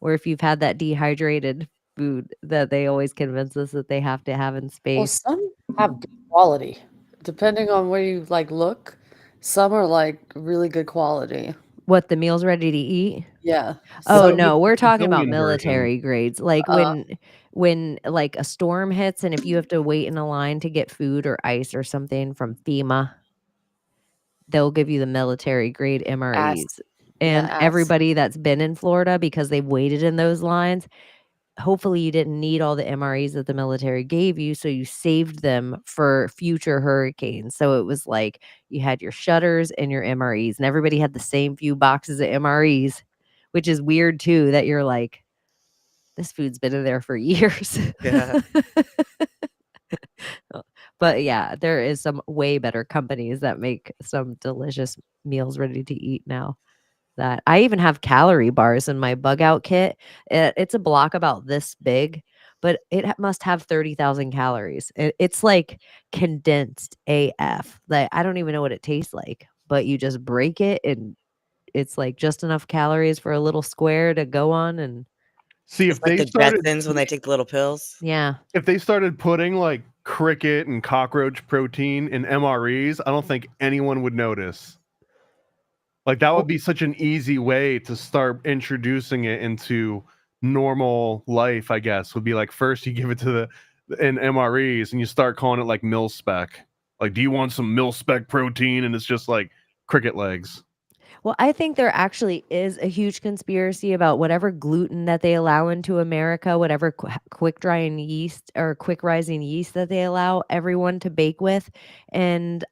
or if you've had that dehydrated food that they always convince us that they have to have in Well, space. some have good quality. Depending on where you like look, some are like really good quality. What, the meals ready to eat? Yeah. Oh So no, we're talking about civilian version. military grades. Like when like a storm hits and if you have to wait in a line to get food or ice or something from FEMA, they'll give you the military grade MREs. And yeah, everybody that's been in Florida, because they've waited in those lines, hopefully you didn't need all the MREs that the military gave you, so you saved them for future hurricanes. So it was like you had your shutters and your MREs, and everybody had the same few boxes of MREs, which is weird too, that you're like, this food's been in there for years. Yeah. But yeah, there is some way better companies that make some delicious meals ready to eat now. That I even have calorie bars in my bug out kit. It's a block about this big, but it must have 30,000 calories. It's like condensed AF. Like I don't even know what it tastes like, but you just break it and it's like just enough calories for a little square to go on. And See, It's if like they the started Jetsons when they take the little pills. yeah, if they started putting like cricket and cockroach protein in MREs, I don't think anyone would notice. Like that would be such an easy way to start introducing it into normal life, I guess. Would be like first you give it to the in MREs and you start calling it like mil spec. Like, do you want some mil spec protein? And it's just like cricket legs. well, I think there actually is a huge conspiracy about whatever gluten that they allow into America, whatever quick drying yeast or quick rising yeast that they allow everyone to bake with, and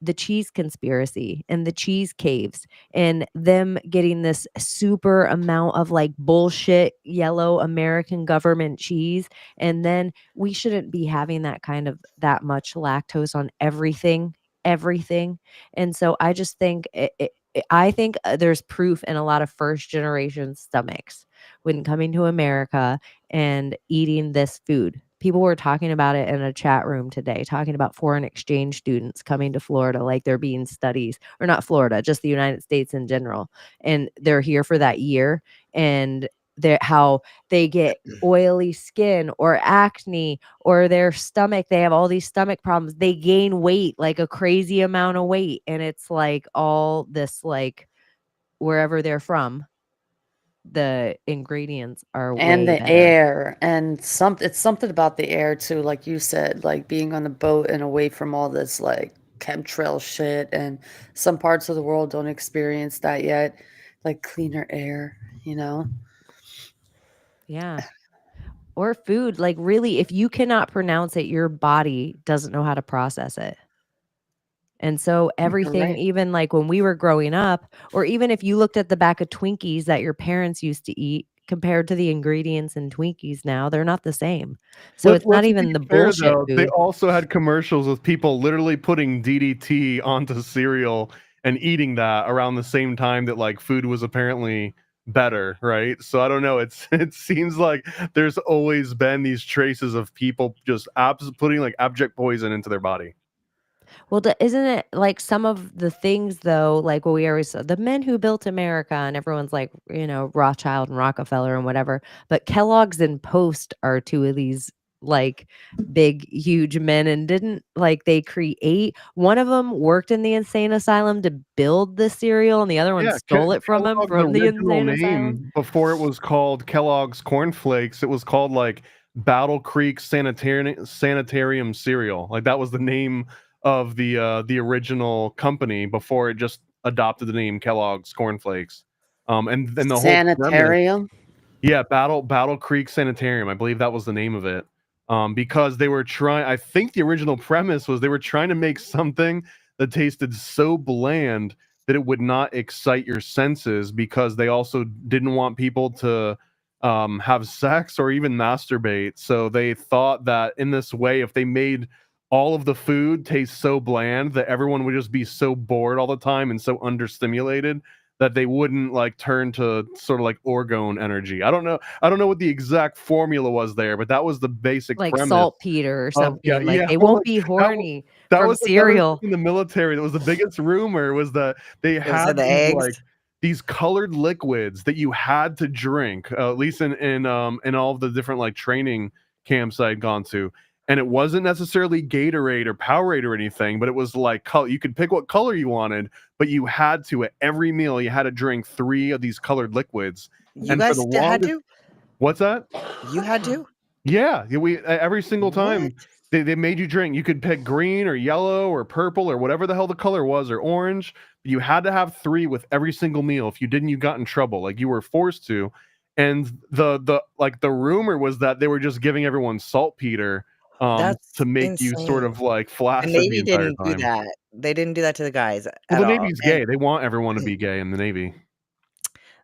the cheese conspiracy and the cheese caves and them getting this super amount of like bullshit yellow American government cheese, and then we shouldn't be having that much lactose on everything. And so I just think I think there's proof in a lot of first generation stomachs when coming to America and eating this food. People were talking about it in a chat room today, talking about foreign exchange students coming to Florida, like there being studies, or not Florida, just the United States in general. And they're here for that year. And how they get oily skin or acne or their stomach, they have all these stomach problems, they gain weight, like a crazy amount of weight, and it's like all this, like wherever they're from, the ingredients are And way the better. air, and it's something about the air too, like you said, like being on the boat and away from all this like chemtrail shit, and some parts of the world don't experience that yet, like cleaner air, you know. Yeah. Or food, like really, if you cannot pronounce it, your body doesn't know how to process it. And so You're everything, right. even like when we were growing up, or even if you looked at the back of Twinkies that your parents used to eat compared to the ingredients in Twinkies now, they're not the same. So it's not Let's be even the fair bullshit though. They food. also had commercials with people literally putting DDT onto cereal and eating that around the same time that like food was apparently better, right? So I don't know. It seems like there's always been these traces of people just putting like abject poison into their body. Well, isn't it like some of the things though, like what we always said, the men who built America, and everyone's like, Rothschild and Rockefeller and whatever, but Kellogg's and Post are two of these like big, huge men, and didn't like they create one of them worked in the insane asylum to build the cereal, and the other one Yeah, stole it from him Kellogg's from the original insane asylum. name before it was called Kellogg's Corn Flakes, it was called like Battle Creek Sanitarium cereal. Like that was the name of the original company before it just adopted the name Kellogg's Corn Flakes. And then the whole premise, Sanitarium. yeah, Battle Creek Sanitarium. I believe that was the name of it. Because they were trying. I think the original premise was they were trying to make something that tasted so bland that it would not excite your senses, because they also didn't want people to have sex or even masturbate. So they thought that in this way, if they made all of the food taste so bland that everyone would just be so bored all the time and so understimulated that they wouldn't like turn to sort of like orgone energy. I don't know what the exact formula was there, but that was the basic Like premise saltpeter or of something. Like they well, won't be that, horny that from was another thing cereal. in the military. That was the biggest rumor, was that they It was had the these eggs. like these colored liquids that you had to drink, at least in all of the different like training camps I'd gone to. And it wasn't necessarily Gatorade or Powerade or anything, but it was like color. You could pick what color you wanted, but you had to, at every meal, you had to drink 3 of these colored liquids. You And for the guys had longest, to? what's that? You had to? Yeah, we every single What? time they made you drink. You could pick green or yellow or purple or whatever the hell the color was, or orange. But you had to have 3 with every single meal. If you didn't, you got in trouble. Like you were forced to. And the rumor was that they were just giving everyone saltpeter That's to make you sort insane. of like The flaccid the Navy entire didn't do time. that. They didn't do that to the guys Well, at the all. Navy's And gay. They want everyone to be gay in the Navy.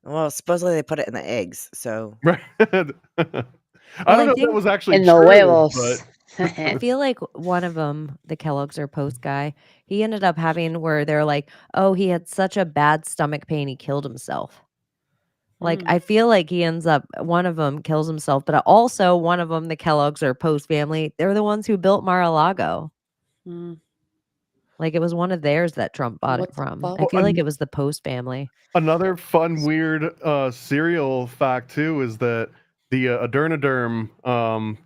well, supposedly they put it in the eggs. So Right. I Well, don't I know if that think was actually In the true, but huevos. I feel like one of them, the Kellogg's or Post guy, he ended up having where they're like, oh, he had such a bad stomach pain, he killed himself. Like, I feel like he ends up, one of them kills himself, but also one of them, the Kellogg's or Post family, they're the ones who built Mar-a-Lago. Mm. Like, it was one of theirs that Trump bought What it the from. fuck? I feel like it was the Post family. Another fun, weird cereal fact too is that the Adurnoderm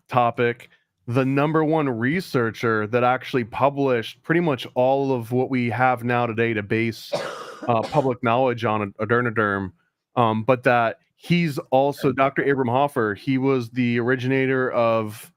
topic, the #1 researcher that actually published pretty much all of what we have now today to base public knowledge on Adurnoderm, but that he's also Dr. Abram Hoffer. He was the originator of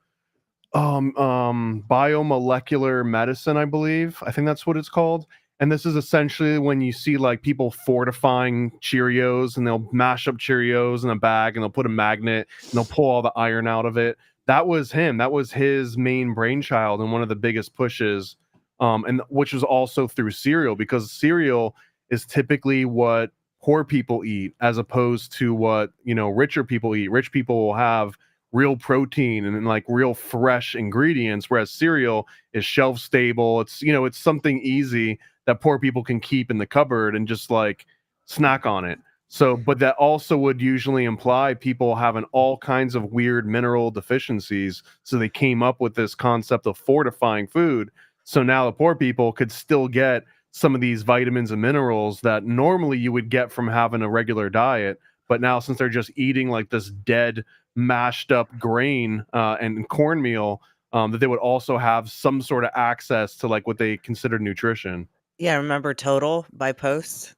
biomolecular medicine, I believe. I think that's what it's called. And this is essentially when you see like people fortifying Cheerios, and they'll mash up Cheerios in a bag and they'll put a magnet and they'll pull all the iron out of it. That was him. That was his main brainchild and one of the biggest pushes, and which was also through cereal, because cereal is typically what poor people eat as opposed to what, you know, richer people eat. Rich people will have real protein and like real fresh ingredients, whereas cereal is shelf stable. It's, you know, it's something easy that poor people can keep in the cupboard and just like snack on it. So, but that also would usually imply people having all kinds of weird mineral deficiencies. So they came up with this concept of fortifying food. So now the poor people could still get some of these vitamins and minerals that normally you would get from having a regular diet. But now, since they're just eating like this dead, mashed up grain and cornmeal, that they would also have some sort of access to like what they consider nutrition. Yeah, remember Total by Post?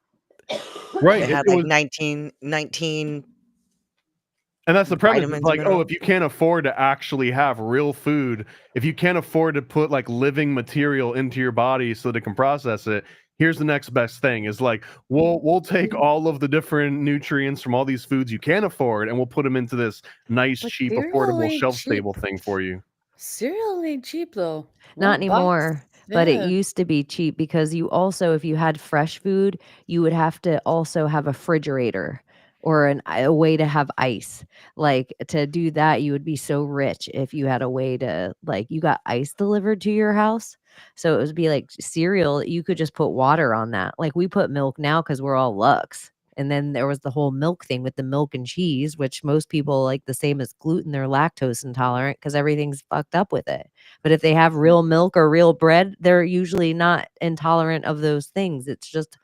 Right. It had like 19 and that's the premise. It's vitamins like, and oh, minerals. if you can't afford to actually have real food, if you can't afford to put like living material into your body so that it can process it, here's the next best thing is like, we'll take all of the different nutrients from all these foods you can't afford and we'll put them into this nice, But cheap, cereal affordable, ain't shelf-stable cheap. thing for you. Cereal ain't cheap though. Not One box. anymore, but it Yeah. used to be cheap because you also, if you had fresh food, you would have to also have a refrigerator or a way to have ice. Like, to do that, you would be so rich if you had a way to, like, you got ice delivered to your house. So it would be like cereal, you could just put water on that. Like, we put milk now because we're all Lux. And then there was the whole milk thing with the milk and cheese, which most people like the same as gluten. They're lactose intolerant because everything's fucked up with it. But if they have real milk or real bread, they're usually not intolerant of those things. It's just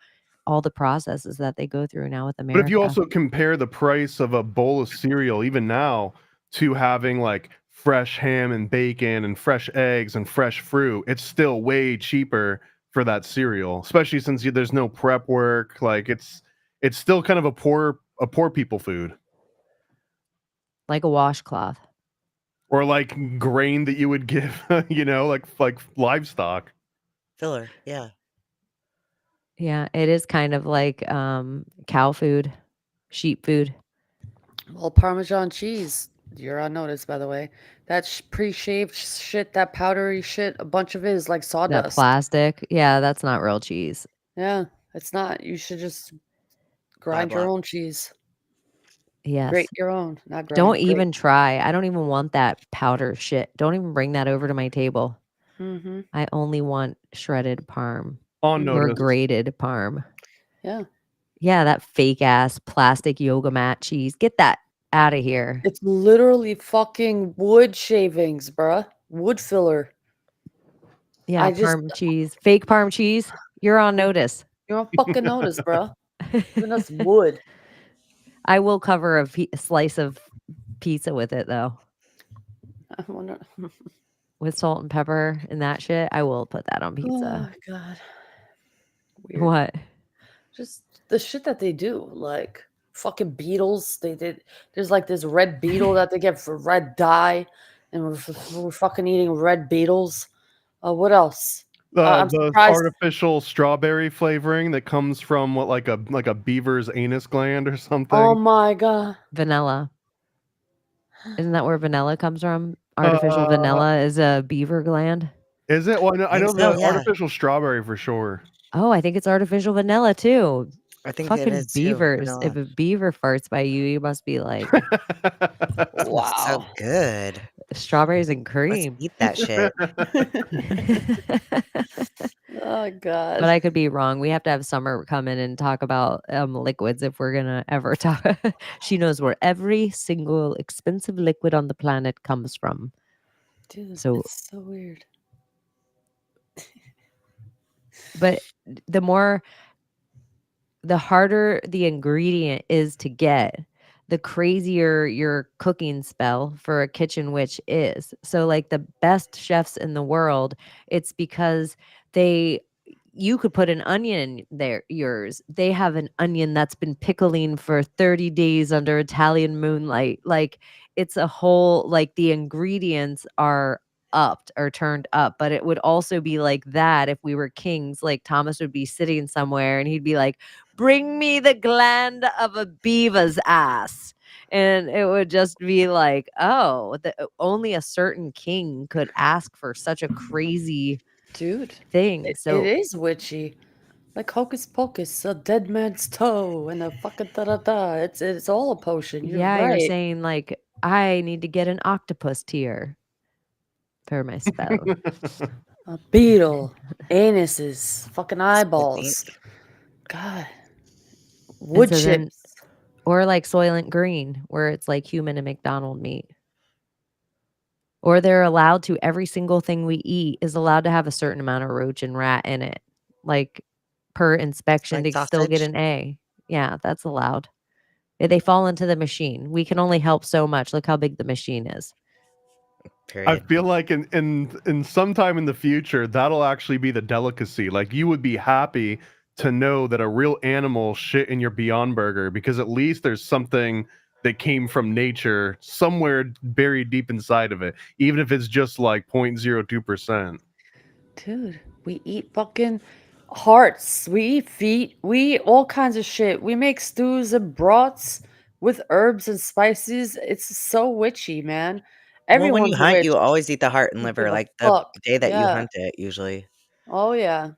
all the processes that they go through now with But America. if you also compare the price of a bowl of cereal, even now, to having like fresh ham and bacon and fresh eggs and fresh fruit, it's still way cheaper for that cereal, especially since there's no prep work. Like it's still kind of a poor people food, like a washcloth. or like grain that you would give, you know, like livestock. Filler, yeah. Yeah, it is kind of like cow food, sheep food. Well, Parmesan cheese, you're on notice, by the way. That pre-shaved shit, that powdery shit, a bunch of it is like That sawdust. plastic. Yeah, that's not real cheese. Yeah, it's not. You should just grind your block. own cheese. Yes. Grate your own, not grind. Don't grate. even try. I don't even want that powder shit. Don't even bring that over to my table. Mm-hmm. I only want shredded parm On or notice. grated parm. Yeah. Yeah, that fake ass plastic yoga mat cheese. Get that out of here. It's literally fucking wood shavings, bruh. Wood filler. Yeah, I just- parm cheese. Fake parm cheese. You're on notice. You're on fucking notice, bruh. Giving us wood. I will cover a slice of pizza with it though. I wonder. With salt and pepper and that shit. I will put that on Oh pizza. god. Weird. What? Just the shit that they do, like fucking beetles. There's like this red beetle that they get for red dye, and we're fucking eating red beetles. What else? I'm The surprised. artificial strawberry flavoring that comes from what, like a beaver's anus gland or something. Oh my god. Vanilla. Isn't that where vanilla comes from? Artificial vanilla is a beaver gland. Is it? Well, I know so, the yeah. artificial strawberry for sure. Oh, I think it's artificial vanilla too. I think Fucking it is too, beavers. vanilla. If a beaver farts by you, you must be like, Wow. So good. Strawberries and Let's cream. eat that shit. Oh God. But I could be wrong. We have to have Summer come in and talk about liquids if we're gonna ever talk. She knows where every single expensive liquid on the planet comes from. Dude, So, it's so weird. but the harder the ingredient is to get, the crazier your cooking spell for a kitchen witch is. So like the best chefs in the world, it's because you could put an onion in yours. They have an onion that's been pickling for 30 days under Italian moonlight. Like it's a whole, like the ingredients are upped or turned up, but it would also be like that if we were kings. Like Thomas would be sitting somewhere and he'd be like, bring me the gland of a beaver's ass. And it would just be like, oh, only a certain king could ask for such a crazy Dude, thing. it So is witchy. Like hocus pocus, a dead man's toe, and a fucking da da da. It's all a potion. You're yeah, you're right. saying like, I need to get an octopus tear for my spell. A beetle, anuses, fucking That's what I eyeballs. think. God, And wood so then, chips. or like Soylent Green, where it's like human and McDonald meat. Or they're allowed to, every single thing we eat is allowed to have a certain amount of roach and rat in it. Like per inspection Like to still get sausage. an A. Yeah, that's allowed. They fall into the machine. We can only help so much. Look how big the machine is. I Period. feel like in some time in the future, that'll actually be the delicacy. Like you would be happy to know that a real animal shit in your Beyond Burger because at least there's something that came from nature somewhere buried deep inside of it, even if it's just like 0.02%. Dude, we eat fucking hearts. We eat feet. We eat all kinds of shit. We make stews and broths with herbs and spices. It's so witchy, man. Well, when you Everyone's a hunt, witch. you always eat the heart and I don't liver, give a like the fuck. day that you Yeah. hunt it, usually. Oh yeah.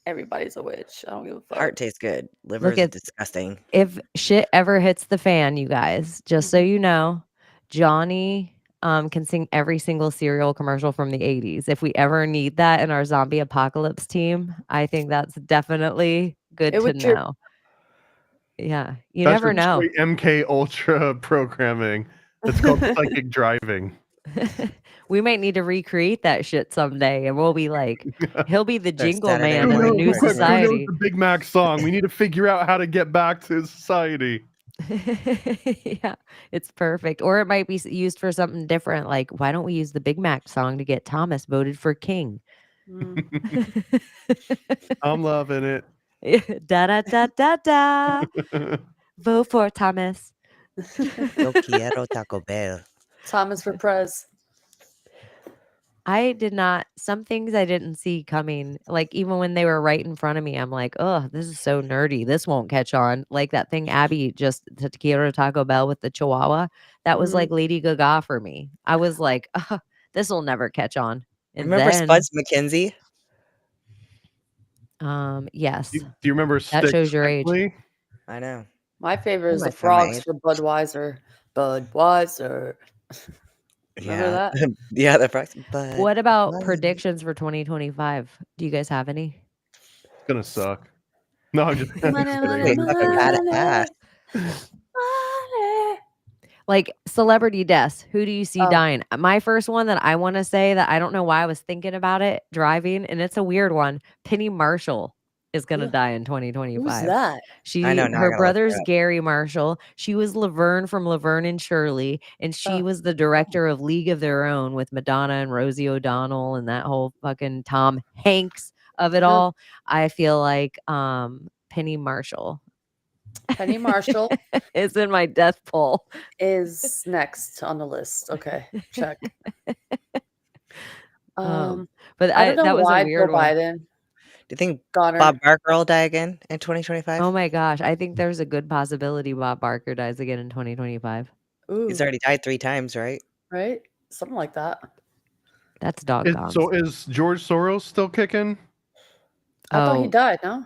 Everybody's a witch. I don't give a fuck. Heart tastes good. Liver Look is at, disgusting. if shit ever hits the fan, you guys, just so Mhm. you know, Johnny can sing every single cereal commercial from the 80s. If we ever need that in our zombie apocalypse team, I think that's definitely good It to would trip. know. Yeah, you That's never just know. straight MK Ultra programming. It's called psychic driving. We might need to recreate that shit someday, and we'll be like, he'll be the Our jingle Saturday man in the morning new Real quick, who knows society. the Big Mac song? We need to figure out how to get back to society. Yeah, it's perfect. Or it might be used for something different. Like, why don't we use the Big Mac song to get Thomas voted for king? Mm. I'm loving it. Da da da da da. Vote for Thomas. Yo quiero Taco Bell. Thomas for prez. I did not, some things I didn't see coming. Like, even when they were right in front of me, I'm like, oh, this is so nerdy. This won't catch on. Like that thing Abbie just, Taquero Taco Bell with the Chihuahua, that was Mhm. like Lady Gaga for me. I was like, this will never catch on. And Remember then, Spuds McKenzie? yes, Do you remember that Stick shows your age. Strictly? I know. My favorite You is the might find my frogs age. for Budweiser. Budweiser. Remember Yeah. that? Yeah, the frogs. But What about was- predictions for 2025? Do you guys have any? It's gonna suck. No, I'm just, Money, just money, Wait, kidding. fucking money, badass. money. Like celebrity deaths, who do you see Oh. dying? My first one that I want to say that I don't know why I was thinking about it driving, and it's a weird one. Penny Marshall is going to Who- die in Who's 2025. that? I know, now I Her gotta look her brother's up. Gary Marshall. She was Laverne from Laverne and Shirley, and she Oh. was the director of League of Their Own with Madonna and Rosie O'Donnell and that whole fucking Tom Hanks of it Huh. all. I feel like Penny Marshall Penny Marshall is in my death poll. is next on the list. Okay, check. But I don't know that was why a weird Joe one. Biden Do you think got her. Bob Barker will die again in 2025? Oh my gosh, I think there's a good possibility Bob Barker dies again in 2025. Ooh, He's already died 3 times, right? right? Something like that. That's doggone. So is George Soros still kicking? I thought he Oh, died, no?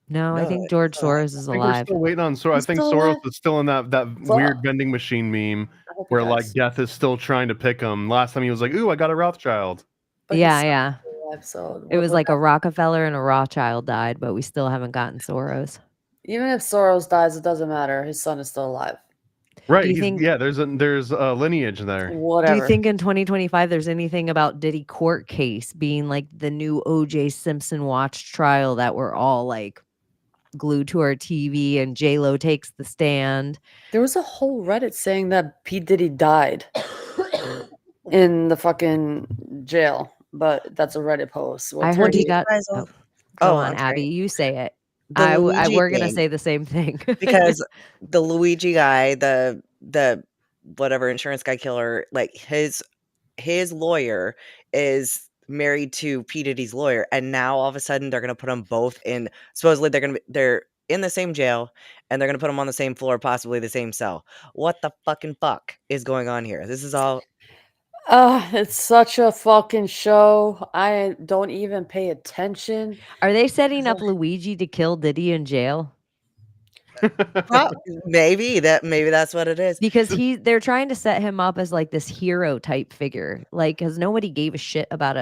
No, I No, think he's George still alive. Soros is I think we're alive. still waiting on Soros. I He's think still Soros alive? is still in that Fuck. weird vending machine meme I hope he where like dies. death is still trying to pick him. Last time he was like, "Ooh, I got a Rothschild." But Yeah, he's yeah. still alive, so It was what like a Rockefeller and a Rothschild died, but we still haven't gotten Soros. even if Soros dies, it doesn't matter. His son is still alive. Right? Do you He's think there's a lineage there. Whatever. do you think in 2025 there's anything about Diddy court case being like the new OJ Simpson watch trial that we're all like glued to our TV and J-Lo takes the stand? There was a whole Reddit saying that P. Diddy died in the fucking jail, but that's a Reddit post. I What's heard do he you got guys oh, all go Oh, on, I'm sorry. Abby, you say it. The Luigi We're gonna thing, say the same thing. because the Luigi guy, the whatever insurance guy killer, like his lawyer is married to P. Diddy's lawyer, and now all of a sudden they're gonna put them both in. Supposedly they're in the same jail, and they're gonna put them on the same floor, possibly the same cell. What the fucking fuck is going on here? This is all. it's such a fucking show. I don't even pay attention. Are they setting up Luigi to kill Diddy in jail? Maybe that's what it is. Because they're trying to set him up as like this hero type figure, like because nobody gave a shit about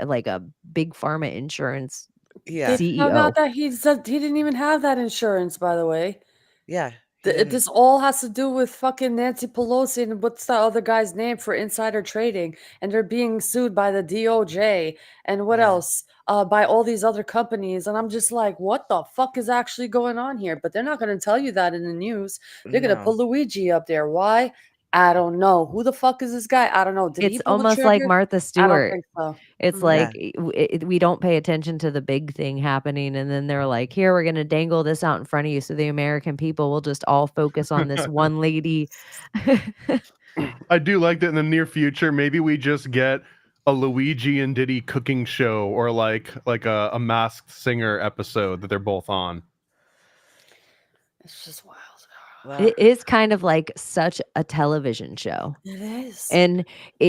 like a big pharma insurance Yeah, They found CEO. out that he didn't even have that insurance, by the way. yeah. he didn't. This all has to do with fucking Nancy Pelosi and what's the other guy's name for insider trading, and they're being sued by the DOJ and what Yeah. else? By all these other companies, and I'm just like, what the fuck is actually going on here? But they're not going to tell you that in the news. They're going to No. put Luigi up there. Why? I don't know. Who the fuck is this guy? I don't know. Did he It's pull the almost like trigger? Martha I don't Stewart. think so. It's Mhm. like we don't pay attention to the big thing happening, and then they're like, "Here, we're gonna dangle this out in front of you, so the American people will just all focus on this one lady." I do like that in the near future. Maybe we just get a Luigi and Diddy cooking show, or like a Masked Singer episode that they're both on. It's just wild. Well, It is kind of like such a television show, It is. and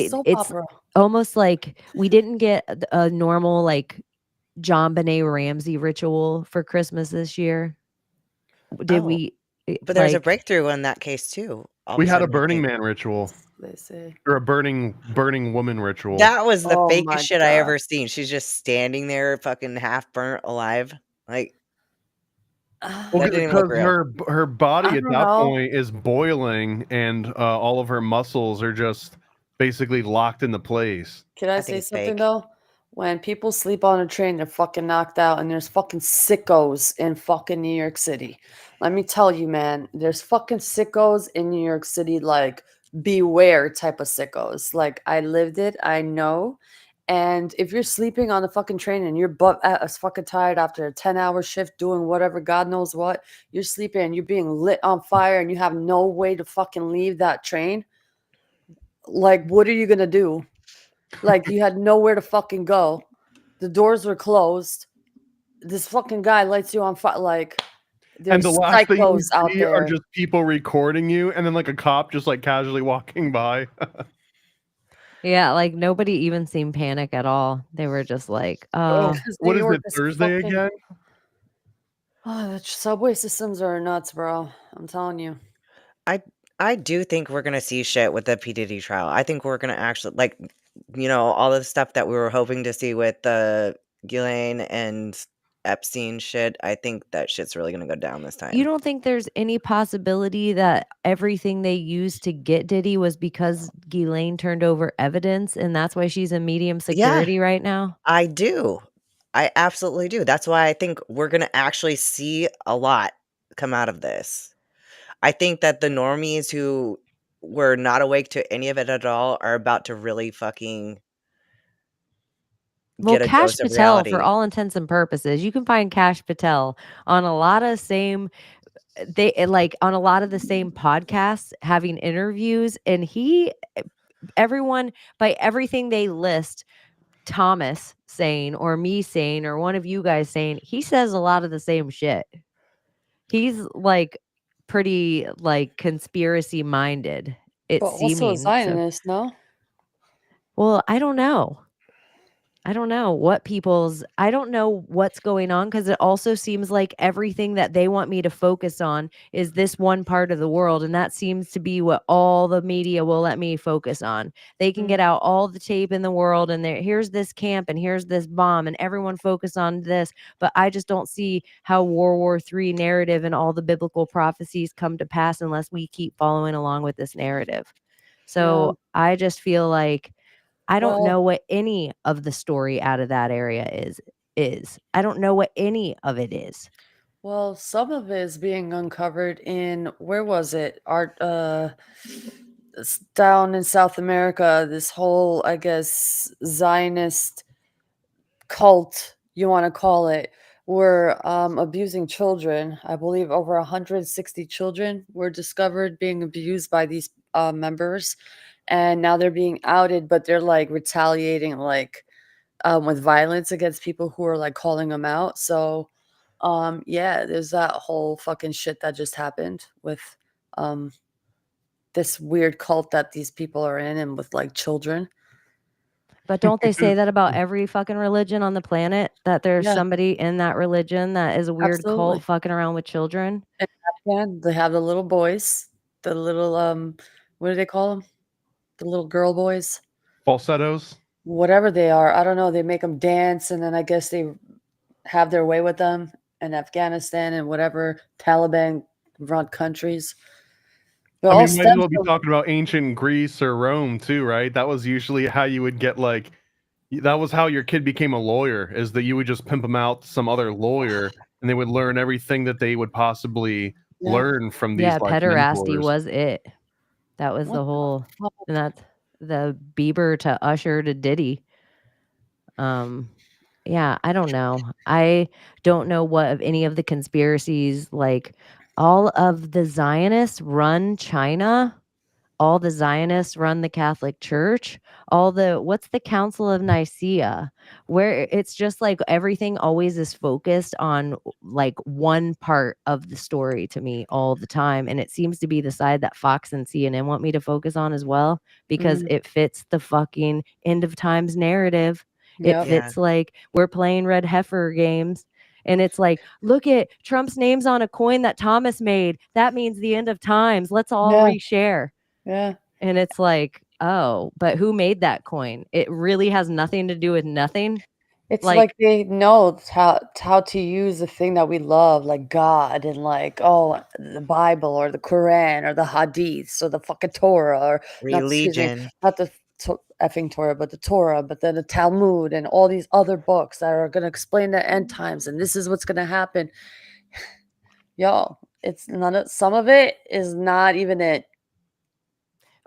Soap it's opera. almost like we didn't get a normal like John Benet Ramsey ritual for Christmas this year. Did Oh, we? but there's a Like, breakthrough in that case too. All We of a had a sudden, I Burning think. Man ritual, They say. or a burning woman ritual. That was the Oh my fakest shit I God. ever seen. She's just standing there, fucking half burnt alive. Like, Ah, Well, that didn't even look because real. her body I at don't that know. point is boiling, and all of her muscles are just basically locked into place. Can I I say think it's something fake. though? When people sleep on a train, they're fucking knocked out, and there's fucking sickos in fucking New York City. Let me tell you, man, there's fucking sickos in New York City, like beware type of sickos. Like I lived it, I know. And if you're sleeping on the fucking train and you're butt ass fucking tired after a 10-hour shift doing whatever, God knows what, you're sleeping and you're being lit on fire and you have no way to fucking leave that train. Like, what are you gonna do? Like, you had nowhere to fucking go. The doors were closed. This fucking guy lights you on fire. Like, And there's the last thing you psychos out see are there. just people recording you, and then like a cop just like casually walking by. yeah, like nobody even seemed panic at all. They were just like, Oh, Because what New is York it? is Thursday fucking. again? Oh, the subway systems are nuts, bro. I'm telling you. I do think we're gonna see shit with the P Diddy trial. I think we're gonna actually like, all the stuff that we were hoping to see with the Ghislaine and Epstein shit. I think that shit's really gonna go down this time. you don't think there's any possibility that everything they used to get Diddy was because Ghislaine turned over evidence, and that's why she's in medium security right now? I do. I absolutely do. That's why I think we're gonna actually see a lot come out of this. I think that the normies who were not awake to any of it at all are about to really fucking Well, get a Kash dose of Patel, for reality. all intents and purposes, you can find Kash Patel on a lot of same like on a lot of the same podcasts having interviews, and everyone, by everything they list, Thomas saying or me saying or one of you guys saying, he says a lot of the same shit. He's like pretty like conspiracy minded, it's But also a seeming. So, Zionist, no? well, I don't know. I don't know I don't know what's going on, because it also seems like everything that they want me to focus on is this one part of the world, and that seems to be what all the media will let me focus on. They can get out all the tape in the world, and here's this camp and here's this bomb, and everyone focus on this, but I just don't see how World War III narrative and all the biblical prophecies come to pass unless we keep following along with this narrative. So I just feel like I don't know what any of the story out of that area is. I don't know what any of it is. Well, some of it is being uncovered in, where was it? Art it's down in South America, this whole, I guess, Zionist cult, you want to call it, were abusing children. I believe over 160 children were discovered being abused by these members, and now they're being outed, but they're like retaliating, like with violence against people who are like calling them out. So yeah, there's that whole fucking shit that just happened with um this weird cult that these people are in, and with like children. But don't they say that about every fucking religion on the planet? That there's Yeah, somebody in that religion that is a weird cult absolutely. fucking around with children? And Afghan, they have the little boys, the little what do they call them? The little girl boys, Falsettos. whatever they are. I don't know. They make them dance, and then I guess they have their way with them in Afghanistan and whatever Taliban run countries. It I all mean, we might as stems well be from talking about ancient Greece or Rome too, right? That was usually how you would get like that was how your kid became a lawyer, is that you would just pimp them out to some other lawyer and they would learn everything that they would possibly yeah. learn from these Yeah, like pederasty mentors. was it. That was What the the whole, fuck? and that's the Bieber to Usher to Diddy. Yeah, I don't know. I don't know what of any of the conspiracies, like all of the Zionists run China, all the Zionists run the Catholic Church, what's the Council of Nicaea, where it's just like everything always is focused on like one part of the story to me all the time. And it seems to be the side that Fox and CNN want me to focus on as well, because Mm, it fits the fucking end of times narrative. It yep. Yeah. fits like we're playing red heifer games. And it's like, look at Trump's name's on a coin that Thomas made. That means the end of times. Let's all Yeah. reshare. Yeah. And it's like, oh, but who made that coin? It really has nothing to do with nothing. It's Like, like they know how to use the thing that we love, like God, and like, oh, the Bible or the Quran or the Hadiths or the fucking Torah, or not, excuse me, Religion. not the effing Torah, but the Torah, but then the Talmud and all these other books that are going to explain the end times, and this is what's going to happen. Yo, it's none of, some of it is not even it.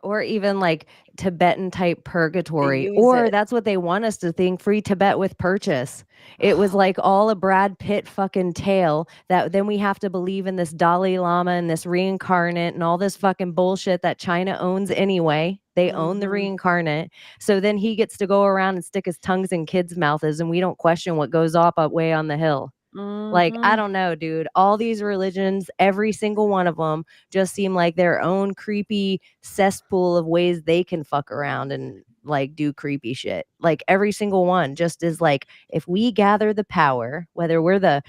or even like Tibetan type They purgatory, use or it. that's what they want us to think, free Tibet with purchase. It was like all a Brad Pitt fucking tale that then we have to believe in this Dalai Lama and this reincarnate and all this fucking bullshit that China owns anyway. They own the Mhm. reincarnate. So then he gets to go around and stick his tongues in kids' mouths, and we don't question what goes up way on the hill. Like, I Mhm. don't know, dude. All these religions, every single one of them just seem like their own creepy cesspool of ways they can fuck around and like do creepy shit. Like every single one just is like, if we gather the power, whether we're the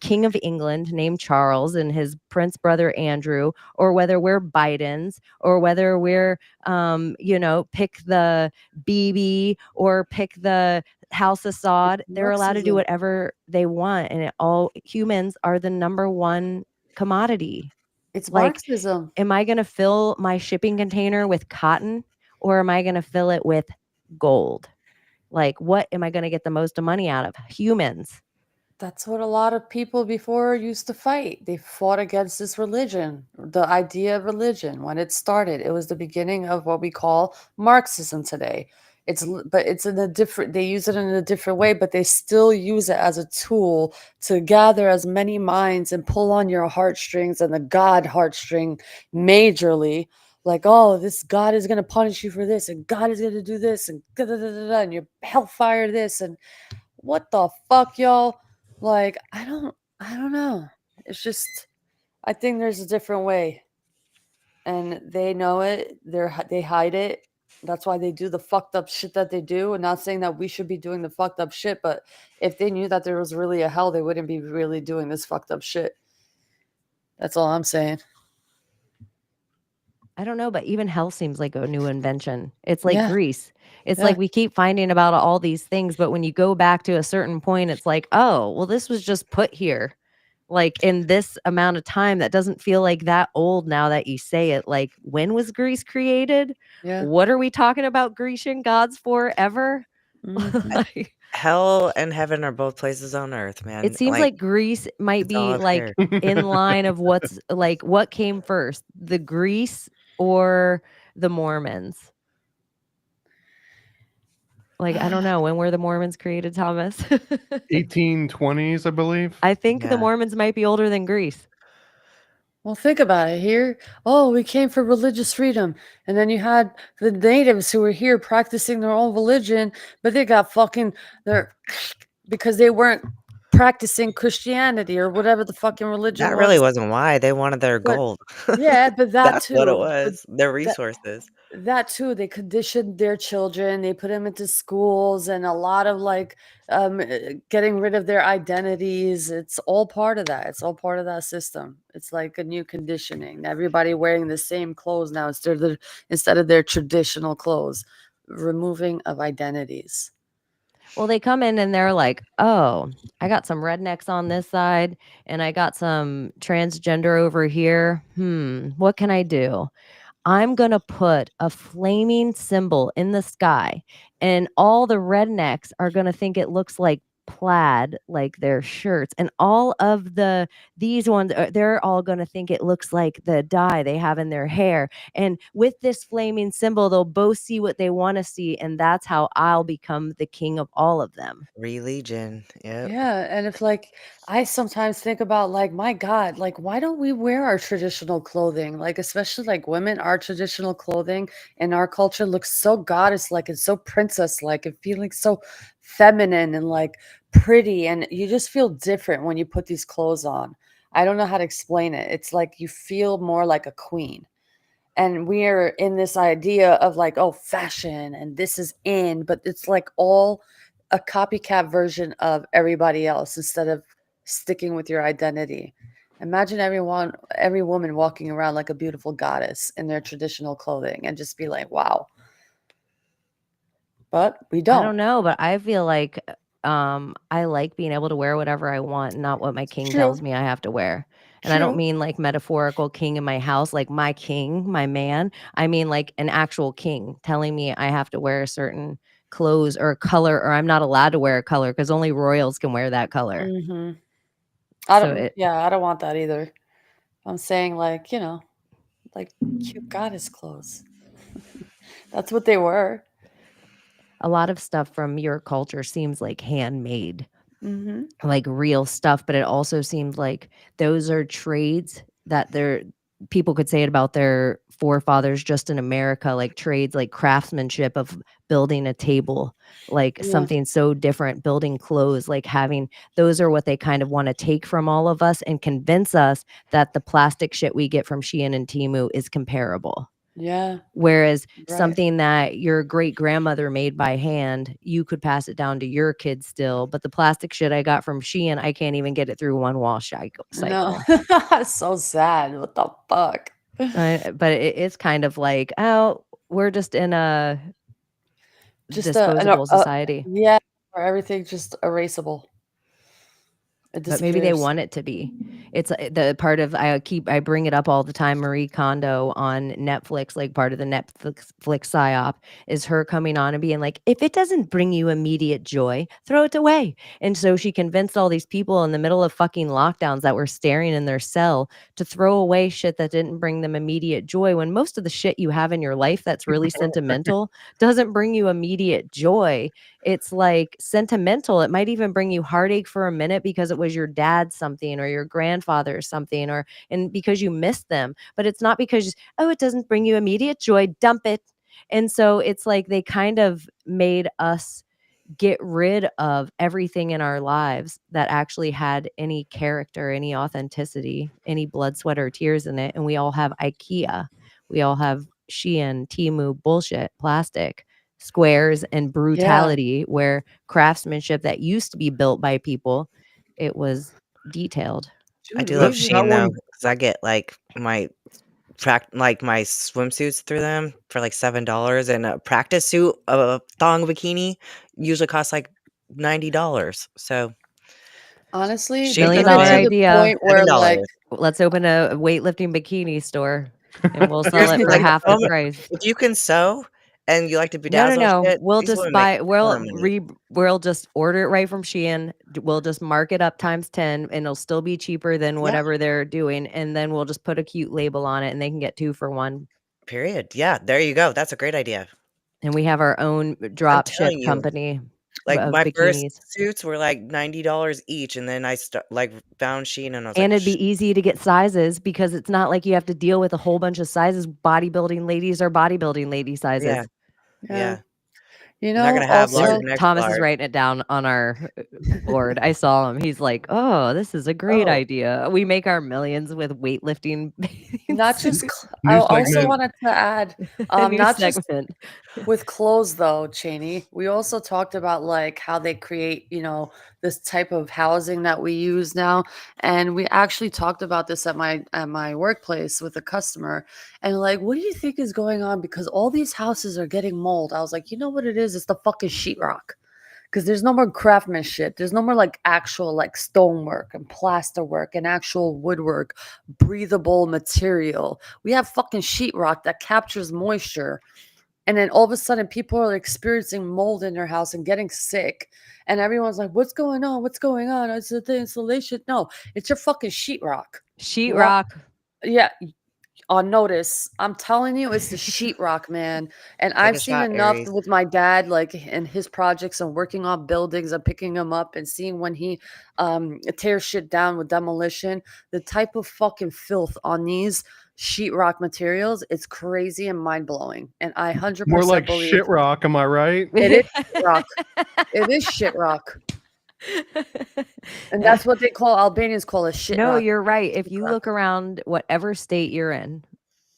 King of England named Charles and his prince brother Andrew, or whether we're Biden's, or whether we're pick the BB or pick the House Assad, they're allowed to do Marxism. whatever they want, and all humans are the number one commodity. It's Like, Marxism. am I going to fill my shipping container with cotton, or am I going to fill it with gold? Like, what am I going to get the most money out of? Humans. That's what a lot of people before used to fight. They fought against this religion, the idea of religion. When it started, it was the beginning of what we call Marxism today. But it's in a different, they use it in a different way, but they still use it as a tool to gather as many minds and pull on your heartstrings, and the God heartstring majorly. Like, oh, this God is going to punish you for this, and God is going to do this, and da da da da da, and you're hellfire this, and what the fuck, y'all? Like, I don't know. It's just, I think there's a different way, and they know it. They hide it, That's why they do the fucked up shit that they do. And not saying that we should be doing the fucked up shit, but if they knew that there was really a hell, they wouldn't be really doing this fucked up shit. That's all I'm saying. I don't know, but even hell seems like a new invention. It's like Yeah. Greece. It's Yeah. like we keep finding about all these things, but when you go back to a certain point, it's like, oh, well, this was just put here, like in this amount of time. That doesn't feel like that old now that you say it. Like, when was Greece created? Yeah. What are we talking about Grecian gods for ever? Mhm. Like, Hell and heaven are both places on earth, man. it seems like Greece might it's all be up like here. in line of what's like, what came first, the Greece or the Mormons? Like, I don't know. When were the Mormons created, Thomas? 1820s, I believe. I think the Yeah. Mormons might be older than Greece. Well, think about it here. Oh, we came for religious freedom. And then you had the natives who were here practicing their own religion, but they got fucking their because they weren't practicing Christianity or whatever the fucking religion That really was. wasn't why. They wanted their But gold. yeah, but that That's what it too. But was. Their that resources. that too, they conditioned their children, they put them into schools, and a lot of like getting rid of their identities. It's all part of that. It's all part of that system. It's like a new conditioning. Everybody wearing the same clothes now instead of their traditional clothes. Removing of identities. Well, they come in and they're like, oh, I got some rednecks on this side and I got some transgender over here. What can I do? I'm going to put a flaming symbol in the sky, and all the rednecks are going to think it looks like plaid, like their shirts. And all of these ones, they're all going to think it looks like the dye they have in their hair. And with this flaming symbol, they'll both see what they want to see. And that's how I'll become the king of all of them. Religion. Yep. Yeah, and if like I sometimes think about like my God, like why don't we wear our traditional clothing? Like especially like women, our traditional clothing in our culture looks so goddess like and so princess like and feeling so feminine and like pretty, and you just feel different when you put these clothes on. I don't know how to explain it. It's like you feel more like a queen. And we're in this idea of like, oh, fashion and this is in, but it's like all a copycat version of everybody else instead of sticking with your identity. Imagine every woman walking around like a beautiful goddess in their traditional clothing and just be like, wow. But we I don't. don't know, but I feel like I like being able to wear whatever I want, not what my king True. tells me I have to wear. And I don't True. mean like metaphorical king in my house, like my king, my man. I mean like an actual king telling me I have to wear a certain clothes or a color, or I'm not allowed to wear a color because only royals can wear that color. Mm-hmm. I So don't. Yeah, I don't want that either. I'm saying like like cute goddess clothes. That's what they were. a lot of stuff from your culture seems like handmade, Mm-hmm. like real stuff, but it also seems like those are trades that people could say it about their forefathers just in America, like trades like craftsmanship of building a table, like Yeah. something so different, building clothes, like having those are what they kind of want to take from all of us and convince us that the plastic shit we get from Shein and Temu is comparable. Yeah. Whereas Right. something that your great grandmother made by hand, you could pass it down to your kids still. But the plastic shit I got from Shein, I can't even get it through one wash cycle. No. So sad. What the fuck? But it's kind of like, oh, we're just in a Just disposable society. yeah, or everything just erasable. It But maybe they disappears. want it to be. It's the part of I bring it up all the time. Marie Kondo on Netflix, like part of the Netflix psyop, is her coming on and being like, if it doesn't bring you immediate joy, throw it away. And so she convinced all these people in the middle of fucking lockdowns that were staring in their cell to throw away shit that didn't bring them immediate joy, when most of the shit you have in your life that's really sentimental doesn't bring you immediate joy. It's like sentimental. It might even bring you heartache for a minute because it was your dad's something or your grandfather's something, and because you miss them. But it's not because, oh, it doesn't bring you immediate joy, dump it. And so it's like they kind of made us get rid of everything in our lives that actually had any character, any authenticity, any blood, sweat, or tears in it. And we all have IKEA. We all have Shein, Temu bullshit, plastic, squares, and brutality, where craftsmanship that used to be built by people, it was detailed. I Dude, do love we That Shein though, one, because I get like my my swimsuits through them for like $7, and a practice suit, a thong bikini, usually costs like $90. So honestly, Shein $1 million is big. idea. point where like $7. Let's open a weightlifting bikini store and we'll sell it Seriously, for like half the sew 'em price. if you can sew and you like to No, no, bedazzle no. shit, We'll these just women make buy. a ton of money. We'll just order it right from Shein. We'll just mark it up times 10, and it'll still be cheaper than Yeah. whatever they're doing. And then we'll just put a cute label on it, and they can get 2 for 1. Period. Yeah, there you go. That's a great idea. And we have our own I'm drop ship telling you, company like of my first bikinis. suits were like $90 each, and then I found Shein, and I was And like, it'd be easy to get sizes because it's not like you have to deal with a whole bunch of sizes. Bodybuilding ladies are bodybuilding lady sizes. yeah, yeah. yeah. You They're not know, gonna have large also and extra Thomas is large. writing it down on our board. I saw him. He's like, "Oh, this is a great Oh, idea. We make our millions with weightlifting." not just New I also segment. wanted to add a new not just segment. with clothes though, Chaney. We also talked about like how they create, this type of housing that we use now. And we actually talked about this at my workplace with a customer. And like, what do you think is going on? Because all these houses are getting mold. I was like, you know what it is? It's the fucking sheetrock. Because there's no more craftsmanship. There's no more like actual like stonework and plaster work and actual woodwork, breathable material. We have fucking sheetrock that captures moisture. And then all of a sudden, people are experiencing mold in their house and getting sick. And everyone's like, what's going on? What's going on? Is it the insulation? No, it's your fucking sheetrock. Sheetrock. Yeah, on notice. I'm telling you, it's the sheetrock, man. And take I've a seen shot, enough Aries. with my dad, like in his projects and working on buildings and picking them up and seeing when he tears shit down with demolition, the type of fucking filth on these sheetrock materials, it's crazy and mind blowing. And I 100% More like believe shit rock, am I right? it is sheetrock. It is sheetrock. And that's what they call Albanians call it shit No, rock. you're right. If you look around whatever state you're in,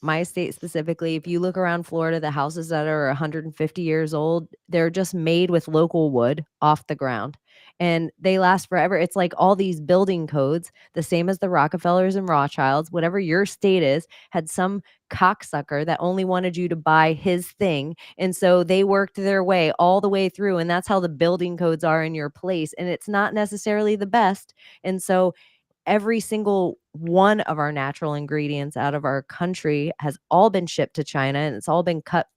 my state specifically, if you look around Florida, the houses that are 150 years old, they're just made with local wood off the ground and they last forever. It's like all these building codes, the same as the Rockefellers and Rothschilds, whatever your state is, had some cocksucker that only wanted you to buy his thing. And so they worked their way all the way through. And that's how the building codes are in your place. And it's not necessarily the best. And so every single one of our natural ingredients out of our country has all been shipped to China and it's all been cut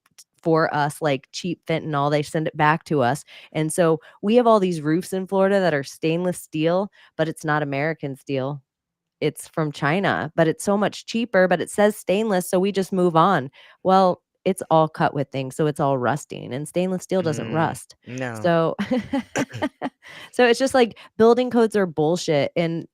for us like cheap fentanyl. They send it back to us. And so we have all these roofs in Florida that are stainless steel, but it's not American steel. It's from China, but it's so much cheaper, but it says stainless. So we just move on. Well, it's all cut with things. So it's all rusting and stainless steel doesn't rust. No. So, so it's just like building codes are bullshit. And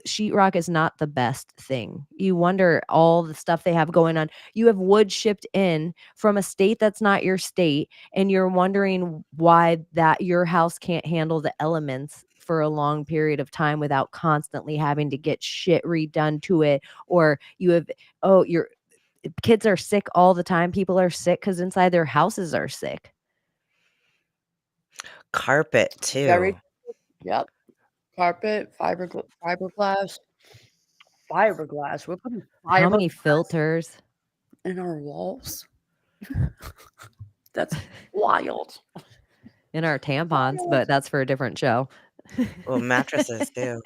sheetrock is not the best thing. You wonder all the stuff they have going on. You have wood shipped in from a state that's not your state, and you're wondering why that your house can't handle the elements for a long period of time without constantly having to get shit redone to it. Or you have, your kids are sick all the time. People are sick because inside their houses are sick. Carpet too. Yep. Carpet, fiberglass. Fiberglass. We're putting How many fiberglass filters in our walls. That's wild. in our tampons, but that's for a different show. Well, mattresses too.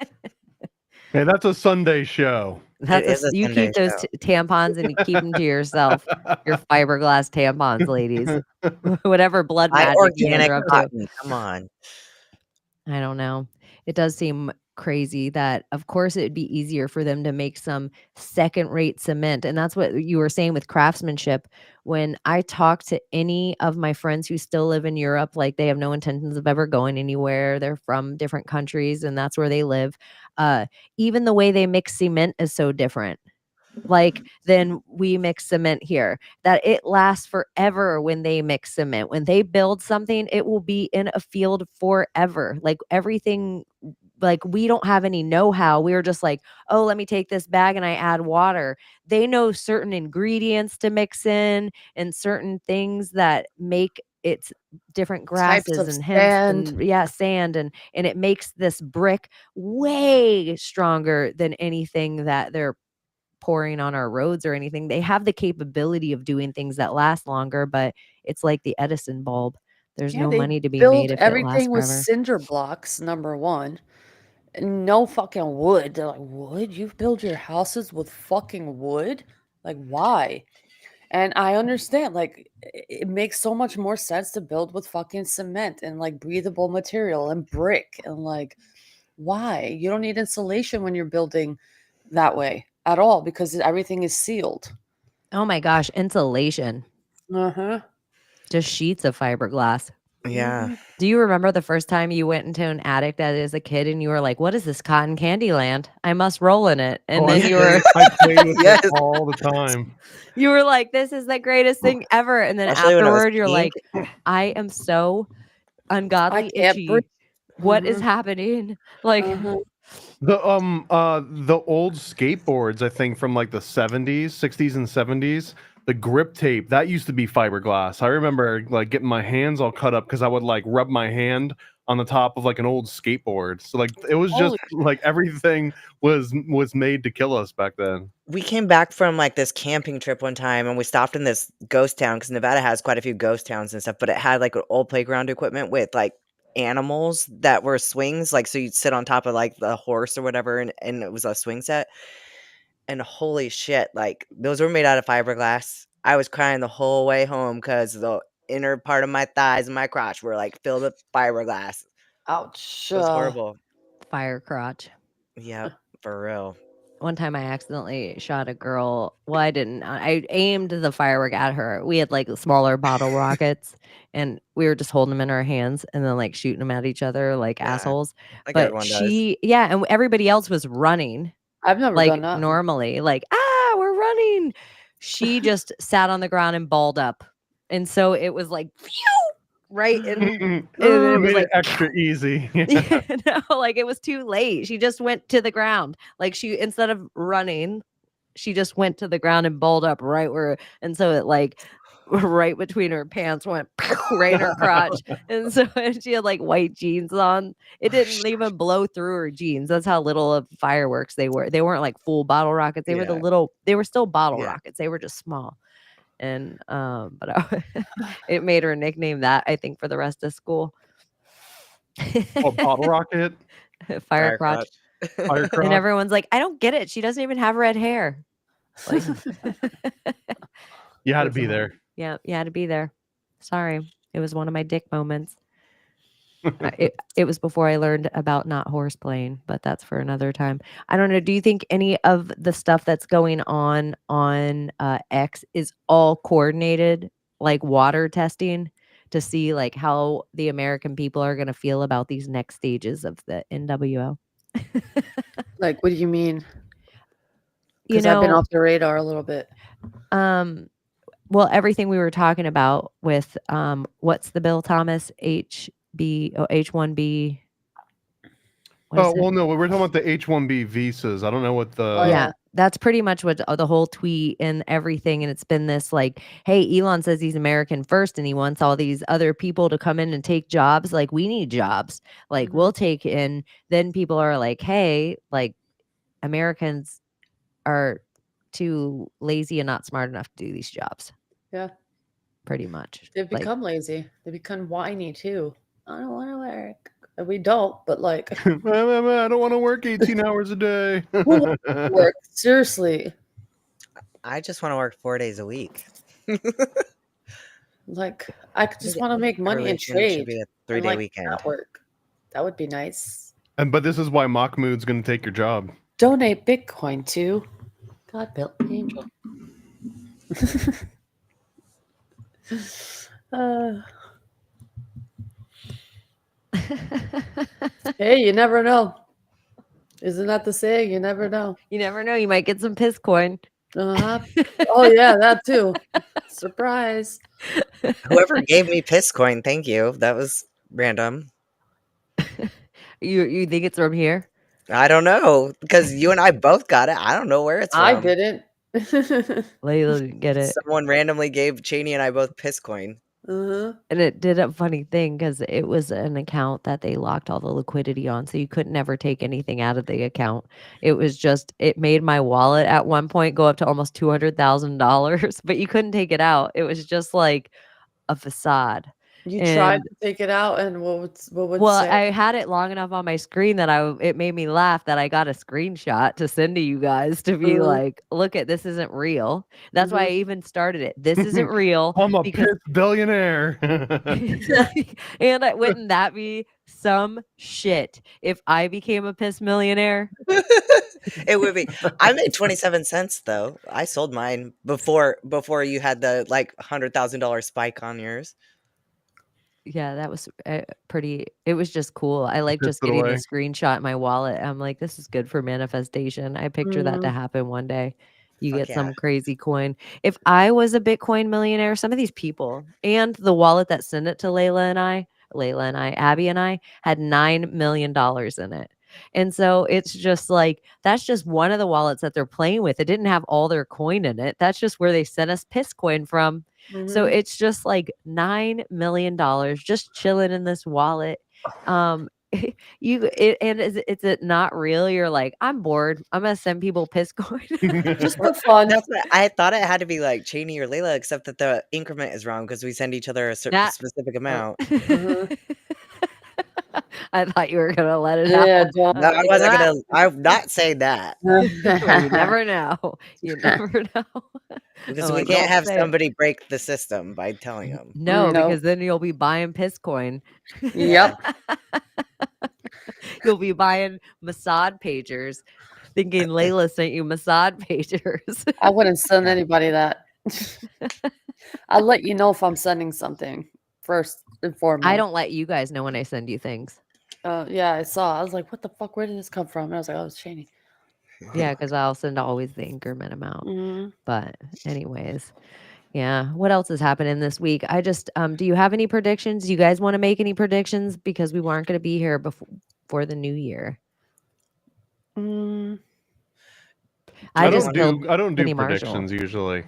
Hey, that's a Sunday show. You Sunday keep those show. tampons and you keep them to yourself. Your fiberglass tampons, ladies. Whatever blood Buy magic you guys organic are up to. cotton. Come on. I don't know. It does seem crazy that, of course, it'd be easier for them to make some second-rate cement. And that's what you were saying with craftsmanship. When I talk to any of my friends who still live in Europe, like they have no intentions of ever going anywhere. They're from different countries and that's where they live. Even the way they mix cement is so different. Like then we mix cement here, that it lasts forever. When they mix cement, when they build something, it will be in a field forever. Like everything like we don't have any know-how. We were just like, oh, let me take this bag and I add water. They know certain ingredients to mix in and certain things that make it's different Types grasses of and hemp sand. and sand and it makes this brick way stronger than anything that they're pouring on our roads or anything. They have the capability of doing things that last longer, but it's like the Edison bulb. There's Yeah, no they money to be made build if it lasts everything with forever. cinder blocks, number one. And no fucking wood. They're like, wood? You build your houses with fucking wood? Like, why? And I understand, like, it makes so much more sense to build with fucking cement and like breathable material and brick. And like, why? You don't need insulation when you're building that way at all because everything is sealed. Oh my gosh, insulation. Uh-huh. Just sheets of fiberglass. Yeah. Do you remember the first time you went into an attic as a kid and you were like, what is this cotton candy land? I must roll in it. And then I played with Yes. it all the time. you were like, this is the greatest thing ever. And then Especially when I was afterward, you're like, pink. I am so ungodly can't breathe. itchy. What is Mhm. happening? Like, Uh-huh. The old skateboards, I think from like the 70s, 60s and 70s, the grip tape, that used to be fiberglass. I remember like getting my hands all cut up because I would like rub my hand on the top of like an old skateboard. So like it was just like everything was made to kill us back then. We came back from like this camping trip one time and we stopped in this ghost town because Nevada has quite a few ghost towns and stuff, but it had like old playground equipment with like animals that were swings, like so you'd sit on top of like the horse or whatever, and it was a swing set. And holy shit, like those were made out of fiberglass. I was crying the whole way home because the inner part of my thighs and my crotch were like filled with fiberglass. Ouch. It was horrible. fire crotch. Yeah, for real. One time I accidentally shot a girl. Well, I didn't. I aimed the firework at her. We had like smaller bottle rockets and we were just holding them in our hands and then like shooting them at each other like Yeah, assholes. like But everyone does. and everybody else was running I've never like done that. normally, like, we're running. She just sat on the ground and balled up. And so it was like, phew, right? And it was Made like it extra easy. yeah, no, like it was too late. She just went to the ground. Like she instead of running, she just went to the ground and balled up right where and so it like right between her pants went right in her crotch. And so and she had like white jeans on. It didn't even blow through her jeans. That's how little of fireworks they were. They weren't like full bottle rockets. They were the Yeah. little they were still bottle Yeah. rockets. They were just small. And but it made her nickname that I think for the rest of school. Oh, bottle rocket, Fire crotch. fire And crotch. everyone's like, I don't get it. She doesn't even have red hair. Like, You had to it's be a- there. yeah, you had to be there. Sorry. It was one of my dick moments. It was before I learned about not horse playing, but that's for another time. I don't know. Do you think any of the stuff that's going on X is all coordinated, like water testing, to see like how the American people are going to feel about these next stages of the NWO? Like, what do you mean? You Because I've been know, off the radar a little bit. well, everything we were talking about with what's the bill, Thomas? H1B. What is Oh it? well, no, we're talking about the H-1B visas. I don't know what the. Oh, Yeah, that's pretty much what the whole tweet and everything. And it's been this like, hey, Elon says he's American first and he wants all these other people to come in and take jobs. Like, we need jobs. Like, we'll take in. Then people are like, hey, like, Americans are too lazy and not smart enough to do these jobs. Yeah. Pretty much. They've Like, become lazy. They become whiny too. I don't want to work. And we don't, but like, I don't want to work 18 hours a day. who wants to work? Seriously. I just want to work 4 days a week. Like, I just Maybe want to make money and Croatian trade. should be a and, 3-day like, weekend. not work. That would be nice. But this is why Mahmoud's going to take your job. Donate Bitcoin to God built angel. Hey, you never know. Isn't that the saying? You never know. you never know. You might get some piss coin. Uh-huh. Oh yeah, that too. Surprise. Whoever gave me piss coin, thank you. That was random. You think it's from here? I don't know because you and I both got it. I don't know where it's I from. didn't. Layla didn't get it. Someone randomly gave Chaney and I both piss coin. Uh-huh. And it did a funny thing because it was an account that they locked all the liquidity on, so you could never take anything out of the account. It was just it made my wallet at one point go up to almost $200,000, but you couldn't take it out. It was just like a facade. You tried And to take it out, and what would well, say? I had it long enough on my screen that it made me laugh that I got a screenshot to send to you guys to be like, look at this isn't real. That's why I even started it. This isn't real I'm a because piss billionaire. and wouldn't that be some shit if I became a piss millionaire? It would be. I made 27 cents though. I sold mine before you had the like $100,000 spike on yours. Yeah, that was pretty. It was just cool. I like Pissed just it getting the away. screenshot in my wallet. I'm like, this is good for manifestation. I picture that to happen one day. You Fuck get yeah. some crazy coin. If I was a Bitcoin millionaire, some of these people and the wallet that sent it to Layla and I, Abbie and I had $9 million in it. And so it's just like, that's just one of the wallets that they're playing with. It didn't have all their coin in it. That's just where they sent us piss coin from. So it's just like $9 million just chilling in this wallet. And is it not real? You're like, I'm bored. I'm gonna send people piss coin. Just for fun. That's what I thought it had to be like Chaney or Layla, except that the increment is wrong because we send each other a That- specific amount. I thought you were gonna let it Yeah, out. don't. No, I wasn't gonna. I'm not saying that You never know. You never know. because I'm we like, can't "Don't have say it." somebody break the system by telling them. No, No. because then you'll be buying piss coin. Yep. You'll be buying Mossad pagers, thinking Layla sent you Mossad pagers. I wouldn't send anybody that. I'll let you know if I'm sending something first and foremost. I don't let you guys know when I send you things. Yeah, I saw. I was like, what the fuck? Where did this come from? And I was like, oh, it's Chaney. Yeah, because I'll send always the increment amount. Mhm. But anyways, yeah. What else is happening this week? I just do you have any predictions? Do you guys want to make any predictions? Because we weren't going to be here before the new year. Mm, I don't killed do Penny Marshall. predictions usually.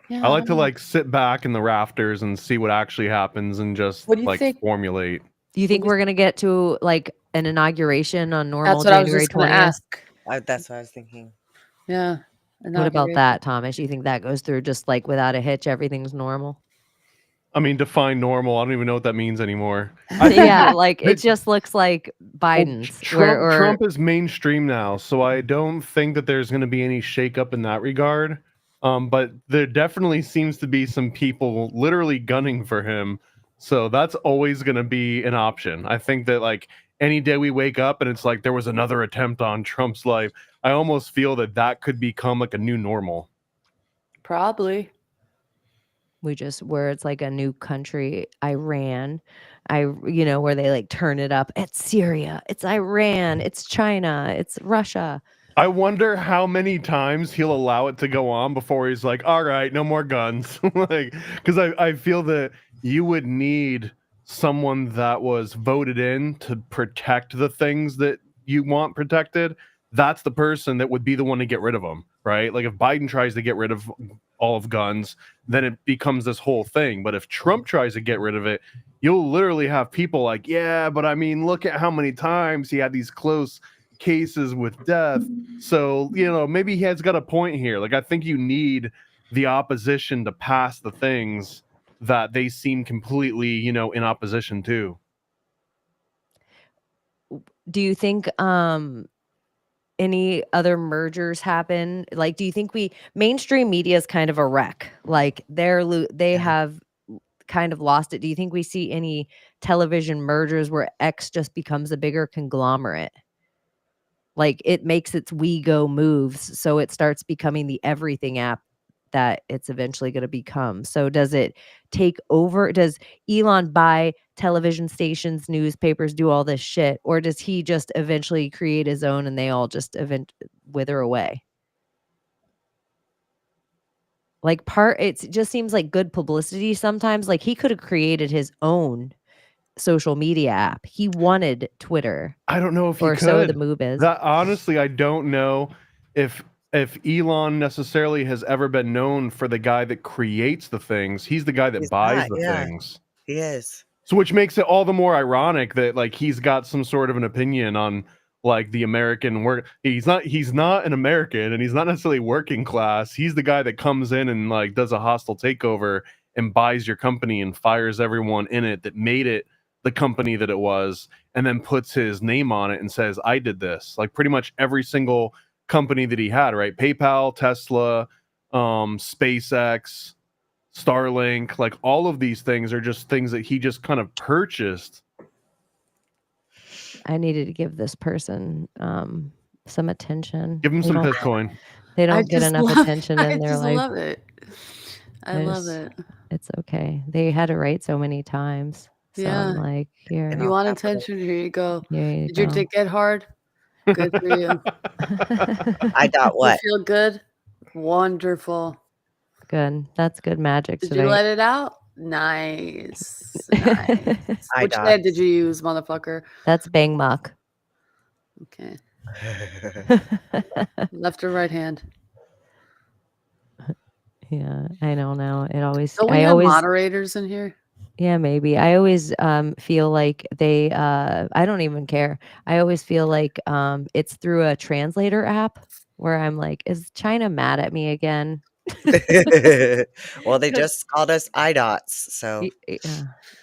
yeah, I like to don't know. like sit back in the rafters and see what actually happens and just What do you like think? formulate. Do you think we're gonna get to like an inauguration on normal That's what I was January just going to 20th? ask. That's what I was thinking. Yeah. What about that, Thomas? You think that goes through just like without a hitch, everything's normal? I mean, define normal. I don't even know what that means anymore. Yeah, like it just looks like Biden's. Trump is mainstream now, so I don't think that there's going to be any shakeup in that regard. But there definitely seems to be some people literally gunning for him, so that's always going to be an option. I think that like any day we wake up and it's like there was another attempt on Trump's life, I almost feel that that could become like a new normal. Probably. Where it's like a new country, Iran, where they like turn it up. It's Syria, it's Iran, it's China, it's Russia. I wonder how many times he'll allow it to go on before he's like, all right, no more guns. Like, because I feel that you would need someone that was voted in to protect the things that you want protected. That's the person that would be the one to get rid of them, right? Like if Biden tries to get rid of all of guns, then it becomes this whole thing. But if Trump tries to get rid of it, you'll literally have people like, yeah, but I mean, look at how many times he had these close cases with death. So, maybe he has got a point here. Like, I think you need the opposition to pass the things that they seem completely, in opposition to. Do you think any other mergers happen? Like, do you think mainstream media is kind of a wreck? Like they have kind of lost it. Do you think we see any television mergers where X just becomes a bigger conglomerate? Like it makes its WeGo moves, so it starts becoming the everything app that it's eventually going to become. So does it take over? Does Elon buy television stations, newspapers, do all this shit? Or does he just eventually create his own and they all just wither away? Like it just seems like good publicity sometimes. Like he could have created his own social media app. He wanted Twitter, I don't know if he or so the could. move is. That honestly, I don't know if Elon necessarily has ever been known for the guy that creates the things. He's the guy that He's buys not, the yeah. things. He is. So which makes it all the more ironic that like he's got some sort of an opinion on like the American work. He's not an American, and he's not necessarily working class. He's the guy that comes in and like does a hostile takeover and buys your company and fires everyone in it that made it the company that it was, and then puts his name on it and says, I did this. Like pretty much every single company that he had, right? PayPal, Tesla, SpaceX, Starlink, like all of these things are just things that he just kind of purchased. I needed to give this person some attention. Give him They some don't- Bitcoin. They I don't get just enough love- attention I in their just life. love it. I love just- it. It's okay. They had to write so many times. So I'm Yeah. like, here. And You I'll want tap it in. attention? Here you go. Here you Did your go. dick get hard? Good for you. I got You what? feel good? Wonderful. Good. That's good magic Did today. you let it out? Nice. Nice. I Which head did you use, motherfucker? That's bang muck. Okay. Left or right hand? Yeah, I know now. It always. Don't we I have always. moderators in here? Yeah, maybe. I always feel like they. I don't even care. I always feel like it's through a translator app where I'm like, is China mad at me again? Well, they just called us IDOTs, so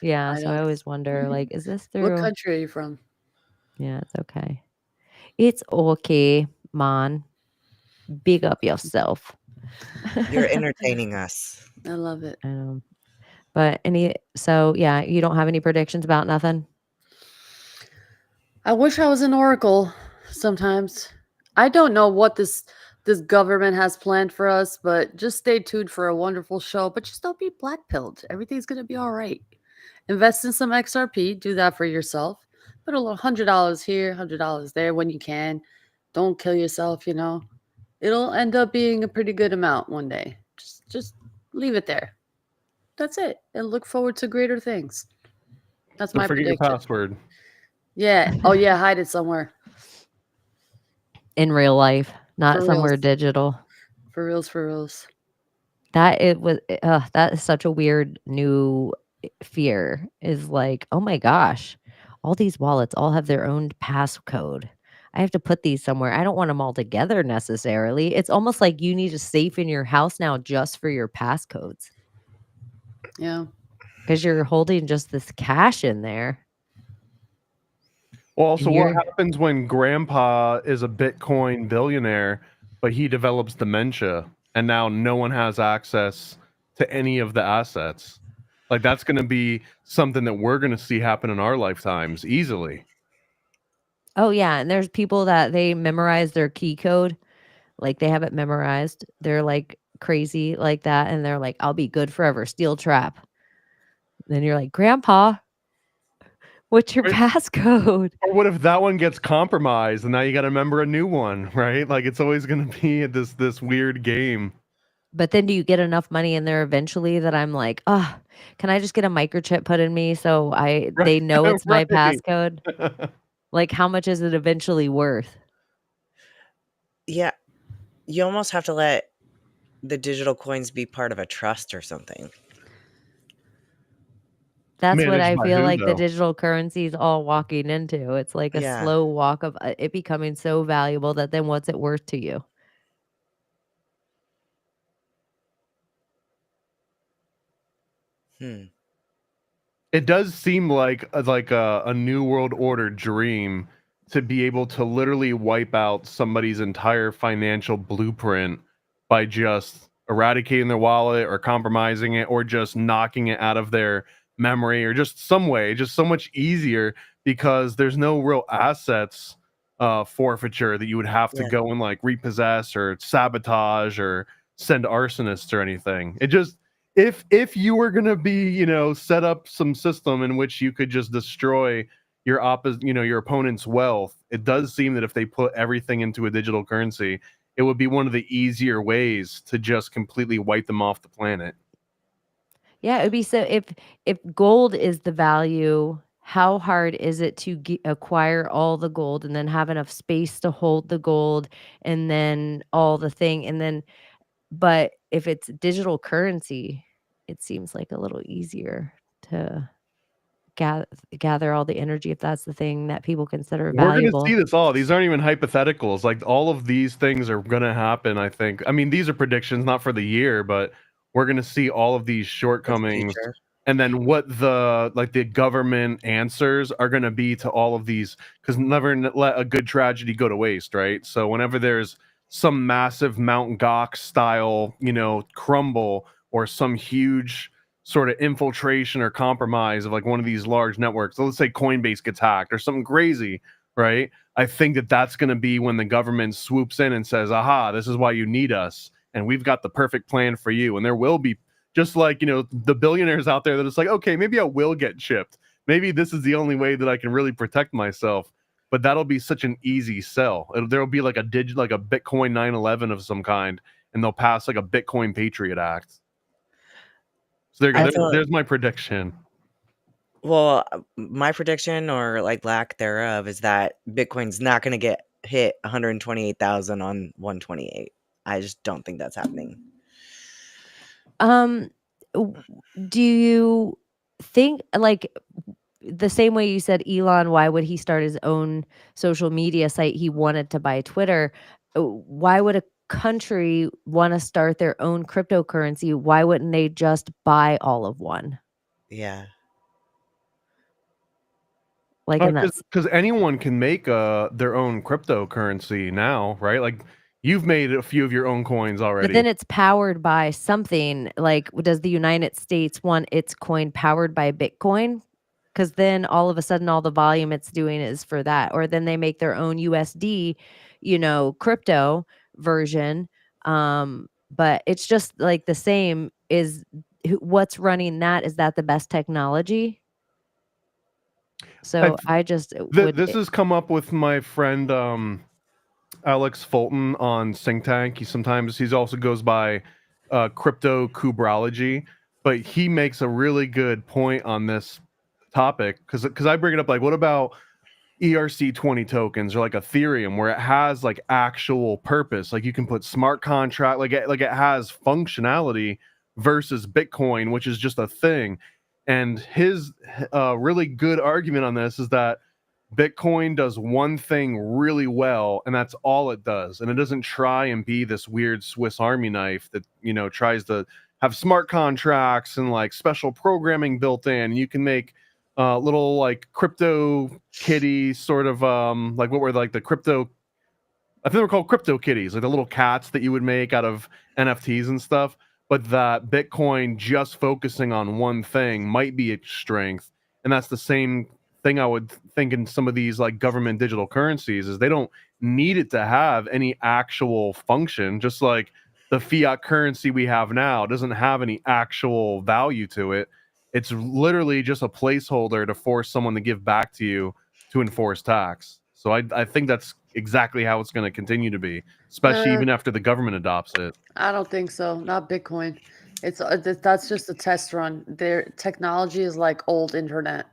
Yeah. So I IDOTs. always wonder, like, is this What through? country are you from? Yeah, it's okay. It's okay, man. Big up yourself. you're entertaining us. I love it. I know. But so yeah, you don't have any predictions about nothing? I wish I was an oracle sometimes. I don't know what this government has planned for us, but just stay tuned for a wonderful show. But just don't be black-pilled. Everything's going to be all right. Invest in some XRP. Do that for yourself. Put a little $100 here, $100 there when you can. Don't kill yourself, you know. It'll end up being a pretty good amount one day. Just leave it there. That's it. And look forward to greater things. That's Don't my forget prediction. your password. Yeah. Oh yeah, hide it somewhere. In real life, not For somewhere reals. digital. For reals, for reals. That is such a weird new fear. Is like, oh my gosh, all these wallets all have their own passcode. I have to put these somewhere. I don't want them all together necessarily. It's almost like you need a safe in your house now just for your passcodes Yeah. because you're holding just this cash in there. Well, also, And what you're- happens when grandpa is a Bitcoin billionaire, but he develops dementia, and now no one has access to any of the assets? Like, that's going to be something that we're going to see happen in our lifetimes easily. Oh yeah, and there's people that they memorize their key code, like they have it memorized. They're like crazy like that, and they're like, "I'll be good forever." Steel trap. Then you're like, "Grandpa, what's your Right. passcode?" Or what if that one gets compromised and now you got to remember a new one, right? Like, it's always going to be this weird game. But then do you get enough money in there eventually that I'm like, "Oh, can I just get a microchip put in me so they know it's my Right. passcode?" Like, how much is it eventually worth? Yeah, you almost have to let the digital coins be part of a trust or something. That's what Managed I by feel who, like the though? digital currency is all walking into. It's like a Yeah. slow walk of it becoming so valuable that then what's it worth to you? It does seem like a new world order dream to be able to literally wipe out somebody's entire financial blueprint by just eradicating their wallet or compromising it or just knocking it out of their memory or just some way, just so much easier because there's no real assets forfeiture that you would have to Yeah. go and like repossess or sabotage or send arsonists or anything. It just if you were going to be, set up some system in which you could just destroy your your opponent's wealth, it does seem that if they put everything into a digital currency, it would be one of the easier ways to just completely wipe them off the planet. Yeah, it'd be so if gold is the value, how hard is it to acquire all the gold and then have enough space to hold the gold and then all the thing and then but if it's digital currency, it seems like a little easier to gather all the energy if that's the thing that people consider We're gonna valuable. see this all. These aren't even hypotheticals. Like all of these things are gonna happen, I think. I mean, these are predictions, not for the year, but we're gonna see all of these shortcomings. future. And then what the government answers are gonna be to all of these, because never let a good tragedy go to waste, right? So whenever there's some massive Mount Gox style, crumble or some huge sort of infiltration or compromise of like one of these large networks. So let's say Coinbase gets hacked or something crazy, right? I think that that's going to be when the government swoops in and says, aha, this is why you need us. And we've got the perfect plan for you. And there will be just like, the billionaires out there that it's like, okay, maybe I will get chipped. Maybe this is the only way that I can really protect myself. But that'll be such an easy sell. There'll be like a Bitcoin 9/11 of some kind, and they'll pass like a Bitcoin Patriot Act. So there's my prediction. Well, my prediction or like lack thereof is that Bitcoin's not going to hit 128,000 on 128. I just don't think that's happening. Do you think like the same way you said Elon, why would he start his own social media site? He wanted to buy Twitter. Why would a country want to start their own cryptocurrency? Why wouldn't they just buy all of one? Yeah. Like in that Because anyone can make their own cryptocurrency now, right? Like you've made a few of your own coins already. But then it's powered by something. Like, does the United States want its coin powered by Bitcoin? Because then all of a sudden, all the volume it's doing is for that. Or then they make their own USD, crypto version. But it's just like the same. Is what's running that? Is that the best technology? So I just this has come up with my friend Alex Fulton on Think Tank. He also goes by Crypto Kubrology, but he makes a really good point on this topic because I bring it up like, what about ERC20 tokens or like Ethereum where it has like actual purpose, like you can put smart contract, like it has functionality versus Bitcoin, which is just a thing. And his really good argument on this is that Bitcoin does one thing really well, and that's all it does. And it doesn't try and be this weird Swiss Army knife that, tries to have smart contracts and like special programming built in. You can make little like crypto kitty sort of like what were like the crypto, I think they were called crypto kitties, like the little cats that you would make out of NFTs and stuff. But that Bitcoin just focusing on one thing might be its strength. And that's the same thing I would think in some of these like government digital currencies is they don't need it to have any actual function, just like the fiat currency we have now doesn't have any actual value to it. It's literally just a placeholder to force someone to give back to you to enforce tax. So I think that's exactly how it's going to continue to be, especially even after the government adopts it. I don't think so. Not Bitcoin. It's that's just a test run. Their technology is like old internet.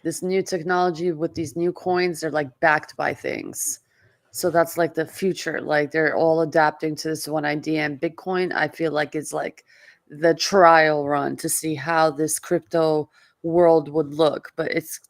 This new technology with these new coins, they're like backed by things. So that's like the future. Like they're all adapting to this one idea. And Bitcoin, I feel like it's like the trial run to see how this crypto world would look. But it's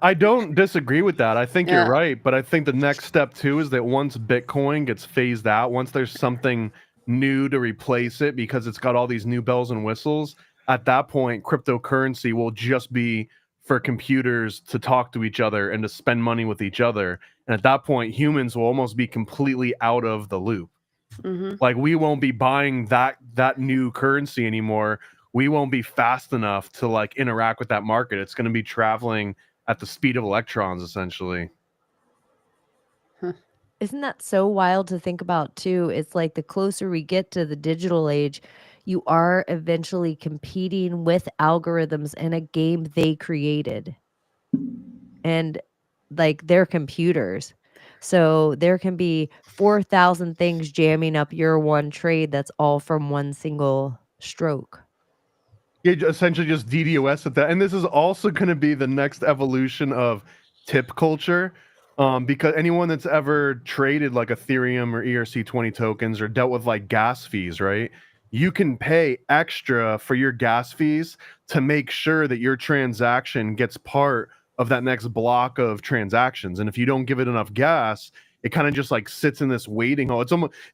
I don't disagree with that. I think you're right, but I think the next step too is that once Bitcoin gets phased out, once there's something new to replace it because it's got all these new bells and whistles, at that point cryptocurrency will just be for computers to talk to each other and to spend money with each other. And at that point humans will almost be completely out of the loop. Like we won't be buying that new currency anymore. We won't be fast enough to like interact with that market. It's going to be traveling at the speed of electrons, essentially. Isn't that so wild to think about too? It's like the closer we get to the digital age, you are eventually competing with algorithms in a game they created. And like they're computers. So there can be 4,000 things jamming up your one trade that's all from one single stroke. Essentially just DDoS at that. And this is also going to be the next evolution of tip culture. Because anyone that's ever traded like Ethereum or ERC20 tokens or dealt with like gas fees, right? You can pay extra for your gas fees to make sure that your transaction gets part of that next block of transactions. And if you don't give it enough gas, it kind of just like sits in this waiting hall. It's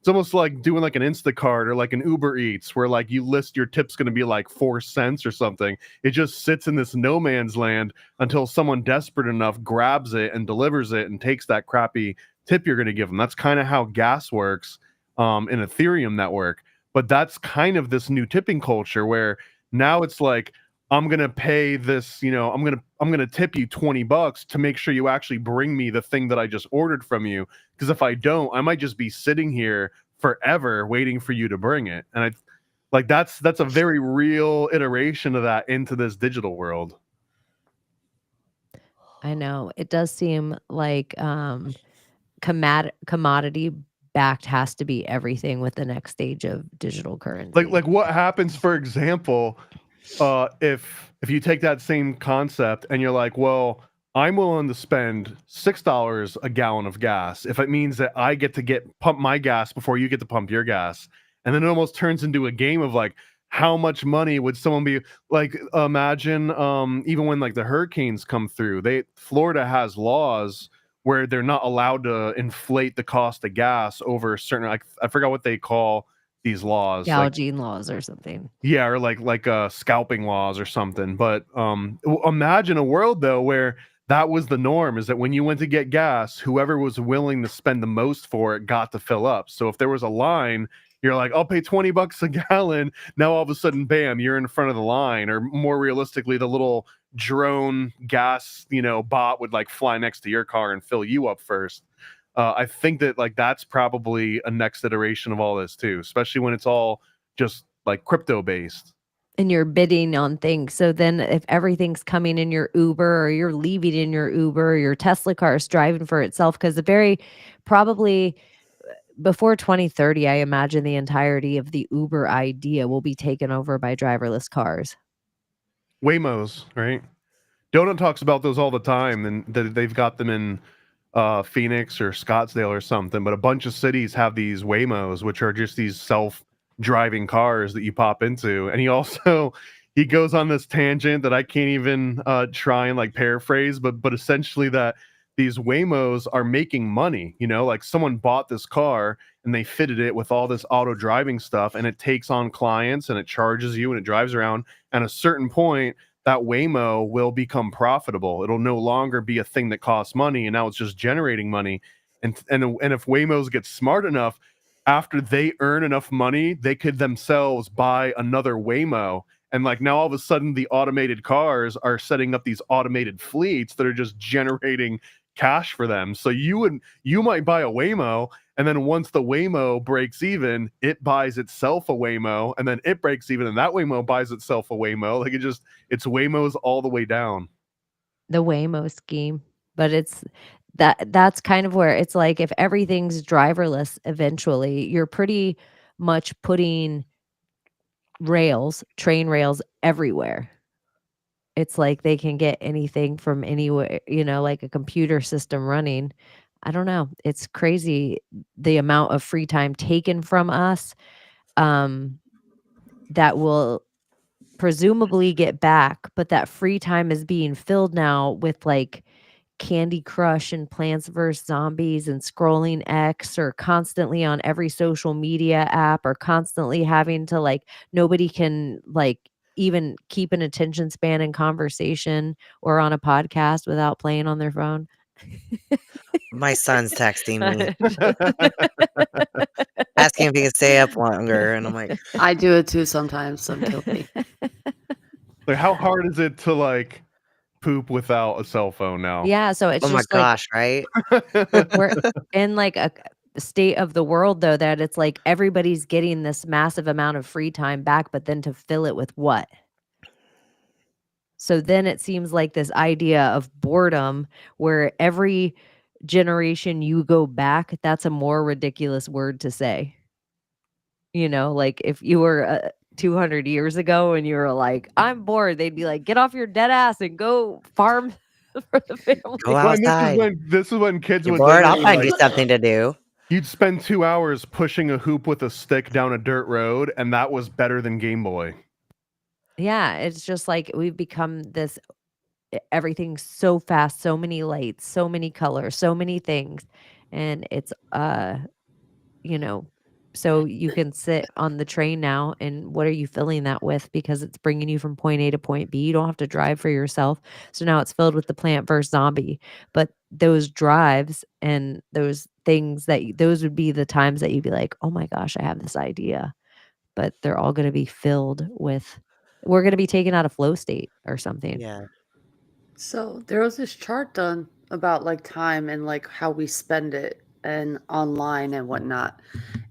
almost like doing like an Instacart or like an Uber Eats where like you list your tip's going to be like 4 cents or something. It just sits in this no man's land until someone desperate enough grabs it and delivers it and takes that crappy tip you're going to give them. That's kind of how gas works in Ethereum network. But that's kind of this new tipping culture where now it's like, I'm gonna pay this, I'm gonna tip you $20 to make sure you actually bring me the thing that I just ordered from you. Because if I don't, I might just be sitting here forever waiting for you to bring it. And that's a very real iteration of that into this digital world. I know. It does seem like commodity backed has to be everything with the next stage of digital currency. Like what happens, for example, if you take that same concept and you're like, well, I'm willing to spend $6 a gallon of gas if it means that I get to pump my gas before you get to pump your gas. And then it almost turns into a game of like, how much money would someone be like, imagine even when like the hurricanes come through, Florida has laws where they're not allowed to inflate the cost of gas over a certain, like, I forgot what they call these laws, gouging laws or something. Yeah, or like scalping laws or something. But imagine a world though where that was the norm, is that when you went to get gas, whoever was willing to spend the most for it got to fill up. So if there was a line, you're like, I'll pay $20 a gallon. Now all of a sudden, bam, you're in front of the line. Or more realistically, the little drone gas, bot would like fly next to your car and fill you up first. I think that like that's probably a next iteration of all this too, especially when it's all just like crypto based. And you're bidding on things. So then if everything's coming in your Uber or you're leaving in your Uber or your Tesla car is driving for itself, because probably before 2030, I imagine the entirety of the Uber idea will be taken over by driverless cars. Waymos, right? Donut talks about those all the time, and they've got them in Phoenix or Scottsdale or something, but a bunch of cities have these Waymos, which are just these self-driving cars that you pop into. And he goes on this tangent that I can't even try and like paraphrase, but essentially that these Waymos are making money. Like someone bought this car and they fitted it with all this auto driving stuff, and it takes on clients and it charges you and it drives around. And at a certain point, that Waymo will become profitable. It'll no longer be a thing that costs money, and now it's just generating money. And if Waymos get smart enough, after they earn enough money, they could themselves buy another Waymo. And like now all of a sudden the automated cars are setting up these automated fleets that are just generating cash for them. So you might buy a Waymo, and then once the Waymo breaks even, it buys itself a Waymo, and then it breaks even, and that Waymo buys itself a Waymo. Like it's Waymos all the way down. The Waymo scheme. But that's kind of where it's like, if everything's driverless eventually, you're pretty much putting train rails everywhere. It's like they can get anything from anywhere, like a computer system running. I don't know. It's crazy the amount of free time taken from us that will presumably get back, but that free time is being filled now with like Candy Crush and Plants vs. Zombies and scrolling X, or constantly on every social media app, or constantly having to like, nobody can like even keep an attention span in conversation or on a podcast without playing on their phone. My son's texting me, asking if he can stay up longer, and I'm like, I do it too sometimes. I'm guilty. Like, how hard is it to like poop without a cell phone now? Yeah, so it's oh my just like, gosh, right? we're in like a state of the world though that it's like everybody's getting this massive amount of free time back, but then to fill it with what? So then it seems like this idea of boredom, where every generation you go back, that's a more ridiculous word to say. Like if you were 200 years ago and you were like, I'm bored, they'd be like, get off your dead ass and go farm for the family. Go Well, and outside. this is when kids You're would bored? I'll literally, find you like, something to do. you'd spend 2 hours pushing a hoop with a stick down a dirt road, and that was better than Game Boy. Yeah, it's just like we've become this everything's so fast, so many lights, so many colors, so many things. And it's you know, so you can sit on the train now and what are you filling that with? Because it's bringing you from point A to point B. You don't have to drive for yourself. So now it's filled with the plant versus zombie. But those drives and those things those would be the times that you'd be like, oh my gosh, I have this idea. But they're all going to be filled with, we're going to be taken out of flow state or something. Yeah. So there was this chart done about like time and like how we spend it and online and whatnot.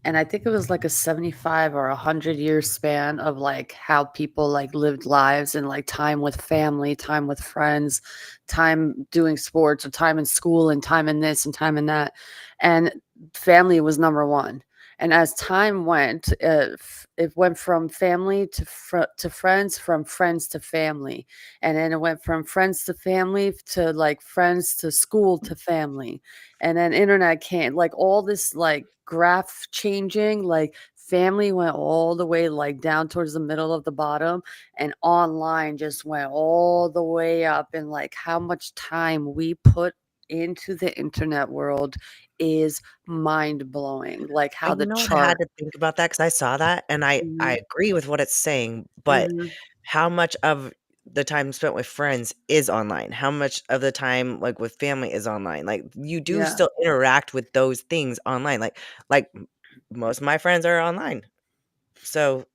And I think it was like a 75 or 100-year span of like how people like lived lives and like time with family, time with friends, time doing sports or time in school and time in this and time in that. And family was number one. And as time went, it went from family to friends, from friends to family. And then it went from friends to family to like friends to school to family. And then internet came, like all this like graph changing, like family went all the way like down towards the middle of the bottom, and online just went all the way up. And like how much time we put into the internet world is mind blowing. Like how the You know what, I had chart. to think about that because I saw that and I Mhm, agree with what it's saying, but mhm, how much of the time spent with friends is online? How much of the time, like, with family is online? Like, you do yeah. still interact with those things online, like, most of my friends are online. So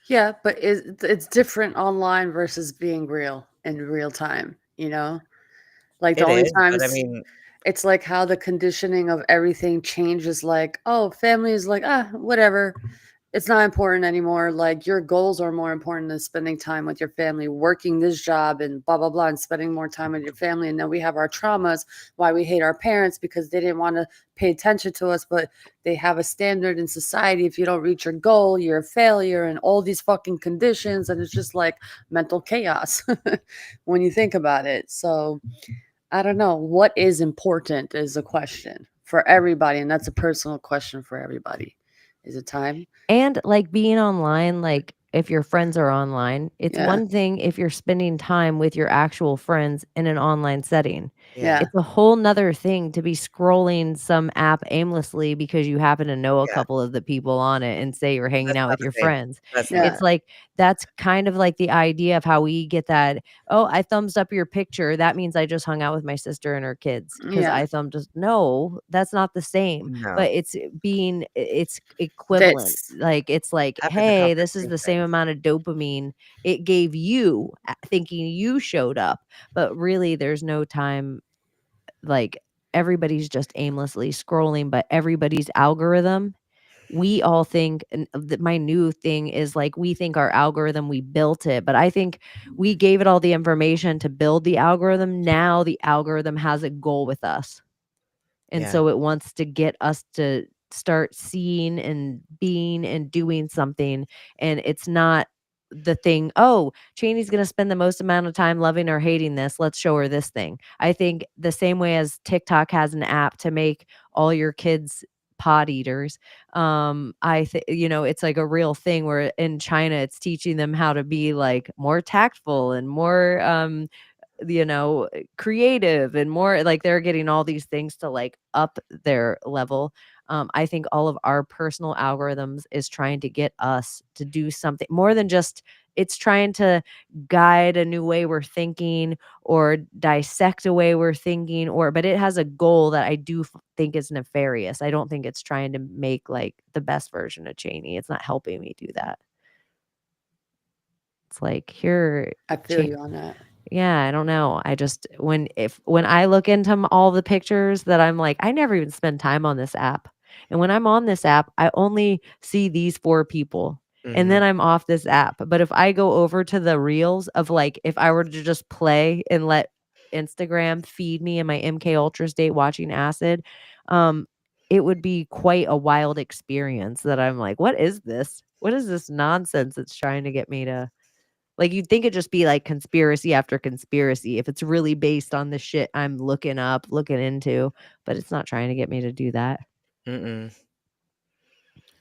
Yeah, but it's different online versus being real in real time, you know? Like the it only is, but I times mean it's like how the conditioning of everything changes, like, oh, family is like, ah, whatever. It's not important anymore. Like your goals are more important than spending time with your family, working this job and blah blah blah, and spending more time with your family. And then we have our traumas, why we hate our parents because they didn't want to pay attention to us, but they have a standard in society. If you don't reach your goal, you're a failure, and all these fucking conditions. And it's just like mental chaos when you think about it. So I don't know. What is important is a question for everybody. And that's a personal question for everybody. Is it time? And like being online, like if your friends are online, it's Yeah. one thing if you're spending time with your actual friends in an online setting. yeah, Yeah. It's a whole nother thing to be scrolling some app aimlessly because you happen to know a yeah, couple of the people on it and say you're hanging that's out not with the your same. friends. That's not Yeah. It's like that's kind of like the idea of how we get that, oh, I thumbs up your picture. That means I just hung out with my sister and her kids because Yeah. I thumbed just no, that's not the same. no, But it's equivalent. That's Like it's like, that is a hey, this is comforting the same thing. amount of dopamine it gave you thinking you showed up. But really there's no time, like everybody's just aimlessly scrolling, but everybody's algorithm, we all think, and my new thing is like we think our algorithm, we built it, but I think we gave it all the information to build the algorithm. Now the algorithm has a goal with us. And Yeah, so it wants to get us to start seeing and being and doing something. And it's not the thing, oh, Chaney's going to spend the most amount of time loving or hating this. Let's show her this thing. I think the same way as TikTok has an app to make all your kids pot eaters. I think, it's like a real thing where in China, it's teaching them how to be like more tactful and more, creative and more like they're getting all these things to like up their level. I think all of our personal algorithms is trying to get us to do something more than just it's trying to guide a new way we're thinking or dissect a way we're thinking or but it has a goal that I do think is nefarious. I don't think it's trying to make like the best version of Chaney. It's not helping me do that. It's like here, I feel you on that. yeah, I don't know. I just when I look into all the pictures that I'm like, I never even spend time on this app. And when I'm on this app, I only see these 4 people. And mhm, then I'm off this app. But if I go over to the reels of like if I were to just play and let Instagram feed me in my MK Ultra state watching acid, um it would be quite a wild experience that I'm like, what is this? What is this nonsense it's trying to get me to like? You'd think it'd just be like conspiracy after conspiracy if it's really based on the shit I'm looking up, looking into, but it's not trying to get me to do that. Mm-mm.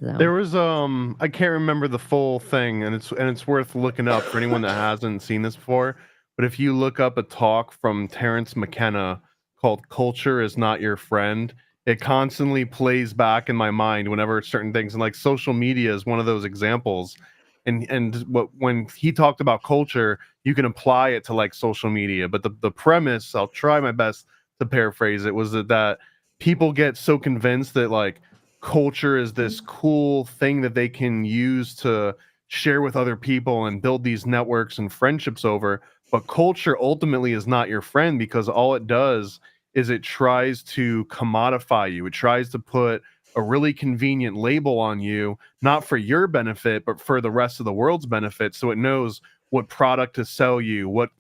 There So was I can't remember the full thing, and it's worth looking up for anyone that hasn't seen this before. But if you look up a talk from Terence McKenna called "Culture is Not Your Friend," it constantly plays back in my mind whenever certain things, and like social media is one of those examples. And when he talked about culture, you can apply it to like social media. But the premise, I'll try my best to paraphrase it, was that people get so convinced that like culture is this cool thing that they can use to share with other people and build these networks and friendships over. But culture ultimately is not your friend, because all it does is it tries to commodify you. It tries to put a really convenient label on you, not for your benefit, but for the rest of the world's benefit. So it knows what product to sell you, what,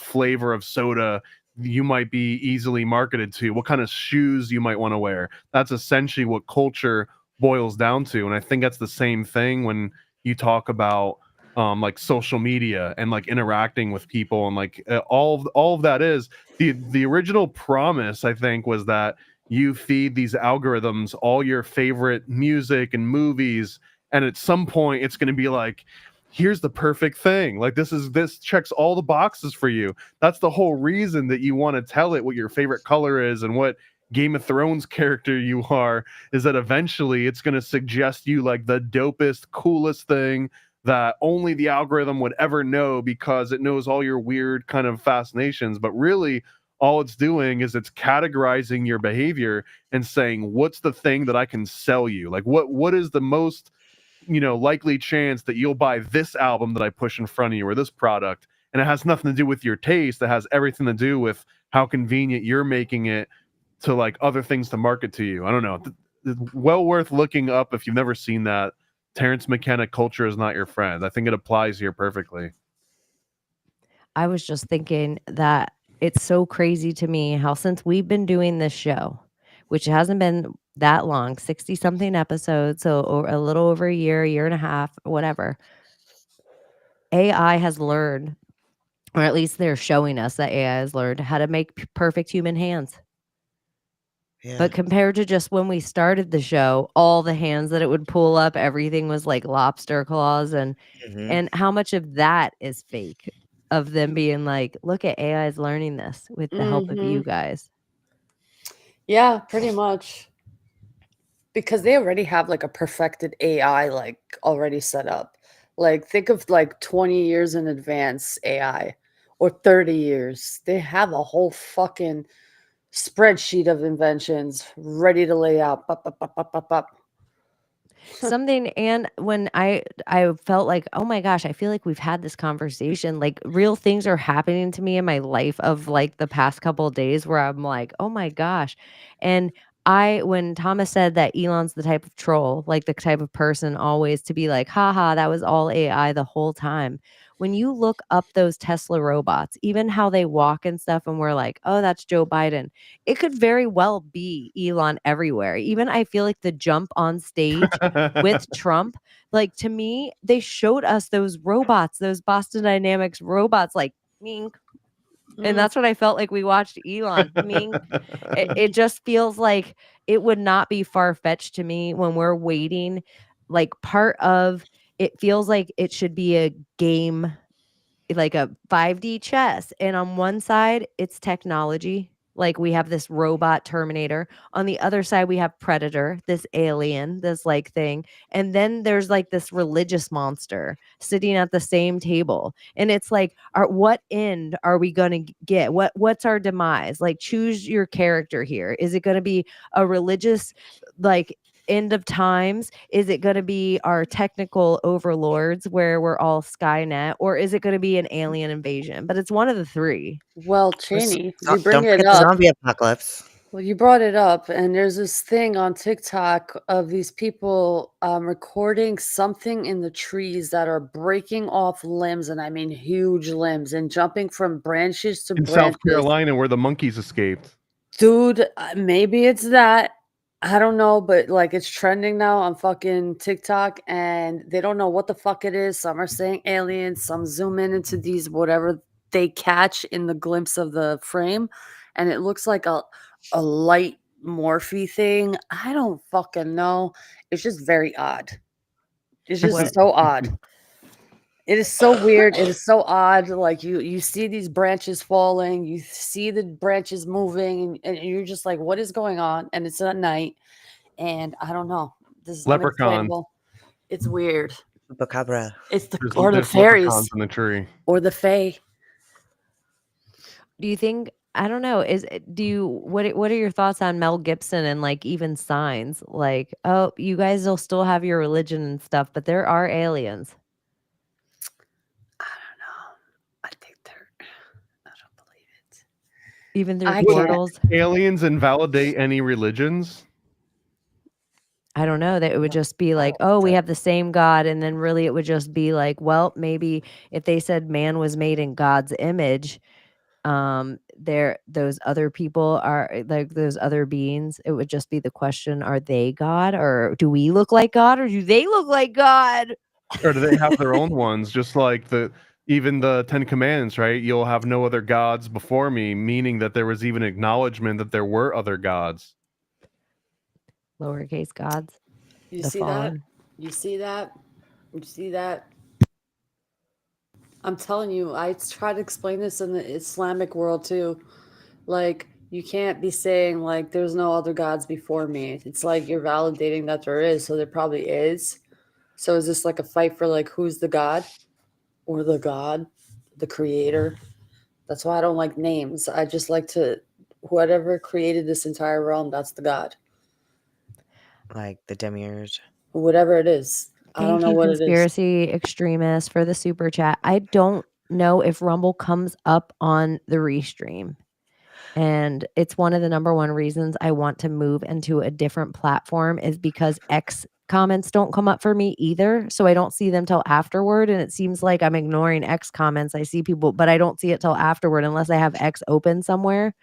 flavor of soda you might be easily marketed to, what kind of shoes you might want to wear. That's essentially what culture boils down to. And I think that's the same thing when you talk about like social media and like interacting with people, and like all of that is the original promise, I think, was that you feed these algorithms all your favorite music and movies, and at some point it's going to be like, here's the perfect thing, like this checks all the boxes for you. That's the whole reason that you want to tell it what your favorite color is and what Game of Thrones character you are, is that eventually it's going to suggest you like the dopest, coolest thing that only the algorithm would ever know, because it knows all your weird kind of fascinations. But really, all it's doing is it's categorizing your behavior and saying, what's the thing that I can sell you? Like what is the most likely chance that you'll buy this album that I push in front of you, or this product? And it has nothing to do with your taste. It has everything to do with how convenient you're making it to like other things to market to you. I don't know. It's well worth looking up if you've never seen that. Terence McKenna, Culture is Not Your Friend. I think it applies here perfectly. I was just thinking that it's so crazy to me how, since we've been doing this show, which hasn't been that long, 60 something episodes, so a little over a year and a half, whatever, AI has learned, or at least they're showing us that AI has learned how to make perfect human hands. Yeah. But compared to just when we started the show, all the hands that it would pull up, everything was like lobster claws, and how much of that is fake, of them being like, look at AI is learning this with the help of you guys. Yeah, pretty much. Because they already have like a perfected AI like already set up. Like think of like 20 years in advance AI, or 30 years. They have a whole fucking spreadsheet of inventions ready to lay out. Up. Something, and when I felt like, oh my gosh, I feel like we've had this conversation, like real things are happening to me in my life of like the past couple of days where I'm like, oh my gosh. And when Thomas said that Elon's the type of troll, like the type of person always to be like, haha, that was all AI the whole time. When you look up those Tesla robots, even how they walk and stuff, and we're like, oh, that's Joe Biden, it could very well be Elon everywhere. Even I feel like the jump on stage with Trump, like to me, they showed us those robots, those Boston Dynamics robots, like mink. And that's what I felt like we watched Elon. Mink. It just feels like it would not be far-fetched to me when we're waiting. Like part of it feels like it should be a game, like a 5D chess. And on one side, it's technology. Like we have this robot Terminator. On the other side, we have Predator, this alien, this like thing. And then there's like this religious monster sitting at the same table. And it's like, what end are we going to get? What's our demise? Like choose your character here. Is it going to be a religious, like end of times? Is it going to be our technical overlords where we're all Skynet, or is it going to be an alien invasion? But it's one of the three. Well, Chaney, you bring Don't it forget the up. zombie apocalypse. Well, you brought it up, and there's this thing on TikTok of these people recording something in the trees that are breaking off limbs, and I mean huge limbs, and jumping from branches to In branches. South Carolina, where the monkeys escaped. Dude, maybe it's that. I don't know, but like it's trending now on fucking TikTok, and they don't know what the fuck it is. Some are saying aliens, some zoom in into these whatever they catch in the glimpse of the frame, and it looks like a light morphe thing. I don't fucking know. It's just very odd. It's just What? so odd. It is so weird. It is so odd. Like you see these branches falling, you see the branches moving, and you're just like, what is going on? And it's at night, and I don't know. This is Leprechauns. unexplainable. It's weird. Bacabra. It's the There's, or the there's leprechauns fairies in the tree. or the fae. Do you think? I don't know. Do you what are your thoughts on Mel Gibson and like even signs like, oh, you guys will still have your religion and stuff, but there are aliens. I don't know. I think they're. I don't believe it. Even through I can't. portals. Aliens invalidate any religions? I don't know. That it would just be like, oh, we have the same God, and then really it would just be like, well, maybe if they said man was made in God's image, those other people are like those other beings. It would just be the question: are they God, or do we look like God, or do they look like God? Or do they have their own ones? Just like even the 10 Commandments, right? You'll have no other gods before me, meaning that there was even acknowledgement that there were other gods. Lowercase gods. You The see fallen. that? You see that? You see that? I'm telling you, I try to explain this in the Islamic world too. Like, you can't be saying like there's no other gods before me. It's like you're validating that there is, so there probably is. So is this like a fight for like who's the god or the god, the creator? That's why I don't like names. I just like to whoever created this entire realm, that's the god. Like the demiurge. Whatever it is. I don't Thank know you, what it is. conspiracy extremist, for the super chat. I don't know if Rumble comes up on the restream. And it's one of the number one reasons I want to move into a different platform is because X comments don't come up for me either. So I don't see them till afterward. And it seems like I'm ignoring X comments. I see people, but I don't see it till afterward unless I have X open somewhere.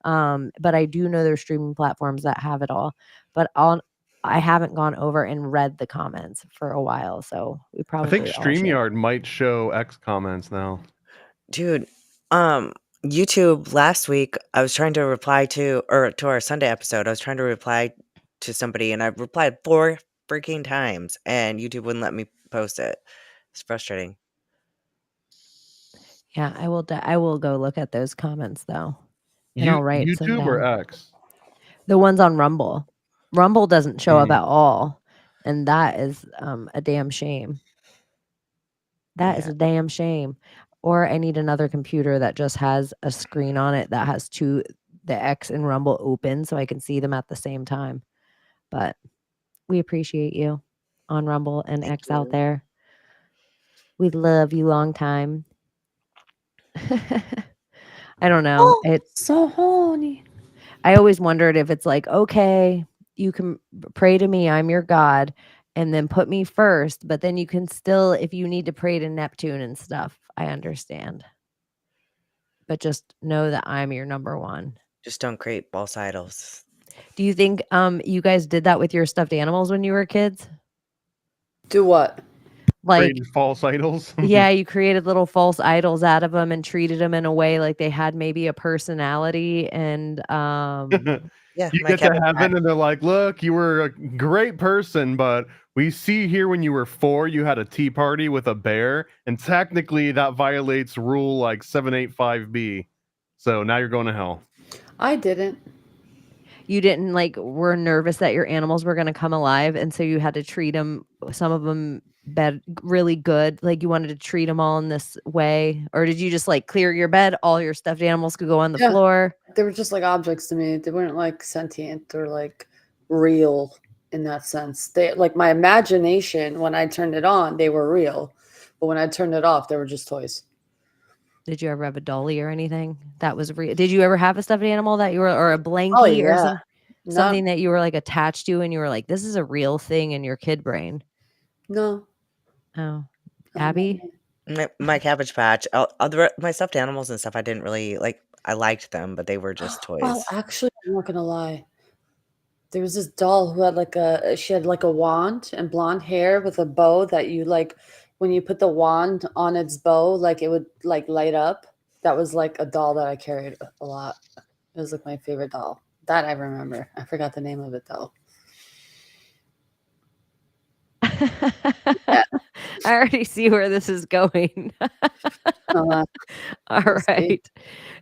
But I do know there's streaming platforms that have it all. But I haven't gone over and read the comments for a while. So we probably I think all should. StreamYard might show X comments now. Dude, YouTube last week, I was trying to reply to our Sunday episode. I was trying to reply to somebody, and I replied 4 freaking times, and YouTube wouldn't let me post it. It's frustrating. Yeah, I will go look at those comments though. And I'll write some YouTube or down. X? The ones on Rumble. Rumble doesn't show up Mm. at all. And that is a damn shame. That is Yeah. a damn shame. Or I need another computer that just has a screen on it that has the X and Rumble open so I can see them at the same time. But we appreciate you on Rumble and Thank X out you. there. We love you long time. I don't know. It's so horny. I always wondered if it's like, okay, you can pray to me, I'm your God, and then put me first, but then you can still, if you need to pray to Neptune and stuff, I understand. But just know that I'm your number one. Just don't create false idols. Do you think you guys did that with your stuffed animals when you were kids? Do what? Like, Created false idols? yeah, you created little false idols out of them and treated them in a way like they had maybe a personality and Yeah, You my get to Cabbage heaven Patch. and they're like, look, you were a great person, but we see here when you were 4, you had a tea party with a bear, and technically that violates rule like 785B. So now you're going to hell. I didn't. you didn't were nervous that your animals were going to come alive, and so you had to treat them, some of them really good, like you wanted to treat them all in this way? Or did you just clear your bed, all your stuffed animals could go on the Yeah. floor? They were just like objects to me. They weren't like sentient or like real in that sense. They like my imagination when I turned it on, they were real. But when I turned it off, they were just toys. Did you ever have a dolly or anything that was real? Did you ever have a stuffed animal that you were, or a blankie or yeah. something that you were attached to and you were like, this is a real thing in your kid brain? No. Oh, Abbie? My Cabbage Patch. My stuffed animals and stuff, I didn't really like. I liked them, but they were just toys. Well, actually, I'm not gonna lie. There was this doll who had she had like a wand and blonde hair with a bow that you like when you put the wand on its bow, like it would like light up. That was like a doll that I carried a lot. It was like my favorite doll. That I remember. I forgot the name of it though. I already see where this is going. All right.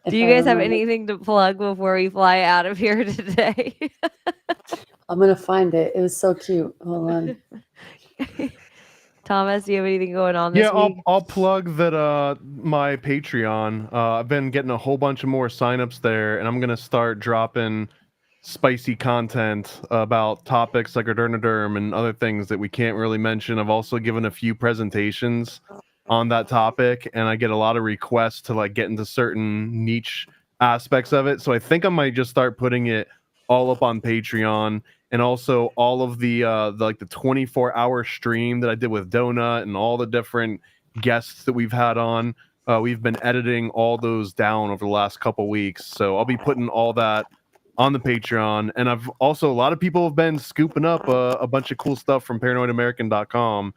Do you guys have anything to plug before we fly out of here today? I'm gonna find it. It was so cute. Hold on. Thomas, do you have anything going on this Yeah, week? I'll plug that my Patreon. I've been getting a whole bunch of more signups there, and I'm gonna start dropping spicy content about topics like Derm and other things that we can't really mention. I've also given a few presentations on that topic, and I get a lot of requests to like get into certain niche aspects of it. So I think I might just start putting it all up on Patreon, and also all of the 24-hour stream that I did with Donut and all the different guests that we've had on. We've been editing all those down over the last couple weeks, so I'll be putting all that on the Patreon. And I've also, a lot of people have been scooping up a bunch of cool stuff from paranoidamerican.com.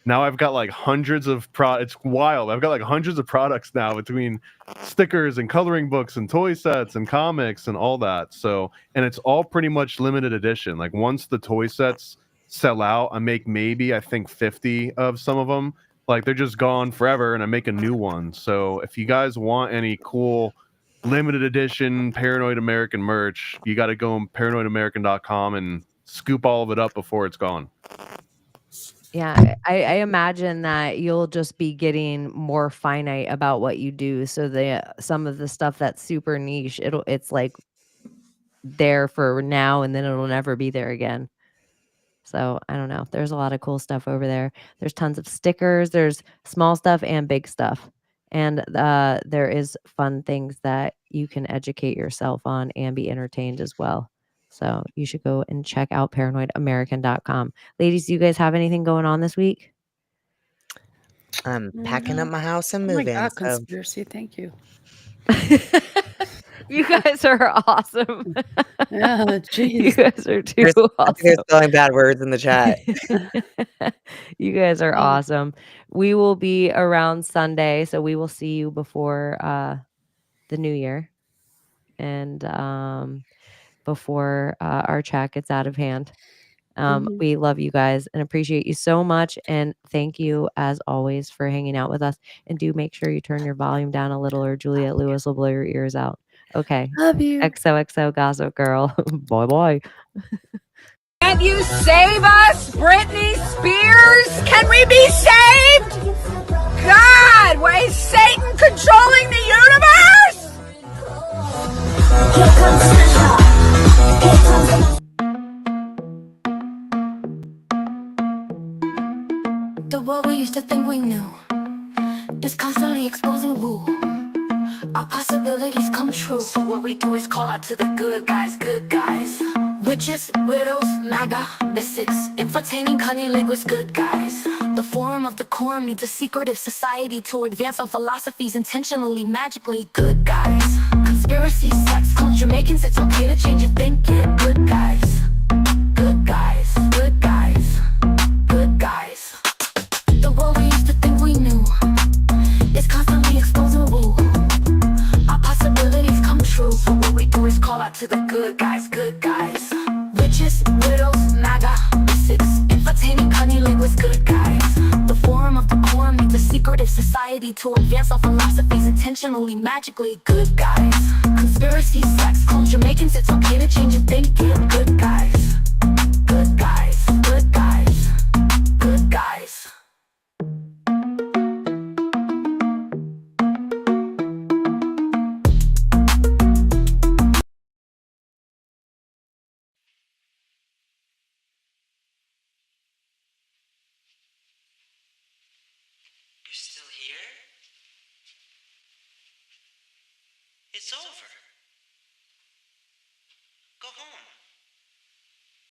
Now I've got like hundreds of it's wild. I've got like hundreds of products now, between stickers and coloring books and toy sets and comics and all that. So, and it's all pretty much limited edition. Like once the toy sets sell out, I make maybe, I think 50 of some of them. Like they're just gone forever, and I make a new one. So if you guys want any cool limited edition Paranoid American merch, you got to go on paranoidamerican.com and scoop all of it up before it's gone. Yeah, I imagine that you'll just be getting more finite about what you do. So some of the stuff that's super niche, it's like there for now, and then it'll never be there again. So I don't know. There's a lot of cool stuff over there. There's tons of stickers. There's small stuff and big stuff. And there is fun things that you can educate yourself on and be entertained as well. So you should go and check out paranoidamerican.com. Ladies, do you guys have anything going on this week? I'm packing up my house and Oh my moving. God, so- conspiracy. Thank you. You guys are awesome. Yeah, You jeez. guys are too I think awesome. they're spelling bad words in the chat. You guys are awesome. We will be around Sunday, so we will see you before the new year, and before our chat gets out of hand. We love you guys and appreciate you so much, and thank you as always for hanging out with us. And do make sure you turn your volume down a little, or Juliet Lewis will blow your ears out. Okay. Love you. XOXO Gossip Girl. Bye bye. Can't you save us, Britney Spears? Can we be saved? God, why is Satan controlling the universe? The world we used to think we knew is constantly exposing woo. Our possibilities come true. So what we do is call out to the good guys, good guys. Witches, widows, MAGA, mystics, entertaining cunnilinguists, good guys. The forum of the quorum needs a secretive society to advance our philosophies intentionally, magically, good guys. Conspiracy, sex, culture, making it's okay to change your thinking, good guys. Good guys, good guys, good guys. The world we used to think we knew is constantly exposing woo. Our possibilities come true. So what we do is call out to the good guys, good guys. Witches, widows, MAGA, mystics, entertaining cunnilinguists, good guys. The forum of the quorum needs a secretive society to advance our philosophies intentionally, magically, good guys. Conspiracy, sex, culture,